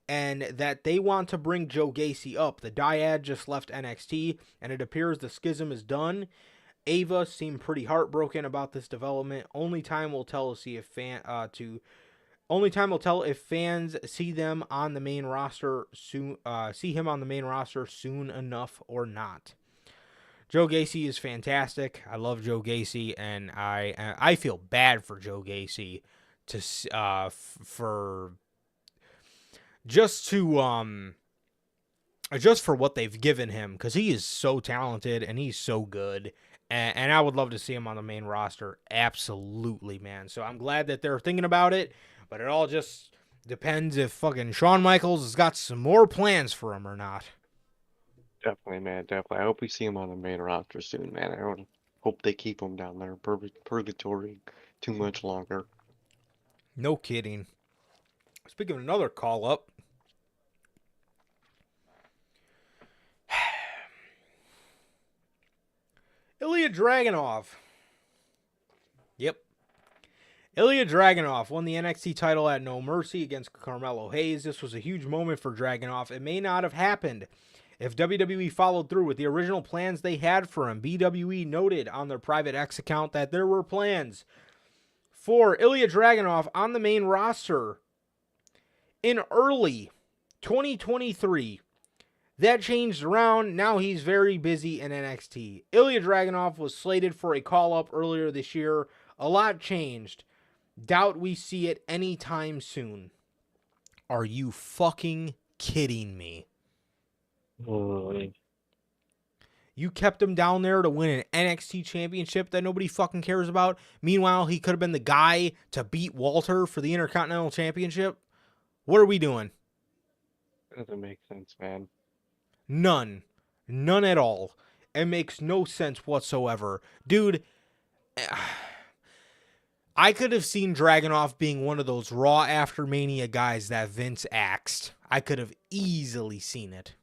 and that they want to bring Joe Gacy up. The Dyad just left NXT, and it appears the Schism is done. Ava seemed pretty heartbroken about this development. Only time will tell to see if Only time will tell if fans see them on the main roster soon. See him on the main roster soon enough or not. Joe Gacy is fantastic. I love Joe Gacy, and I feel bad for Joe Gacy for just for what they've given him, because he is so talented and he's so good. And I would love to see him on the main roster. Absolutely, man. So I'm glad that they're thinking about it, but it all just depends if fucking Shawn Michaels has got some more plans for him or not. Definitely, man. Definitely. I hope we see him on the main roster soon, man. I don't hope they keep him down there in purgatory too much longer. No kidding. Speaking of another call up, Ilya Dragunov. Yep. Ilya Dragunov won the NXT title at No Mercy against Carmelo Hayes. This was a huge moment for Dragunov. It may not have happened if WWE followed through with the original plans they had for him. BWE noted on their private X account that there were plans for Ilya Dragunov on the main roster in early 2023. That changed around. Now he's very busy in NXT. Ilya Dragunov was slated for a call-up earlier this year. A lot changed. Doubt we see it anytime soon. Are you fucking kidding me? You kept him down there to win an NXT championship that nobody fucking cares about. Meanwhile, he could have been the guy to beat Walter for the Intercontinental Championship. What are we doing? Doesn't make sense, man. None. None at all. It makes no sense whatsoever. Dude, I could have seen Dragunov being one of those Raw After Mania guys that Vince axed. I could have easily seen it.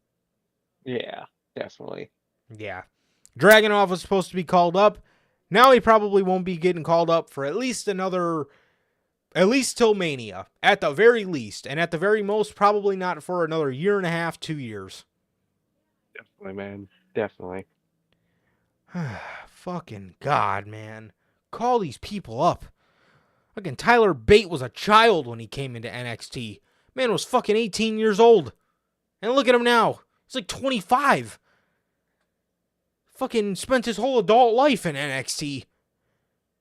Yeah, definitely. Yeah. Dragunov was supposed to be called up. Now he probably won't be getting called up for at least till Mania. At the very least. And at the very most, probably not for another year and a half, 2 years. Definitely, man. Definitely. Fucking God, man. Call these people up. Fucking Tyler Bate was a child when he came into NXT. Man was fucking 18 years old. And look at him now. He's like 25. Fucking spent his whole adult life in NXT.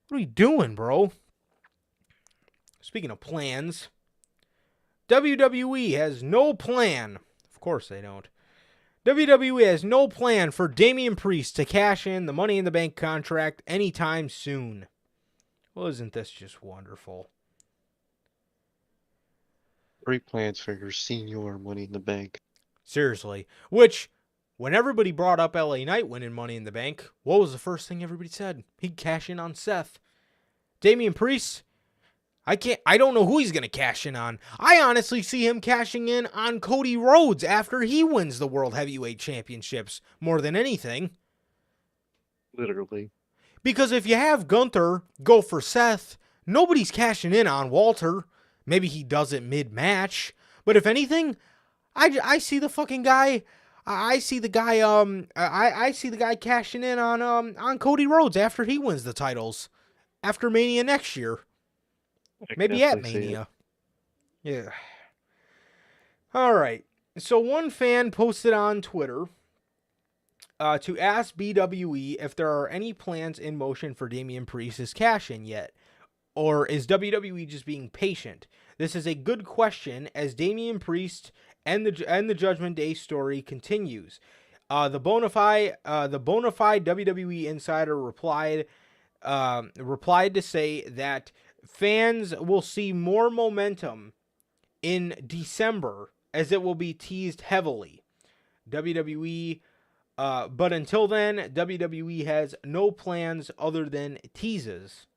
What are you doing, bro? Speaking of plans, WWE has no plan. Of course they don't. WWE has no plan for Damian Priest to cash in the Money in the Bank contract anytime soon. Well, isn't this just wonderful? Great plans for your senior Money in the Bank. Seriously. Which, when everybody brought up LA Knight winning Money in the Bank, what was the first thing everybody said? He'd cash in on Seth. Damian Priest, I don't know who he's going to cash in on. I honestly see him cashing in on Cody Rhodes after he wins the World Heavyweight Championships more than anything. Literally. Because if you have Gunther go for Seth, nobody's cashing in on Walter. Maybe he does it mid-match. But if anything, I see the fucking guy. I see the guy. I see the guy cashing in on Cody Rhodes after he wins the titles, after Mania next year. Maybe at Mania. Yeah. All right. So one fan posted on Twitter to ask BWE if there are any plans in motion for Damian Priest's cash-in yet. Or is WWE just being patient? This is a good question as Damian Priest and the Judgment Day story continues. The bona fide WWE insider replied to say that fans will see more momentum in December as it will be teased heavily. WWE, but until then, WWE has no plans other than teases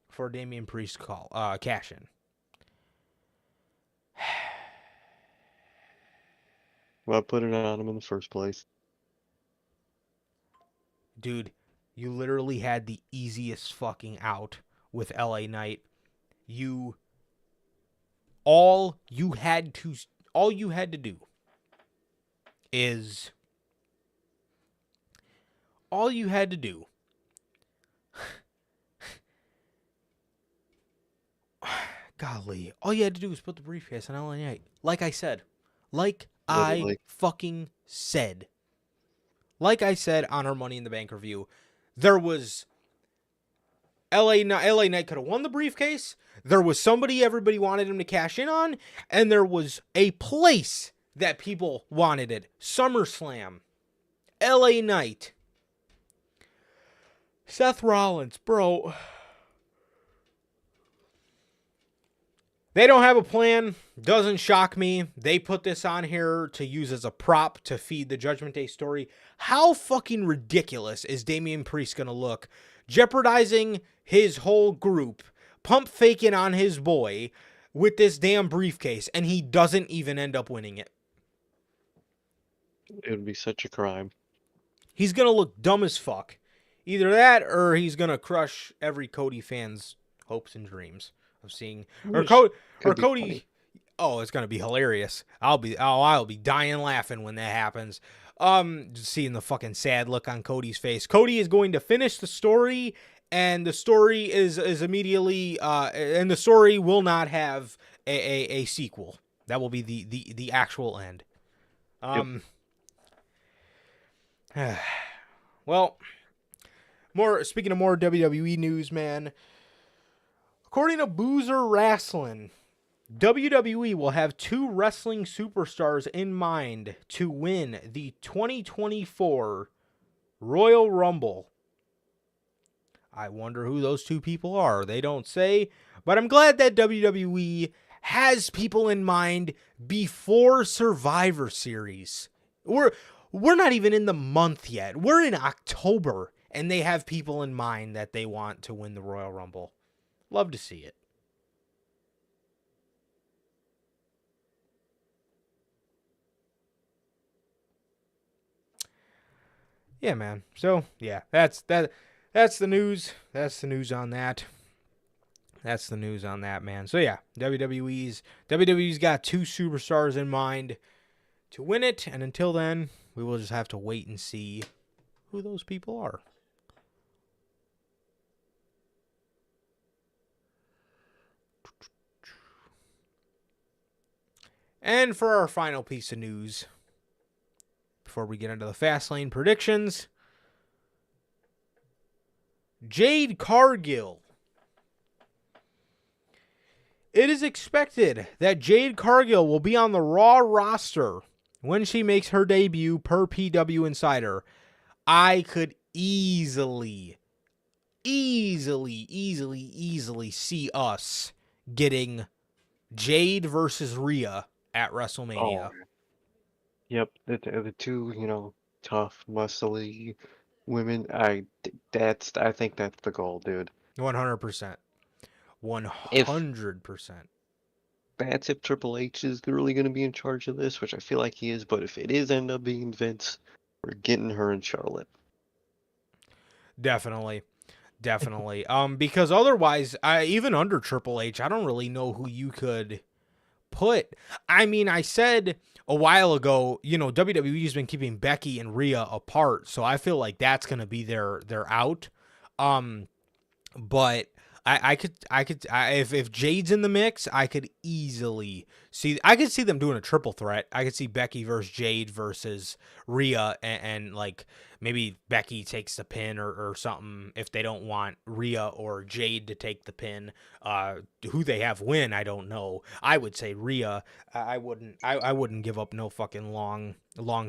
for Damian Priest cash-in. Well, put it on him in the first place. Dude, you literally had the easiest fucking out with LA Knight. All you had to do is Golly, all you had to do was put the briefcase on LA Knight. Like I said. Like I Literally. fucking said. Like I said on our Money in the Bank review, there was LA Knight could have won the briefcase. There was somebody everybody wanted him to cash in on, and there was a place that people wanted it. SummerSlam. LA Knight. Seth Rollins, bro. They don't have a plan. Doesn't shock me. They put this on here to use as a prop to feed the Judgment Day story. How fucking ridiculous is Damian Priest going to look? Jeopardizing his whole group. Pump faking on his boy with this damn briefcase. And he doesn't even end up winning it. It would be such a crime. He's going to look dumb as fuck. Either that or he's going to crush every Cody fan's hopes and dreams of seeing Cody. Funny. Oh, it's gonna be hilarious. I'll be dying laughing when that happens. Just seeing the fucking sad look on Cody's face. Cody is going to finish the story, and the story is immediately and the story will not have a sequel. That will be the actual end. Well, speaking of more WWE news, man. According to Boozer Wrestling, WWE will have 2 wrestling superstars in mind to win the 2024 Royal Rumble. I wonder who those 2 people are. They don't say, but I'm glad that WWE has people in mind before Survivor Series. We're not even in the month yet. We're in October, and they have people in mind that they want to win the Royal Rumble. Love to see it. Yeah, man. So, yeah, that's the news. That's the news on that. That's the news on that, man. So, yeah, WWE's got 2 superstars in mind to win it, and until then, we will just have to wait and see who those people are. And for our final piece of news, before we get into the Fastlane predictions, Jade Cargill. It is expected that Jade Cargill will be on the Raw roster when she makes her debut per PW Insider. I could easily see us getting Jade versus Rhea at WrestleMania. Oh, yep, the 2, tough, muscly women. I think that's the goal, dude. 100%. 100%. That's if Triple H is really going to be in charge of this, which I feel like he is. But if it is end up being Vince, we're getting her in Charlotte. Definitely. Because otherwise, even under Triple H, I don't really know who you could put. I mean, I said a while ago, WWE's been keeping Becky and Rhea apart, so I feel like that's going to be their out. But if Jade's in the mix, I could easily see them doing a triple threat. I could see Becky versus Jade versus Rhea, and like maybe Becky takes the pin or something if they don't want Rhea or Jade to take the pin. Who they have win, I don't know. I would say Rhea. I wouldn't give up no fucking long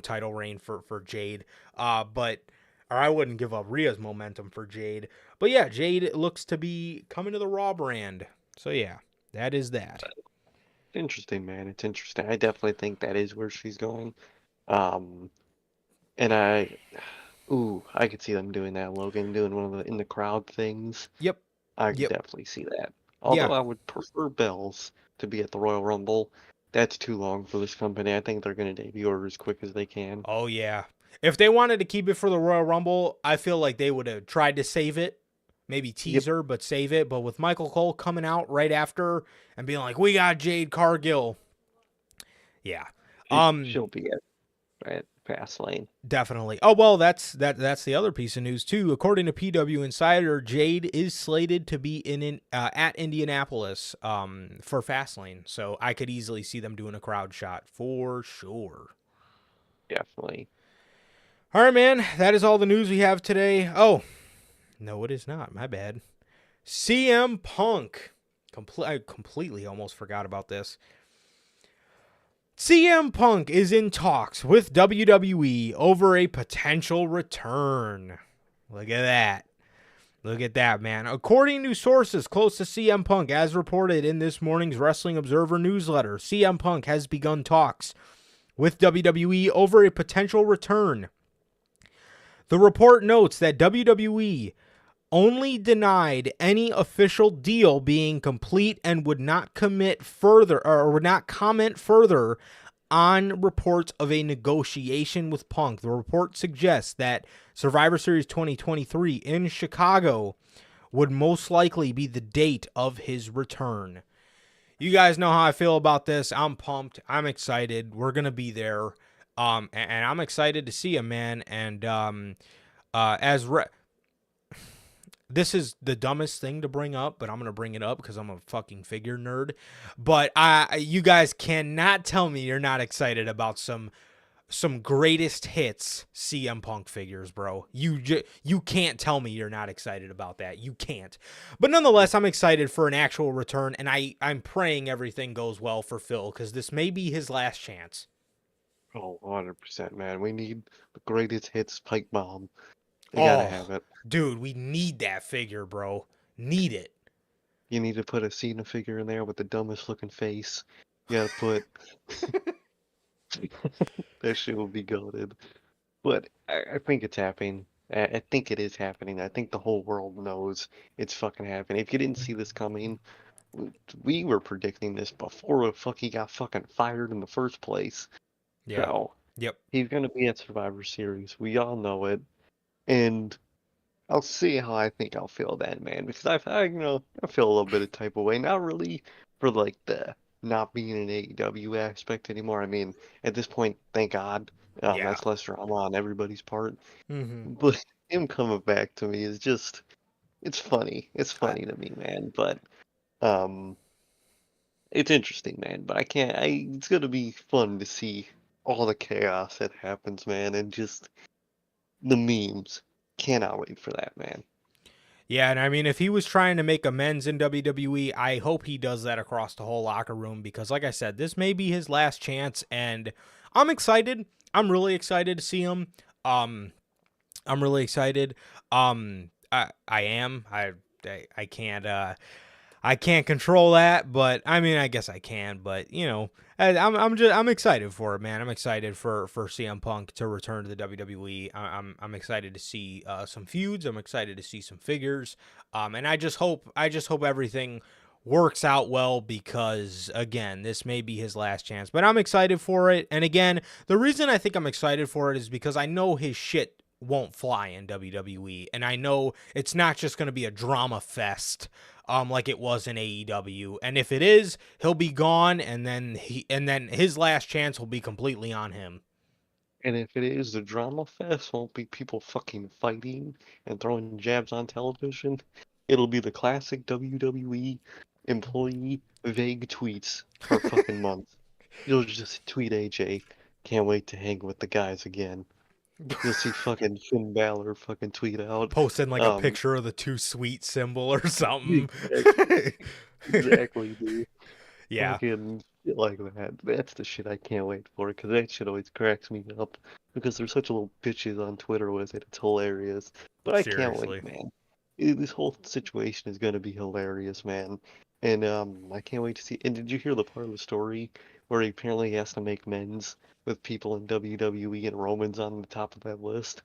title reign for Jade. Or I wouldn't give up Rhea's momentum for Jade. But yeah, Jade looks to be coming to the Raw brand. So yeah, that is that. Interesting, man. It's interesting. I definitely think that is where she's going. And I could see them doing that, Logan, doing one of the in the crowd things. Yep. I could definitely see that. Although I would prefer Bells to be at the Royal Rumble. That's too long for this company. I think they're going to debut her as quick as they can. Oh, yeah. If they wanted to keep it for the Royal Rumble, I feel like they would have tried to save it. Maybe teaser, but save it. But with Michael Cole coming out right after and being like, we got Jade Cargill. Yeah. She'll be it, right? Fastlane. Definitely. Oh well, that's the other piece of news too. According to PW Insider, Jade is slated to be at Indianapolis for Fastlane. So I could easily see them doing a crowd shot for sure. Definitely. All right, man. That is all the news we have today. Oh, no, it is not. My bad. CM Punk. I completely almost forgot about this. CM Punk is in talks with WWE over a potential return. Look at that. Look at that, man. According to sources close to CM Punk, as reported in this morning's Wrestling Observer newsletter, CM Punk has begun talks with WWE over a potential return. The report notes that WWE only denied any official deal being complete and would not comment further on reports of a negotiation with Punk. The report suggests that Survivor Series 2023 in Chicago would most likely be the date of his return. You guys know how I feel about this. I'm pumped. I'm excited. We're going to be there. And I'm excited to see him, man. And this is the dumbest thing to bring up, but I'm going to bring it up because I'm a fucking figure nerd. But you guys cannot tell me you're not excited about some greatest hits CM Punk figures, bro. You can't tell me you're not excited about that. You can't. But nonetheless, I'm excited for an actual return, and I'm praying everything goes well for Phil because this may be his last chance. Oh, 100%, man. We need the greatest hits pipe bomb. You gotta Oh, have it. dude, we need that figure, bro. Need it. You need to put a Cena figure in there with the dumbest looking face. You gotta put that shit will be goated. But I think it's happening. I think it is happening. I think the whole world knows it's fucking happening. If you didn't see this coming, we were predicting this before the fuck he got fucking fired in the first place. Yeah. So Yep. he's gonna be at Survivor Series. We all know it, and I'll see how I think I'll feel then, man. Because I feel a little bit of type of way. Not really for like the not being an AEW aspect anymore. I mean, at this point, thank God, Yeah. that's less drama on everybody's part. Mm-hmm. But him coming back to me is just, it's funny. It's funny to me, man. But um, it's interesting, man. But it's gonna be fun to see all the chaos that happens, man, and just the memes. Cannot wait for that, man. Yeah, and I mean, if he was trying to make amends in WWE, I hope he does that across the whole locker room because, like I said, this may be his last chance, and I'm excited. I'm really excited to see him. I'm really excited. I am. I can't. I can't control that, but I mean, I guess I can. But you know, I'm excited for it, man. I'm excited for CM Punk to return to the WWE. I'm excited to see some feuds. I'm excited to see some figures. And I just hope everything works out well because again, this may be his last chance. But I'm excited for it. And again, the reason I think I'm excited for it is because I know his shit won't fly in WWE, and I know it's not just going to be a drama fest like it was in AEW. And if it is, he'll be gone, and then his last chance will be completely on him. And if it is, the drama fest won't be people fucking fighting and throwing jabs on television. It'll be the classic WWE employee vague tweets for a fucking month. You'll just tweet AJ, can't wait to hang with the guys again. You'll see fucking Finn Balor fucking tweet out. Posting like a picture of the Too Sweet symbol or something. Exactly, dude. Yeah. Fucking shit like that. That's the shit I can't wait for, because that shit always cracks me up. Because they're such little bitches on Twitter with it. It's hilarious. But I can't Seriously. wait, man. This whole situation is gonna be hilarious, man. And I can't wait to see. And did you hear the part of the story where he apparently has to make amends with people in WWE and Roman's on the top of that list?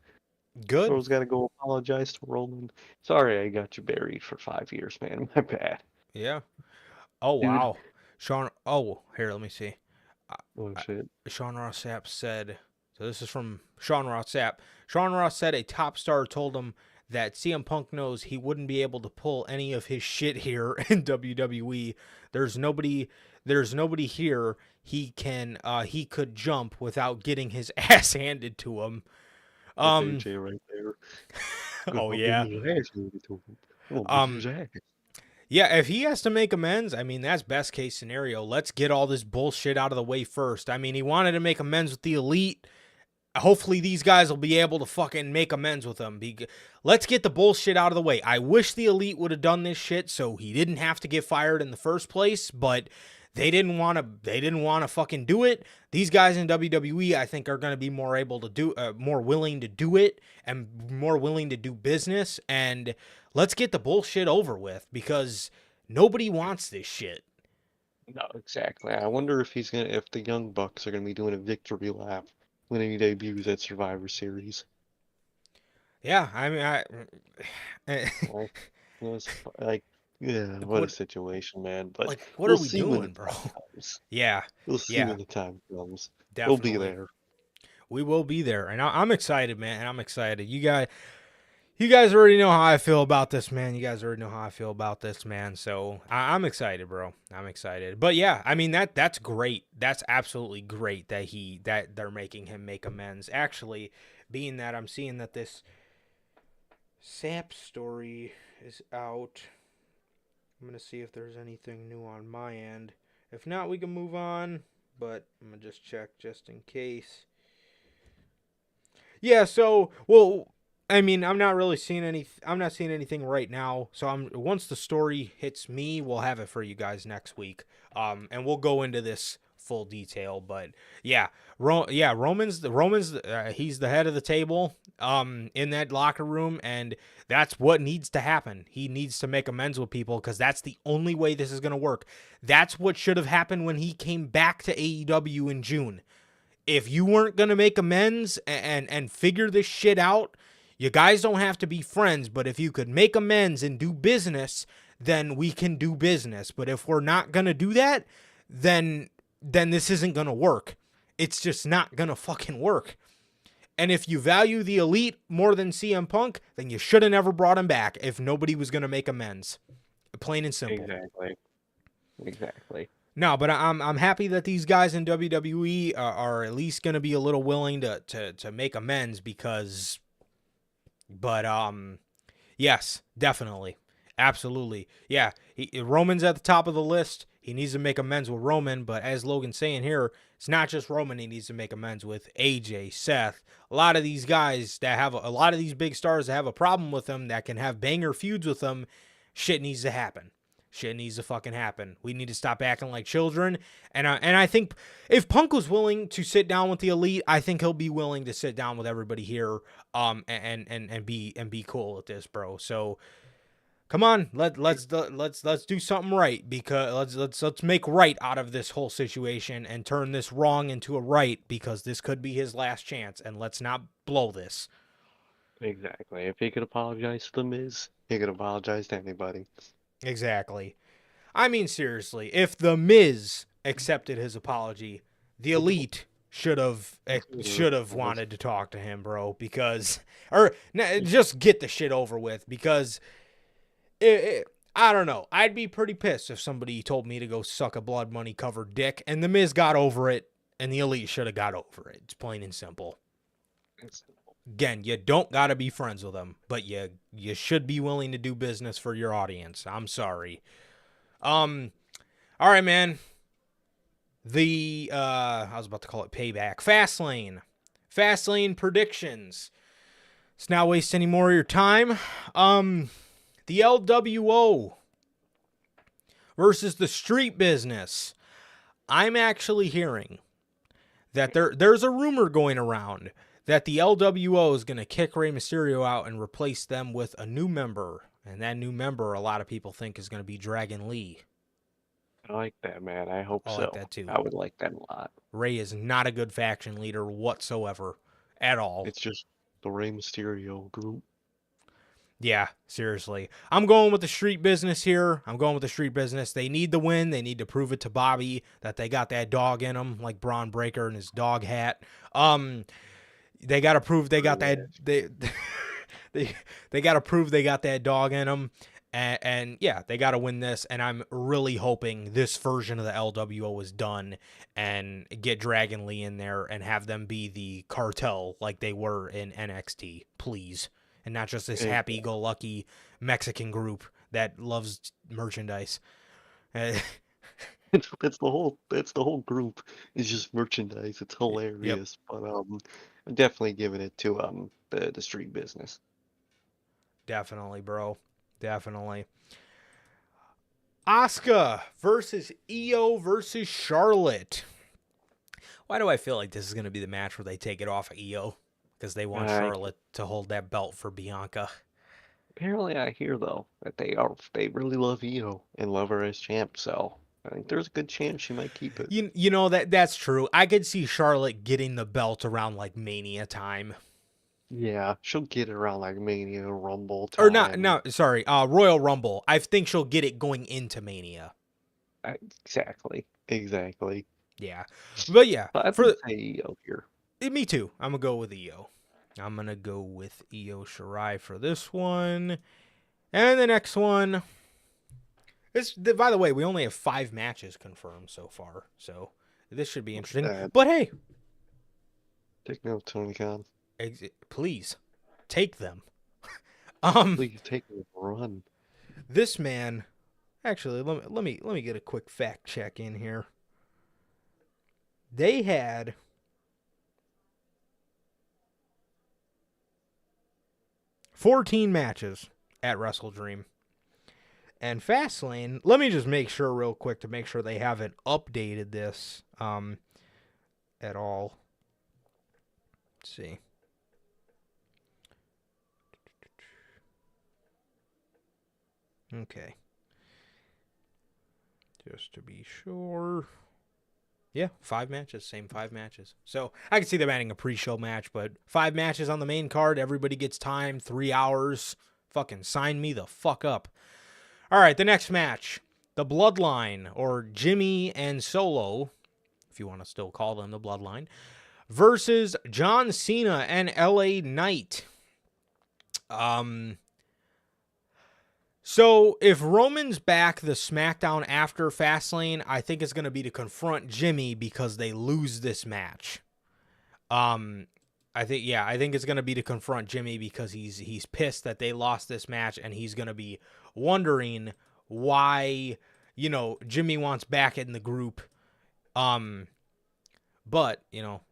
Good. Bro's got to go apologize to Roman. Sorry, I got you buried for 5 years, man. My bad, Yeah. Oh dude. wow. Sean. Oh, here, let me see. Oh shit. Sean Ross Sapp said. So this is from Sean Ross Sapp. Sean Ross said a top star told him that CM Punk knows he wouldn't be able to pull any of his shit here in WWE. There's nobody here he could jump without getting his ass handed to him. That's AJ right there. Oh yeah. Um, Yeah, if he has to make amends, I mean, that's best case scenario. Let's get all this bullshit out of the way first. I mean, he wanted to make amends with the Elite. Hopefully these guys will be able to fucking make amends with him. Let's get the bullshit out of the way. I wish the Elite would have done this shit so he didn't have to get fired in the first place, but they didn't want to fucking do it. These guys in WWE, I think, are going to be more willing to do it and more willing to do business. And let's get the bullshit over with because nobody wants this shit. No, exactly. I wonder if if the Young Bucks are gonna be doing a victory lap when he debuts at Survivor Series. Yeah, I mean, Like, it's like, yeah, what a situation, man. But like, what we'll are we see when doing, the bro? time comes. Yeah, We'll see yeah, when the time comes. definitely. We'll be there. We will be there, and I'm excited, man. I'm excited. You guys already know how I feel about this, man. So I'm excited, bro. I'm excited. But yeah, I mean that's great. That's absolutely great that they're making him make amends. Actually, being that I'm seeing that this SAP story is out. I'm gonna see if there's anything new on my end. If not, we can move on. But I'm gonna just check just in case. Yeah. So well. I mean, I'm not seeing anything right now. So once the story hits me, we'll have it for you guys next week. And we'll go into this full detail. But yeah, Roman's he's the head of the table. In that locker room, and that's what needs to happen. He needs to make amends with people because that's the only way this is gonna work. That's what should have happened when he came back to AEW in June. If you weren't gonna make amends and figure this shit out. You guys don't have to be friends, but if you could make amends and do business, then we can do business. But if we're not going to do that, then this isn't going to work. It's just not going to fucking work. And if you value the Elite more than CM Punk, then you should have never brought him back if nobody was going to make amends. Plain and simple. Exactly. No, but I'm happy that these guys in WWE are at least going to be a little willing to make amends because... But yes, definitely, absolutely, yeah. Roman's at the top of the list. He needs to make amends with Roman, but as Logan's saying here, it's not just Roman he needs to make amends with. AJ, Seth, a lot of these guys that have a lot of these big stars that have a problem with him that can have banger feuds with him. Shit needs to happen. Shit needs to fucking happen. We need to stop acting like children. And I think if Punk was willing to sit down with the Elite, I think he'll be willing to sit down with everybody here and be cool with this, bro. So come on, let's do something right because let's make right out of this whole situation and turn this wrong into a right because this could be his last chance and let's not blow this. Exactly. If he could apologize to The Miz, he could apologize to anybody. Exactly. I mean, seriously, if The Miz accepted his apology, the Elite should have wanted to talk to him, bro, just get the shit over with because I don't know. I'd be pretty pissed if somebody told me to go suck a blood money covered dick and The Miz got over it and the Elite should have got over it. It's plain and simple. Again, you don't got to be friends with them, but you should be willing to do business for your audience. I'm sorry. All right, man. I was about to call it payback. Fastlane predictions. Let's not waste any more of your time. The LWO versus the Street Business. I'm actually hearing that there's a rumor going around that the LWO is going to kick Rey Mysterio out and replace them with a new member. And that new member, a lot of people think, is going to be Dragon Lee. I like that, man. I hope so. I like that, too. I would like that a lot. Rey is not a good faction leader whatsoever. At all. It's just the Rey Mysterio group. Yeah, seriously. I'm going with the Street Business here. They need the win. They need to prove it to Bobby that they got that dog in them, like Braun Breaker and his dog hat. They got to prove they got that. They they got to prove they got that dog in them. And yeah, they got to win this. And I'm really hoping this version of the LWO is done and get Dragon Lee in there and have them be the cartel like they were in NXT, please. And not just this happy-go-lucky Mexican group that loves merchandise. That's the whole group is just merchandise. It's hilarious. But I'm definitely giving it to the street business. Definitely, bro. Definitely. Asuka versus Io versus Charlotte. Why do I feel like this is going to be the match where they take it off of Io? Because they want Charlotte to hold that belt for Bianca. Apparently, I hear though that they really love Io and love her as champ. So I think there's a good chance she might keep it. You know that's true. I could see Charlotte getting the belt around like Mania time. Yeah, she'll get it around like Mania, Rumble time. Or not, sorry, Royal Rumble. I think she'll get it going into Mania. Exactly. Yeah. But yeah. But I would say Io here. Me too. I'm going to go with Io. I'm going to go with Io Shirai for this one. And the next one. By the way, we only have 5 matches confirmed so far. So this should be interesting. But hey. Take note, Tony Khan. Please take them. Please take them a run. This man, actually, let me get a quick fact check in here. They had 14 matches at WrestleDream. And Fastlane, let me just make sure real quick to make sure they haven't updated this at all. Let's see. Okay. Just to be sure. Yeah, 5 matches, same 5 matches. So I can see them adding a pre-show match, but 5 matches on the main card. Everybody gets time, 3 hours. Fucking sign me the fuck up. All right, the next match. The Bloodline, or Jimmy and Solo, if you want to still call them the Bloodline, versus John Cena and LA Knight. So if Roman's back the SmackDown after Fastlane, I think it's going to be to confront Jimmy because they lose this match. I think it's going to be to confront Jimmy because he's pissed that they lost this match, and he's going to be wondering why, Jimmy wants back in the group. But,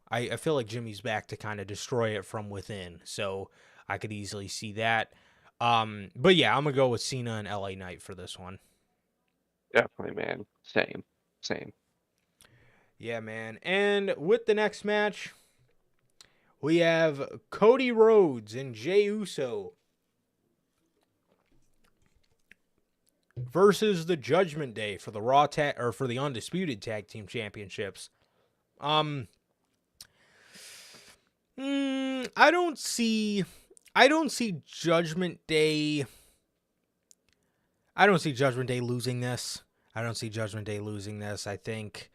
I feel like Jimmy's back to kind of destroy it from within. So I could easily see that. But yeah, I'm going to go with Cena and LA Knight for this one. Definitely, man. Same. Yeah, man. And with the next match, we have Cody Rhodes and Jey Uso versus the Judgment Day for the for the Undisputed Tag Team Championships. I don't see Judgment Day. I don't see Judgment Day losing this. I think.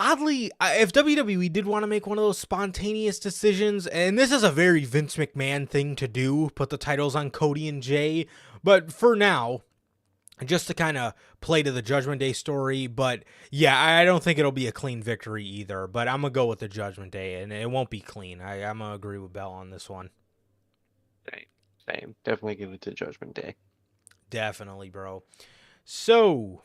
Oddly, if WWE did want to make one of those spontaneous decisions, and this is a very Vince McMahon thing to do, put the titles on Cody and Jay, but for now, just to kind of play to the Judgment Day story, but yeah, I don't think it'll be a clean victory either, but I'm going to go with the Judgment Day, and it won't be clean. I'm going to agree with Bell on this one. Same. Definitely give it to Judgment Day. Definitely, bro. So,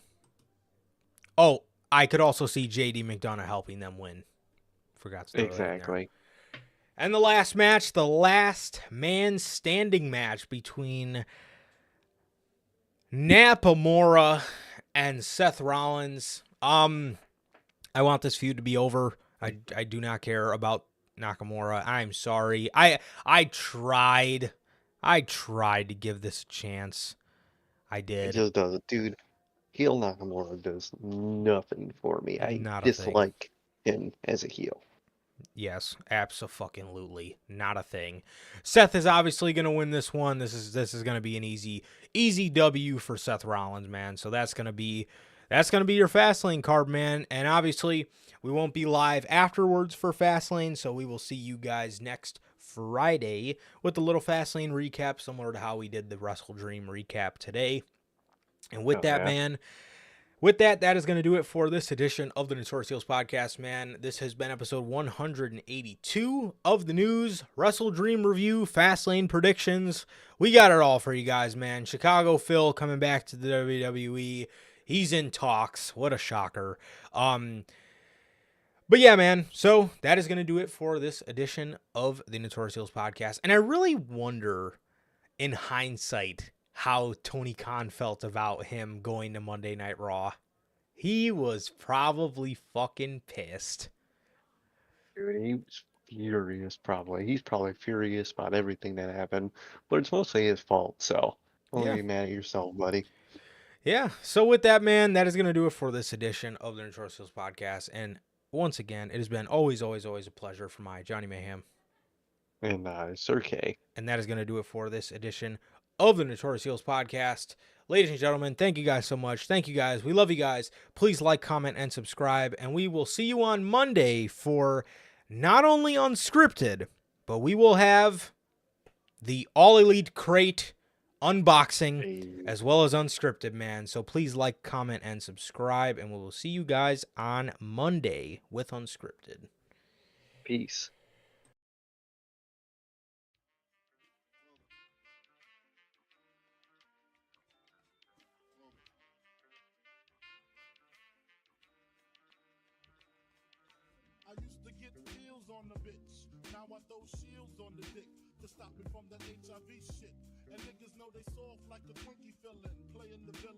I could also see JD McDonough helping them win. Forgot to throw exactly. That in there. And the last match, the last man standing match between Nakamura and Seth Rollins. I want this feud to be over. I do not care about Nakamura. I'm sorry. I tried to give this a chance. I did. It just doesn't, dude. Heel Nakamura does nothing for me. I dislike him as a heel. Yes, abso-fucking-lutely. Not a thing. Seth is obviously going to win this one. This is going to be an easy W for Seth Rollins, man. So that's going to be your Fastlane card, man. And obviously, we won't be live afterwards for Fastlane, so we will see you guys next Friday with a little Fastlane recap, similar to how we did the WrestleDream recap today. And with that, man, with that is going to do it for this edition of the Notorious Heels podcast, man. This has been episode 182 of the news, WrestleDream review, Fastlane predictions. We got it all for you guys, man. Chicago Phil coming back to the WWE. He's in talks. What a shocker. But yeah, man. So that is going to do it for this edition of the Notorious Heels podcast. And I really wonder, in hindsight, how Tony Khan felt about him going to Monday Night Raw. He was probably fucking pissed. Dude, he was furious, probably. He's probably furious about everything that happened, but it's mostly his fault, so don't be mad at yourself, buddy. Yeah, so with that, man, that is going to do it for this edition of the Notorious Heels podcast. And once again, it has been always a pleasure for my Johnny Mayhem. And Sir K. And that is going to do it for this edition of the Notorious Heels podcast. Ladies and gentlemen, thank you guys so much. Thank you guys. We love you guys. Please like, comment, and subscribe. And we will see you on Monday for not only Unscripted, but we will have the All Elite Crate unboxing as well as Unscripted, man. So please like, comment, and subscribe. And we will see you guys on Monday with Unscripted. Peace. I used to get deals on the bitch. Now I throw shields on the dick to stop me from that HIV shit. And niggas know they soft like a Twinkie feeling, playing the villain.